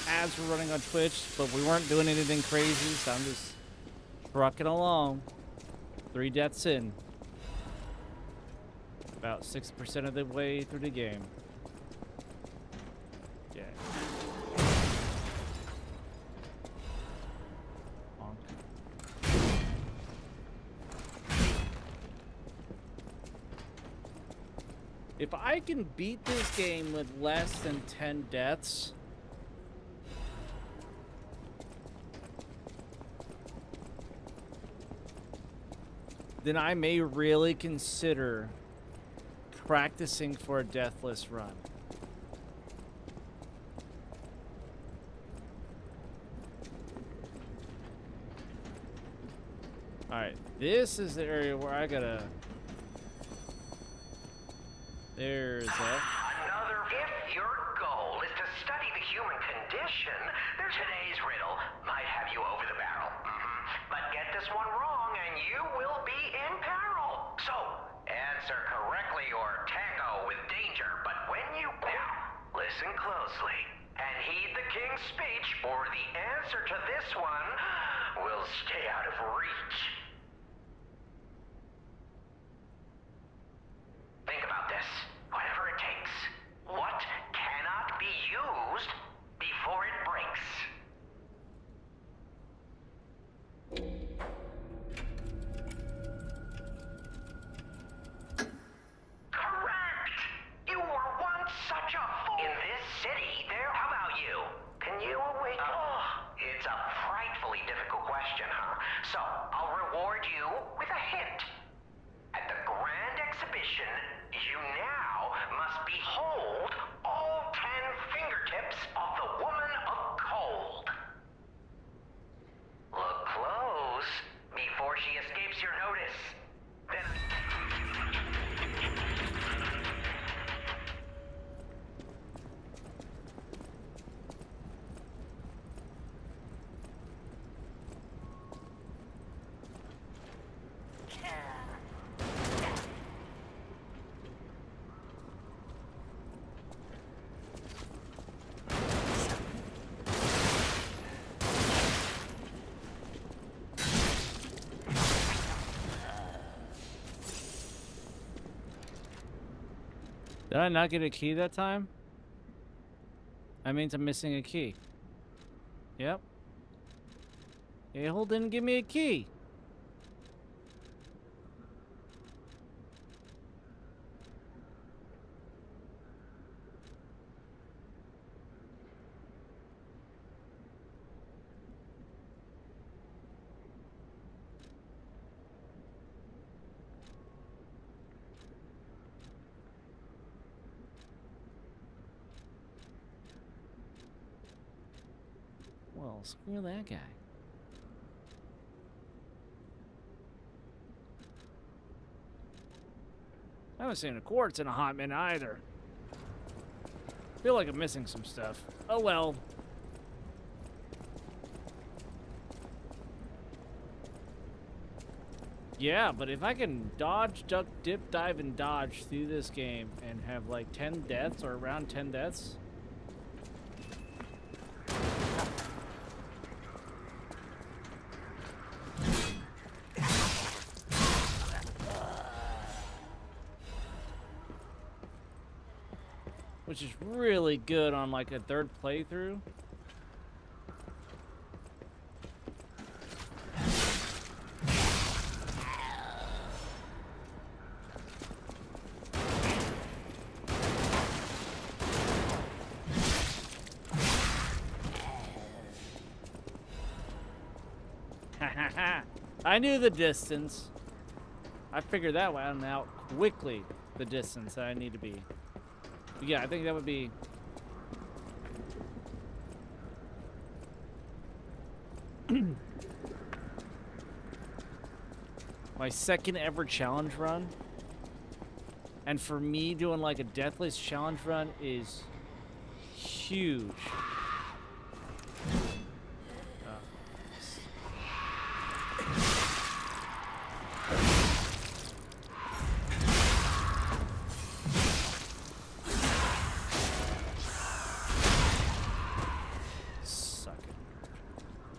Speaker 1: Ads were running on Twitch, but we weren't doing anything crazy, so I'm just trucking along. 3 deaths in. About 6% of the way through the game. Yeah. If I can beat this game with less than 10 deaths, then I may really consider practicing for a deathless run. Alright, this is the area where I gotta... There's that.
Speaker 9: If your goal is to study the human condition, today's riddle might have you over the barrel. But get this one wrong and you will be in peril. So, answer correctly or tango with danger. But when you... Now, listen closely and heed the king's speech, or the answer to this one will stay out of reach. Think about this. Whatever it takes. What cannot be used before it breaks? Correct! Behold all 10 fingertips of the Woman of Cold. Look close before she escapes your notice. Then...
Speaker 1: Did I not get a key that time? I mean, I'm missing a key. Yep. A-hole didn't give me a key. Well, screw that guy. I haven't seen a quartz in a hot minute either. Feel like I'm missing some stuff. Oh well. Yeah, but if I can dodge, duck, dip, dive, and dodge through this game and have like 10 deaths or around 10 deaths, which is really good on like a third playthrough. I knew the distance. I figured that one out quickly, the distance that I need to be. Yeah, I think that would be... my second ever challenge run. And for me, doing like a Deathless challenge run is huge.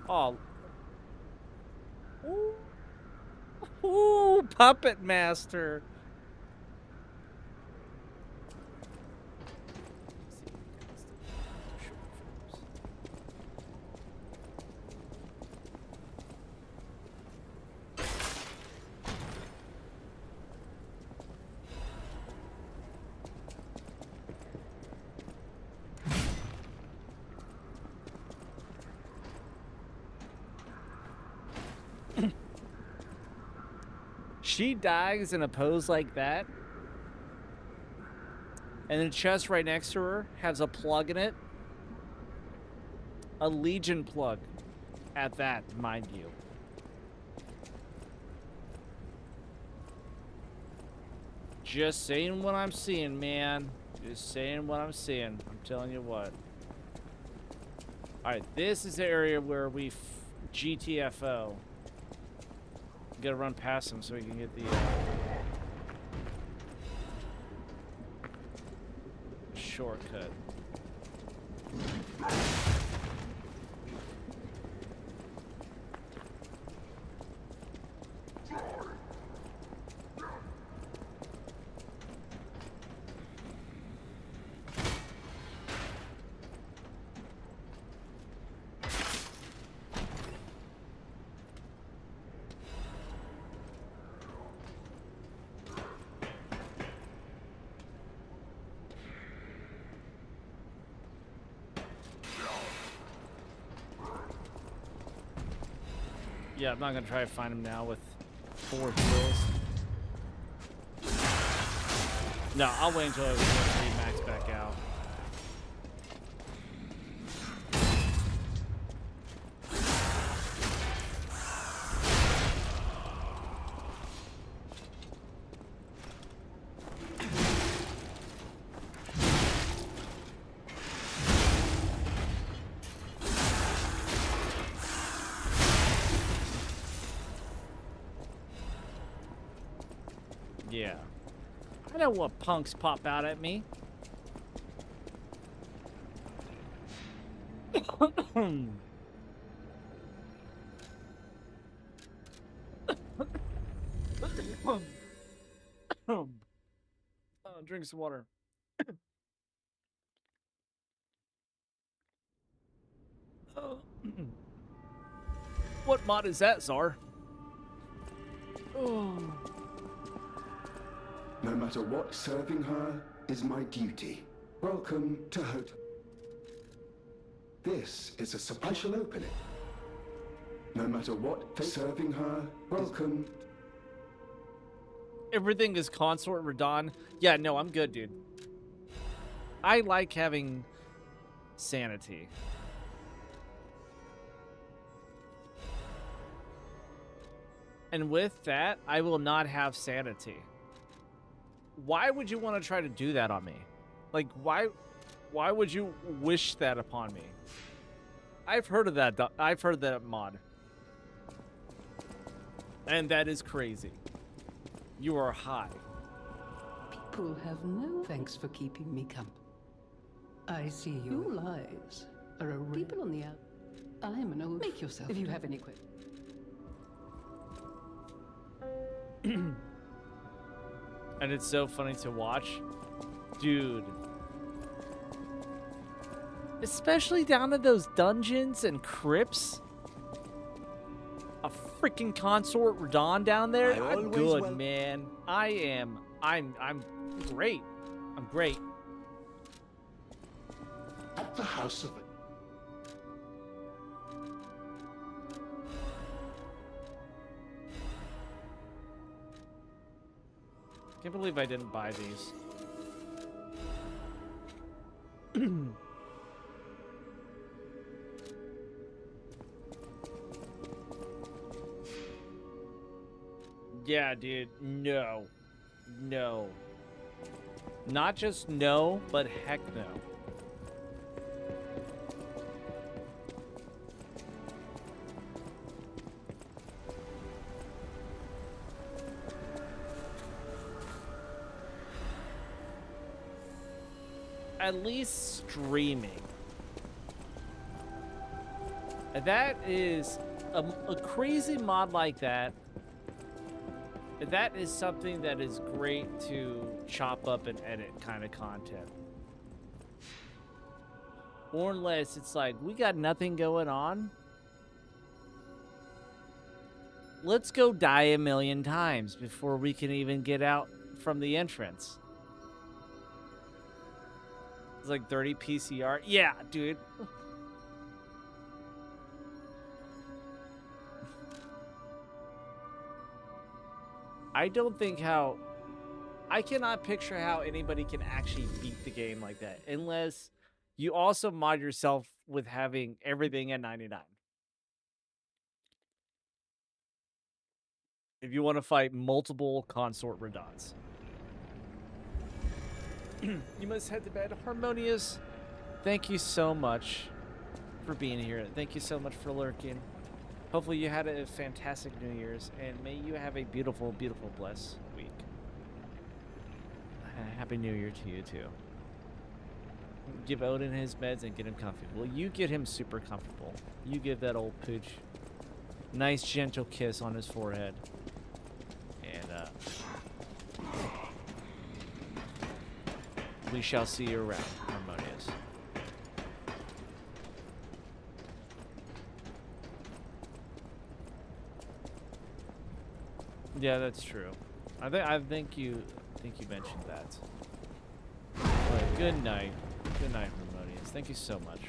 Speaker 1: Oh. Ooh, Puppet Master. She dies in a pose like that, and the chest right next to her has a plug in it. A Legion plug at that, mind you. Just saying what I'm seeing, man. Just saying what I'm seeing. I'm telling you what. Alright, this is the area where we GTFO. Gotta run past him so we can get the shortcut. Yeah, I'm not gonna try to find him now with 4 kills. No, I'll wait until I get 3 max out. Yeah. I know what punks pop out at me. Drink some water. What mod is that, Czar? Oh.
Speaker 12: No matter what, serving her is my duty. Welcome to Hotel. This is a surprise. I shall open it. No matter what, serving her, welcome.
Speaker 1: Everything is Consort Radahn. Yeah, no, I'm good, dude. I like having sanity. And with that, I will not have sanity. Why would you want to try to do that on me? Like, why would you wish that upon me? I've heard of that. I've heard that mod. And that is crazy. You are high.
Speaker 11: People have no thanks for keeping me company. I see your lies are a people on the out. I'm an old. Make yourself. If you have any questions.
Speaker 1: And it's so funny to watch. Dude. Especially down to those dungeons and crypts. A freaking Consort Radahn down there. I'm good, man. I'm great. I'm great.
Speaker 2: At the House of...
Speaker 1: Can't believe I didn't buy these. Yeah, dude. No. No. Not just no, but heck no. At least streaming. That is a crazy mod like that. That is something that is great to chop up and edit kind of content. Or unless it's like, we got nothing going on. Let's go die a million times before we can even get out from the entrance. It's like 30 PCR. Yeah, dude. I don't think how... I cannot picture how anybody can actually beat the game like that. Unless you also mod yourself with having everything at 99. If you want to fight multiple Consort Radahns. You must head to bed. Harmonious, thank you so much for being here. Thank you so much for lurking. Hopefully you had a fantastic New Year's, and may you have a beautiful, beautiful, blessed week. Happy New Year to you, too. Give Odin his meds and get him comfortable. You get him super comfortable. You give that old pooch nice, gentle kiss on his forehead. And, we shall see you around, Harmonious. Yeah, that's true. I think you mentioned that. All right, good night. Good night, Harmonious. Thank you so much.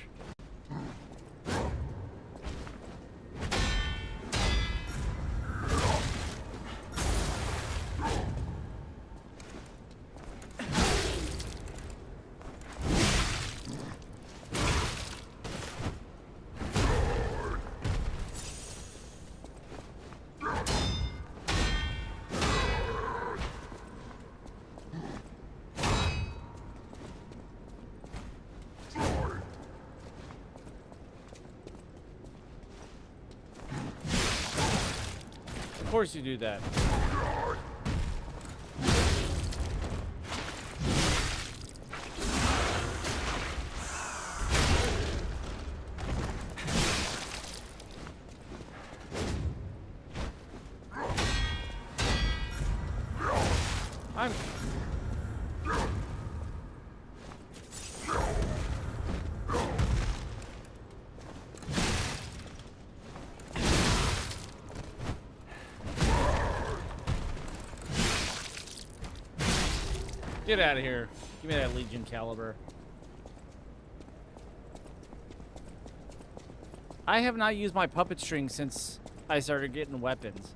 Speaker 1: course you do that. Get out of here. Give me that Legion caliber. I have not used my puppet string since I started getting weapons.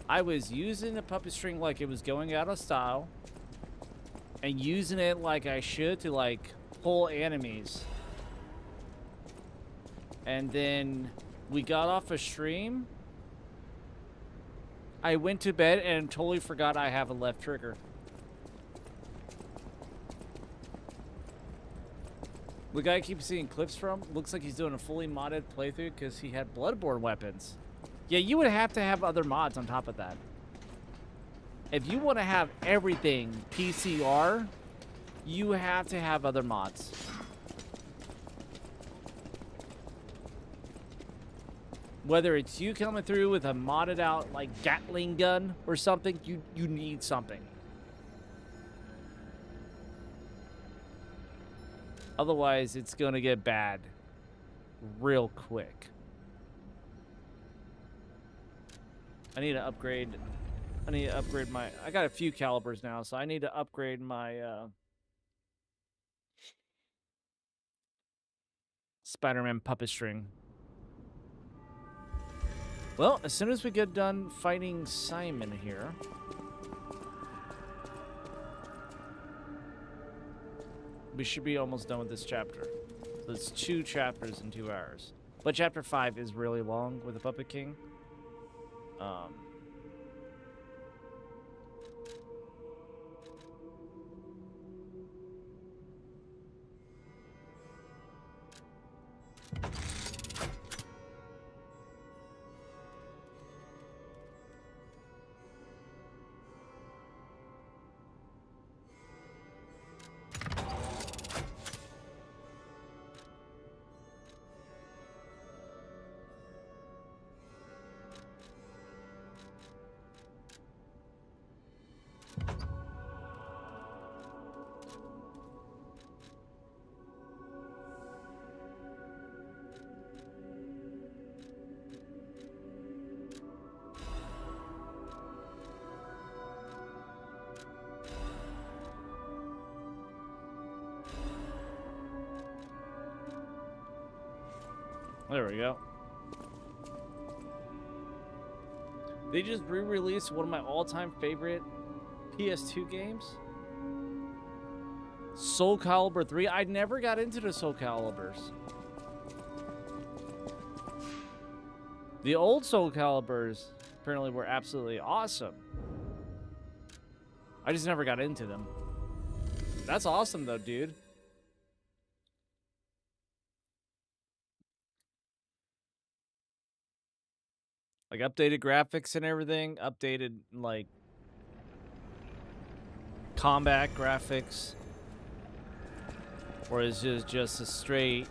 Speaker 1: I was using the puppet string like it was going out of style and using it like I should to like pull enemies. And then we got off a stream. I went to bed and totally forgot I have a left trigger. The guy I keep seeing clips from looks like he's doing a fully modded playthrough because he had Bloodborne weapons. Yeah, you would have to have other mods on top of that. If you want to have everything PCR, you have to have other mods. Whether it's you coming through with a modded out like Gatling gun or something, you need something. Otherwise, it's gonna get bad real quick. I need to upgrade. I got a few calibers now, so I need to upgrade my Spider-Man puppet string. Well, as soon as we get done fighting Simon here, we should be almost done with this chapter. So it's 2 chapters in 2 hours. But chapter 5 is really long with the Puppet King. There we go. They just re-released one of my all-time favorite PS2 games. Soul Calibur 3. I never got into the Soul Caliburs. The old Soul Caliburs apparently were absolutely awesome. I just never got into them. That's awesome though, dude. Like updated graphics and everything, updated like combat graphics, or is it just a straight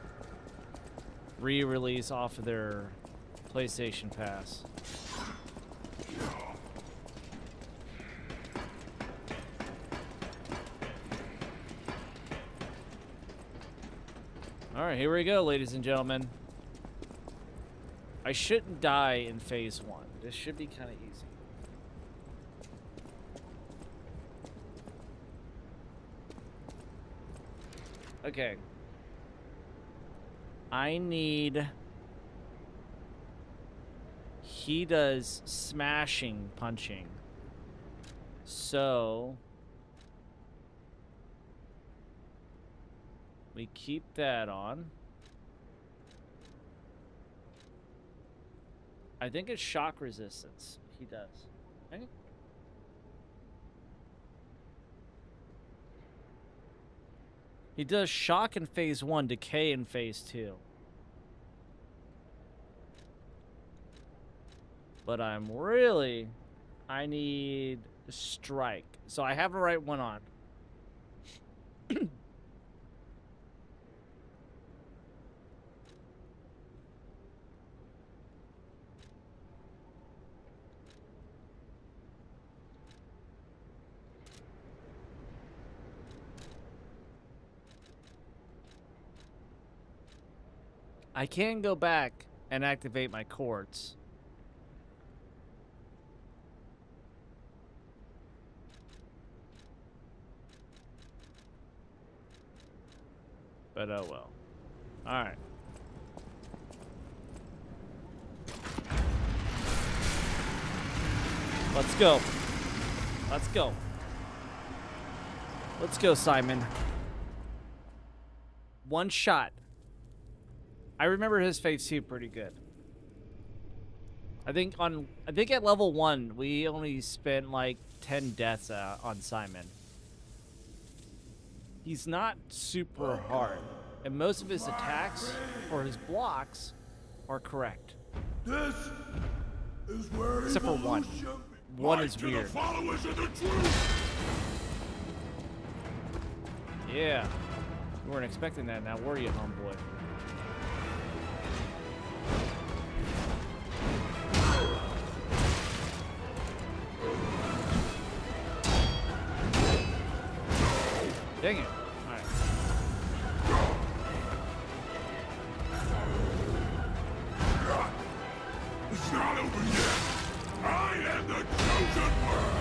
Speaker 1: re-release off of their PlayStation Pass? All right, here we go, ladies and gentlemen. I shouldn't die in phase 1. This should be kind of easy. Okay. I need... He does smashing punching. So... we keep that on. I think it's shock resistance. He does. Okay. He does shock in phase 1, decay in phase 2. But I'm really I need strike. So I have the right one on. I can go back and activate my quartz. But oh well. Alright. Let's go. Let's go. Let's go, Simon. One shot. I remember his face too pretty good. I think at level 1 we only spent like 10 deaths on Simon. He's not super hard, and most of his attacks or his blocks are correct.
Speaker 16: This is where
Speaker 1: except for one. One is weird.
Speaker 16: Followers of the truth.
Speaker 1: Yeah. You weren't expecting that now, were you, homeboy? Dang it. Alright.
Speaker 16: It's not over yet. I am the chosen one.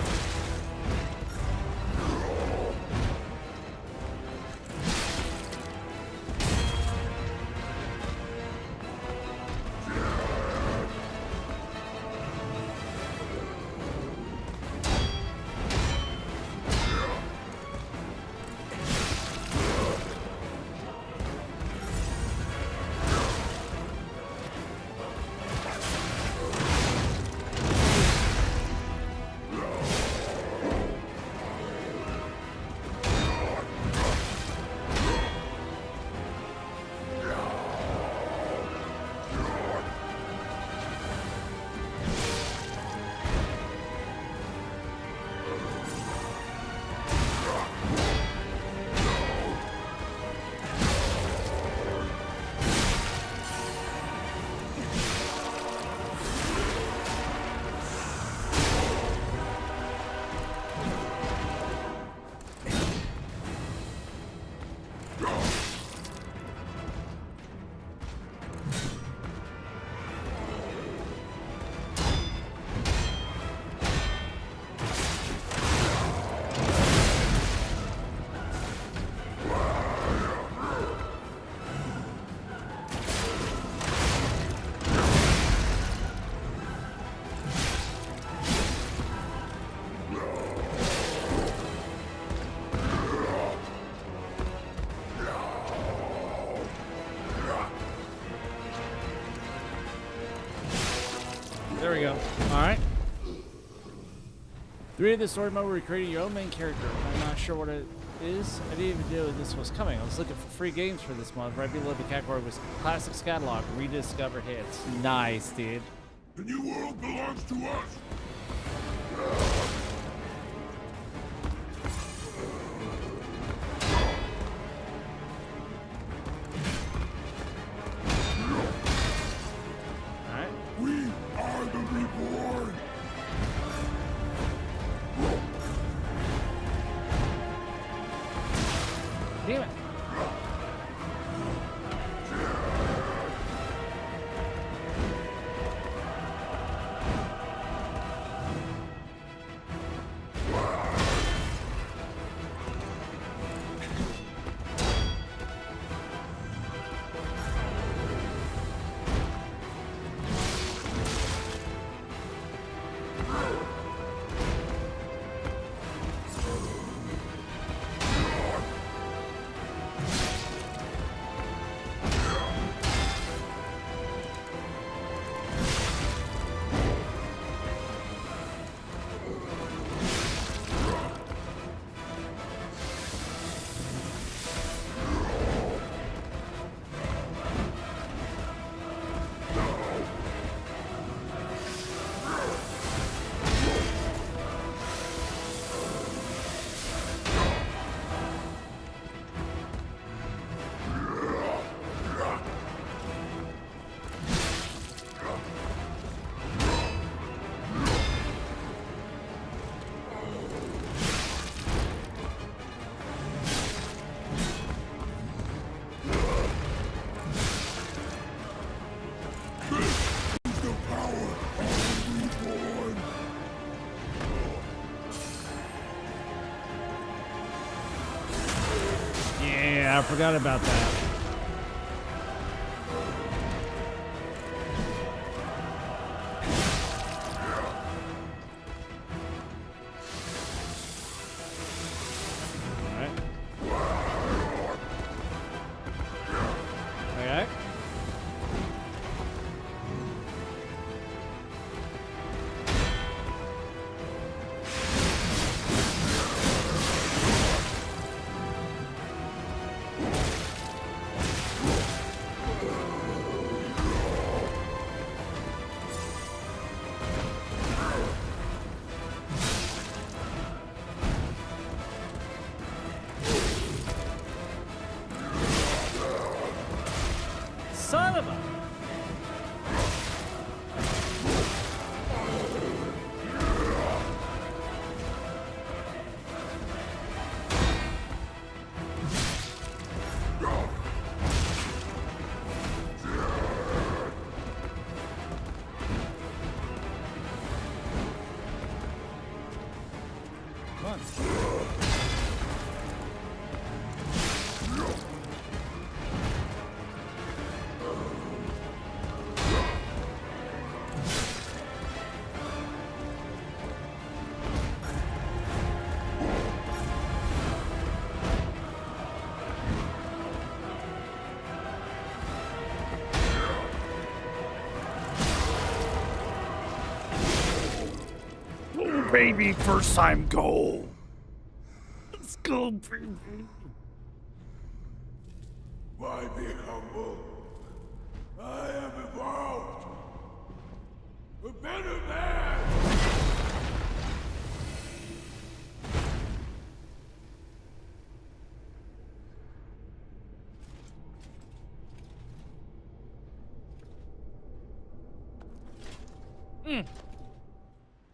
Speaker 1: There we go. Alright. 3 of the story mode where you're creating your own main character. I'm not sure what it is. I didn't even know this was coming. I was looking for free games for this month. Right below the category was Classics Catalog, Rediscovered Hits. Nice, dude.
Speaker 16: The new world belongs to us. We are the reborn.
Speaker 1: Damn it. Yeah, I forgot about that. Son of a... Come on. Baby, first time goal. Let's go, baby.
Speaker 16: Why be humble? I am evolved. A better man.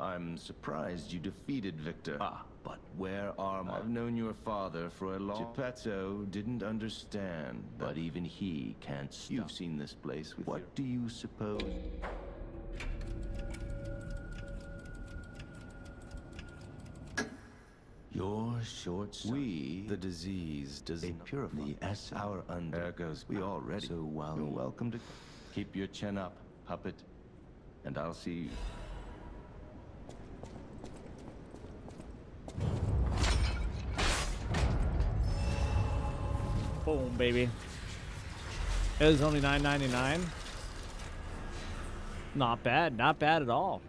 Speaker 17: I'm surprised you defeated Victor. But where are my... I've known your father for a long... Geppetto didn't understand, but even he can't stop. You've seen this place with... What do you suppose? Your short... We, the disease, does not purify the S. Our under... There goes... We already... So while you're welcome to... Keep your chin up, puppet. And I'll see you...
Speaker 1: Boom, baby. It was only $9.99. Not bad. Not bad at all.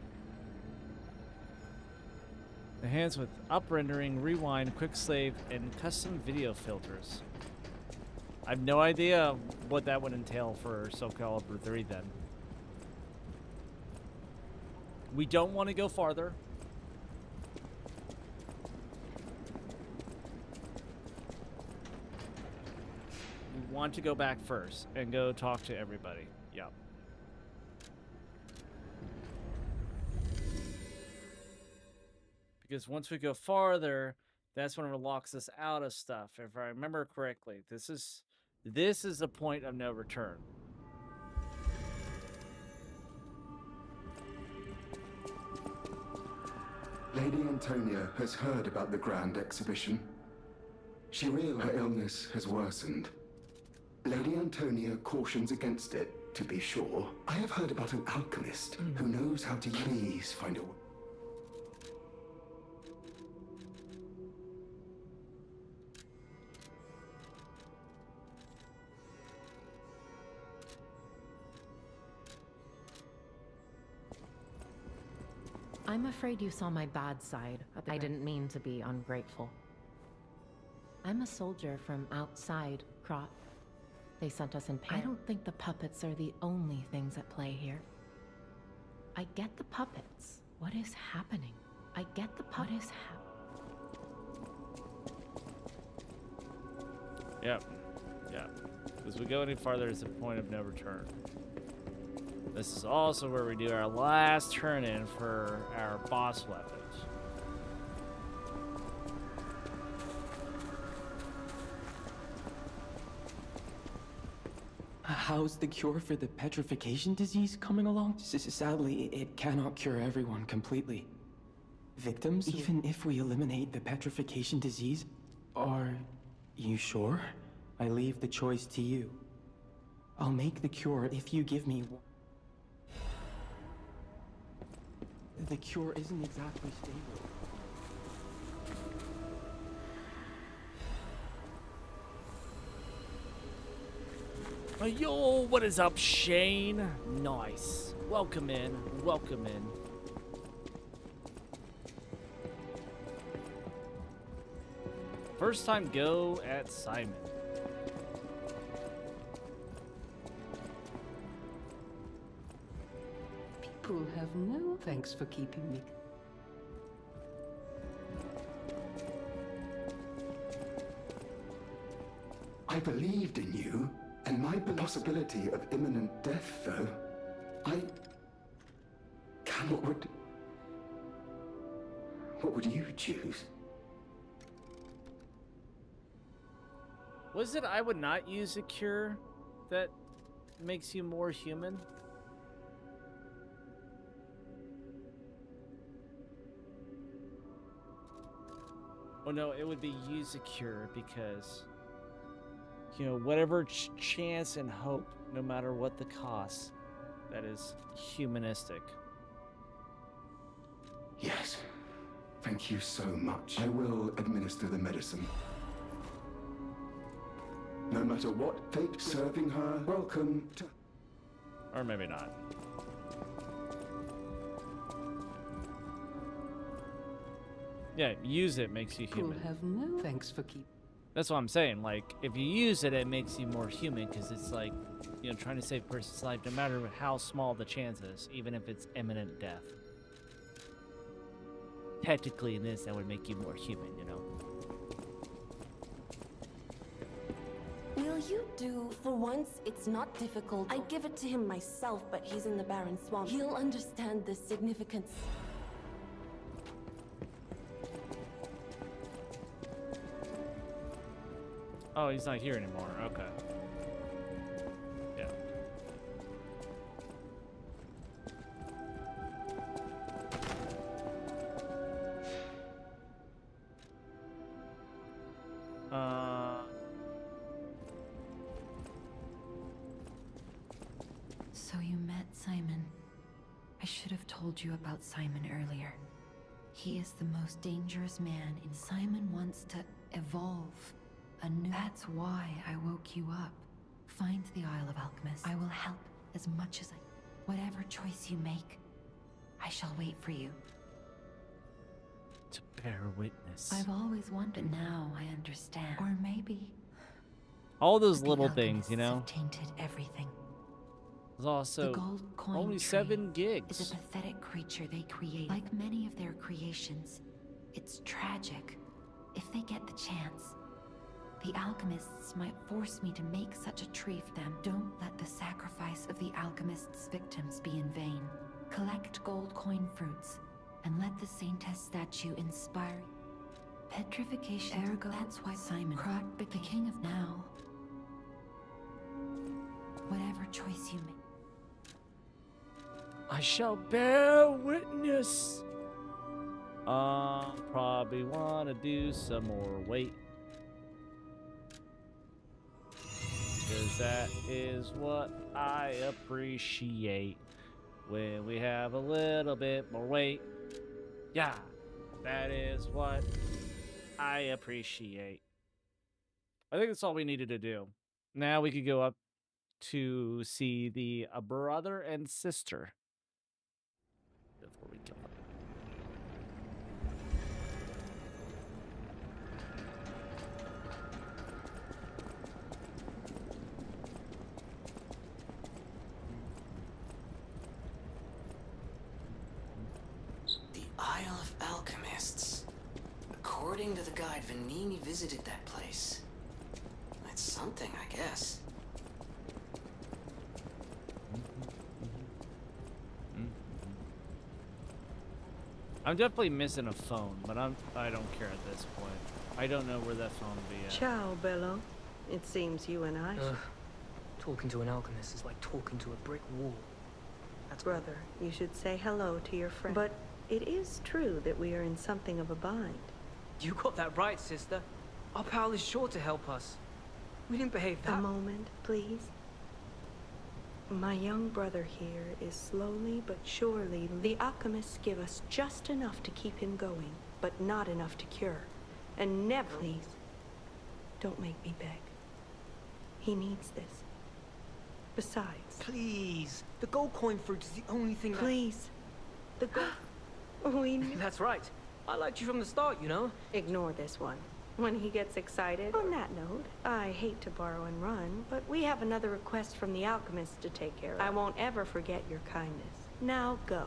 Speaker 1: Enhanced with up-rendering, rewind, quick save, and custom video filters. I have no idea what that would entail for Soul Calibur 3 then. We don't want to go farther. We want to go back first and go talk to everybody. Yep. Because once we go farther, that's when it locks us out of stuff. If I remember correctly, this is the point of no return.
Speaker 12: Lady Antonia has heard about the grand exhibition. She realizes her illness has worsened. Lady Antonia cautions against it, to be sure. I have heard about an alchemist who knows how to please find a way.
Speaker 15: I'm afraid you saw my bad side. I didn't mean to be ungrateful. I'm a soldier from outside Krat. They sent us in pair. I don't think the puppets are the only things at play here. I get the puppets. What is happening? I get the puppets. What is happening?
Speaker 1: Yep. Yep. As we go any farther, it's a point of no return. This is also where we do our last turn-in for our boss weapons.
Speaker 18: How's the cure for the petrification disease coming along? Sadly, it cannot cure everyone completely. Victims, even if we eliminate the petrification disease? Are you sure? I leave the choice to you. I'll make the cure if you give me one. The cure isn't exactly stable.
Speaker 1: Yo, what is up, Shane? Nice. Welcome in. Welcome in. First time go at Simon.
Speaker 11: People have no thanks for keeping me.
Speaker 12: I believed in you, and my possibility of imminent death, though, I cannot. What would you choose?
Speaker 1: Was it I would not use a cure that makes you more human? Oh no, it would be use a cure because, you know, whatever chance and hope, no matter what the cost, that is humanistic.
Speaker 12: Yes. Thank you so much. I will administer the medicine. No matter what fate serving her, welcome to...
Speaker 1: Or maybe not. Yeah, use it makes you human.
Speaker 11: People have no thanks for keeping.
Speaker 1: That's what I'm saying. Like, if you use it, it makes you more human because it's like, you know, trying to save a person's life, no matter how small the chance is, even if it's imminent death. Technically, in this, that would make you more human, you know?
Speaker 6: Will you do? For once, it's not difficult. I'd give it to him myself, but he's in the Barren Swamp. He'll understand the significance.
Speaker 1: Oh, he's not here anymore. Okay. Yeah.
Speaker 10: So you met Simon. I should have told you about Simon earlier. He is the most dangerous man, and Simon wants to evolve. That's why I woke you up. Find the Isle of Alchemists. I will help as much as I... Whatever choice you make, I shall wait for you.
Speaker 1: To bear witness.
Speaker 10: I've always wondered, now I understand. Or maybe...
Speaker 1: All those little things, you know?
Speaker 10: Have tainted everything.
Speaker 1: There's also
Speaker 10: the gold coin
Speaker 1: only 7 gigs.
Speaker 10: Is a pathetic creature they create. Like many of their creations, it's tragic. If they get the chance, the alchemists might force me to make such a tree for them. Don't let the sacrifice of the alchemists' victims be in vain. Collect gold coin fruits, and let the Saintess statue inspire petrification. Ergo, that's why Simon, the king of now. Whatever choice you make.
Speaker 1: I shall bear witness. Probably want to do some more weight. Because that is what I appreciate. When we have a little bit more weight. Yeah, that is what I appreciate. I think that's all we needed to do. Now we could go up to see the brother and sister. Before we kill them.
Speaker 3: The Isle of Alchemists. According to the guide, Venini visited that place. That's something, I guess.
Speaker 1: I'm definitely missing a phone, but I don't care at this point. I don't know where that phone will be at.
Speaker 19: Ciao, Bello. It seems you and I...
Speaker 20: Talking to an alchemist is like talking to a brick wall. That's
Speaker 19: Brother, you should say hello to your friend. But it is true that we are in something of a bind.
Speaker 20: You got that right, sister. Our pal is sure to help us. We didn't behave that...
Speaker 19: A moment, please. My young brother here is slowly but surely... The alchemists give us just enough to keep him going, but not enough to cure. And never... Please, don't make me beg. He needs this. Besides...
Speaker 20: Please. The gold coin fruit is the only thing that...
Speaker 19: Please. The gold... We knew...
Speaker 20: That's right. I liked you from the start, you know?
Speaker 19: Ignore this one. When he gets excited. On that note, I hate to borrow and run, but we have another request from the alchemist to take care of. I won't ever forget your kindness. Now go.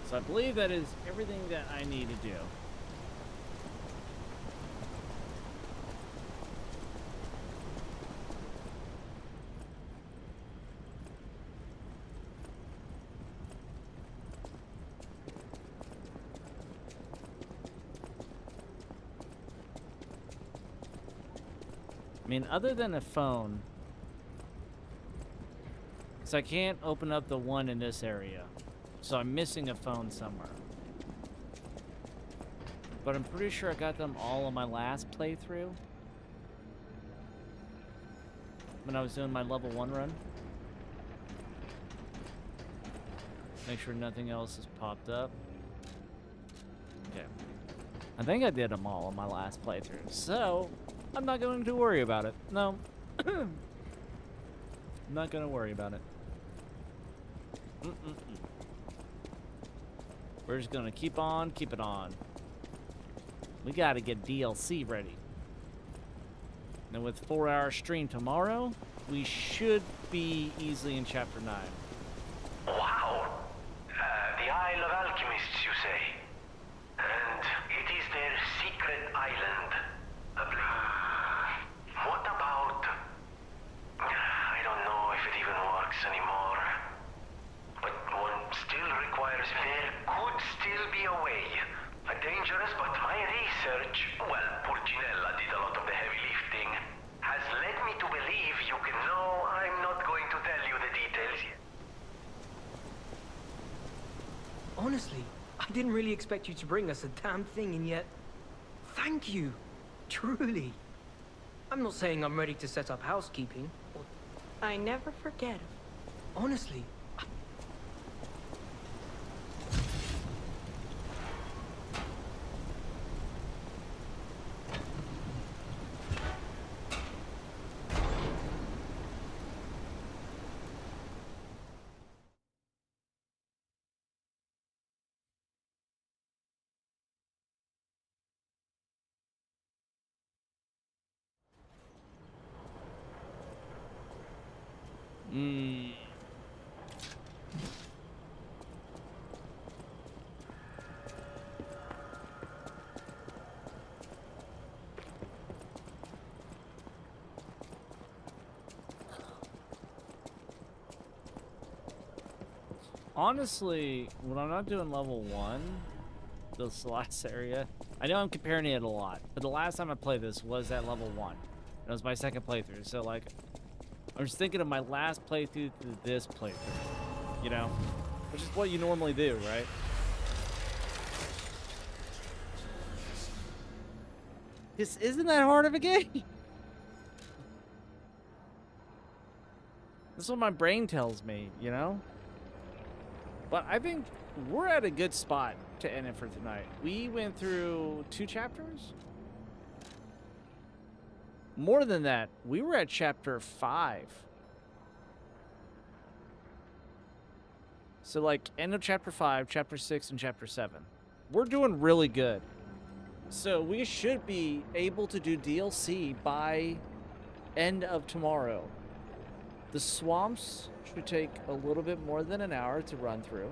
Speaker 1: So I believe that is everything that I need to do. I mean, other than a phone, so I can't open up the one in this area. So I'm missing a phone somewhere. But I'm pretty sure I got them all on my last playthrough. When I was doing my level 1 run. Make sure nothing else has popped up. Okay. I think I did them all on my last playthrough. So... I'm not going to worry about it. No. I'm not going to worry about it. We're just going to keep it on. We got to get DLC ready. And with 4-hour stream tomorrow, we should be easily in Chapter 9.
Speaker 9: Wow. The Isle of Alchemists, you say? And it is their secret island. What about... I don't know if it even works anymore. But one still requires... There could still be a way. A dangerous, but my research... Well, Pulcinella did a lot of the heavy lifting. Has led me to believe you can know I'm not going to tell you the details yet.
Speaker 20: Honestly, I didn't really expect you to bring us a damn thing, and yet... Thank you. Truly. I'm not saying I'm ready to set up housekeeping.
Speaker 19: I never forget.
Speaker 20: Honestly.
Speaker 1: Honestly, when I'm not doing level 1, this last area, I know I'm comparing it a lot, but the last time I played this was at level 1. It was my second playthrough, so like, I'm just thinking of my last playthrough to this playthrough, you know? Which is what you normally do, right? This isn't that hard of a game. That's what my brain tells me, you know? But I think we're at a good spot to end it for tonight. We went through 2 chapters? More than that, we were at chapter 5. So like end of chapter 5, chapter 6, and chapter 7. We're doing really good. So we should be able to do DLC by end of tomorrow. The swamps should take a little bit more than an hour to run through.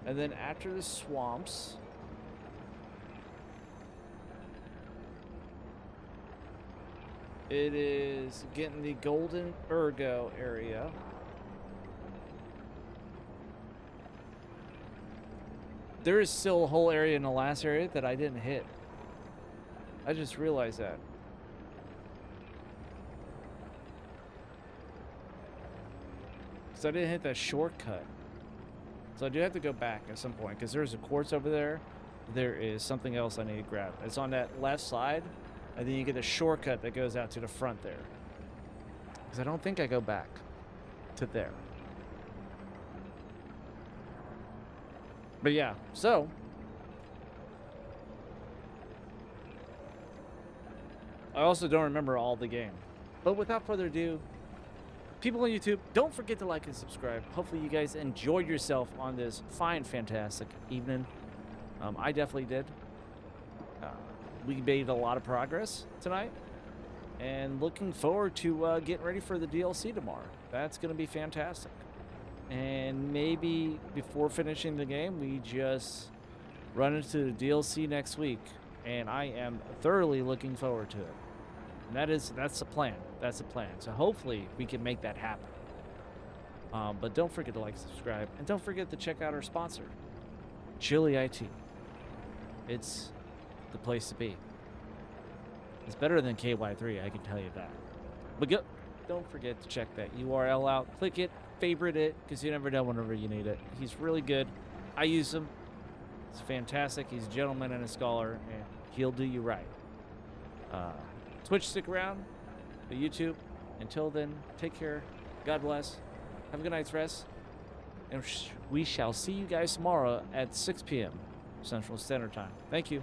Speaker 1: And then after the swamps, it is getting the Golden Ergo area. There is still a whole area in the last area that I didn't hit. I just realized that. So I didn't hit that shortcut. So I do have to go back at some point because there's a quartz over there. There is something else I need to grab. It's on that left side, and then you get a shortcut that goes out to the front there. Because I don't think I go back to there. But yeah, so I also don't remember all the game. But without further ado, people on YouTube, don't forget to like and subscribe. Hopefully you guys enjoyed yourself on this fine, fantastic evening. I definitely did. We made a lot of progress tonight. And looking forward to getting ready for the DLC tomorrow. That's going to be fantastic. And maybe before finishing the game, we just run into the DLC next week. And I am thoroughly looking forward to it. And that's the plan. That's the plan. So hopefully we can make that happen. But don't forget to like, subscribe, and don't forget to check out our sponsor, Chili IT. It's the place to be. It's better than KY3, I can tell you that. But don't forget to check that URL out. Click it, favorite it, because you never know whenever you need it. He's really good. I use him. He's fantastic. He's a gentleman and a scholar, and he'll do you right. Twitch, stick around. But YouTube, until then, take care. God bless. Have a good night's rest. And we shall see you guys tomorrow at 6 p.m. Central Standard Time. Thank you.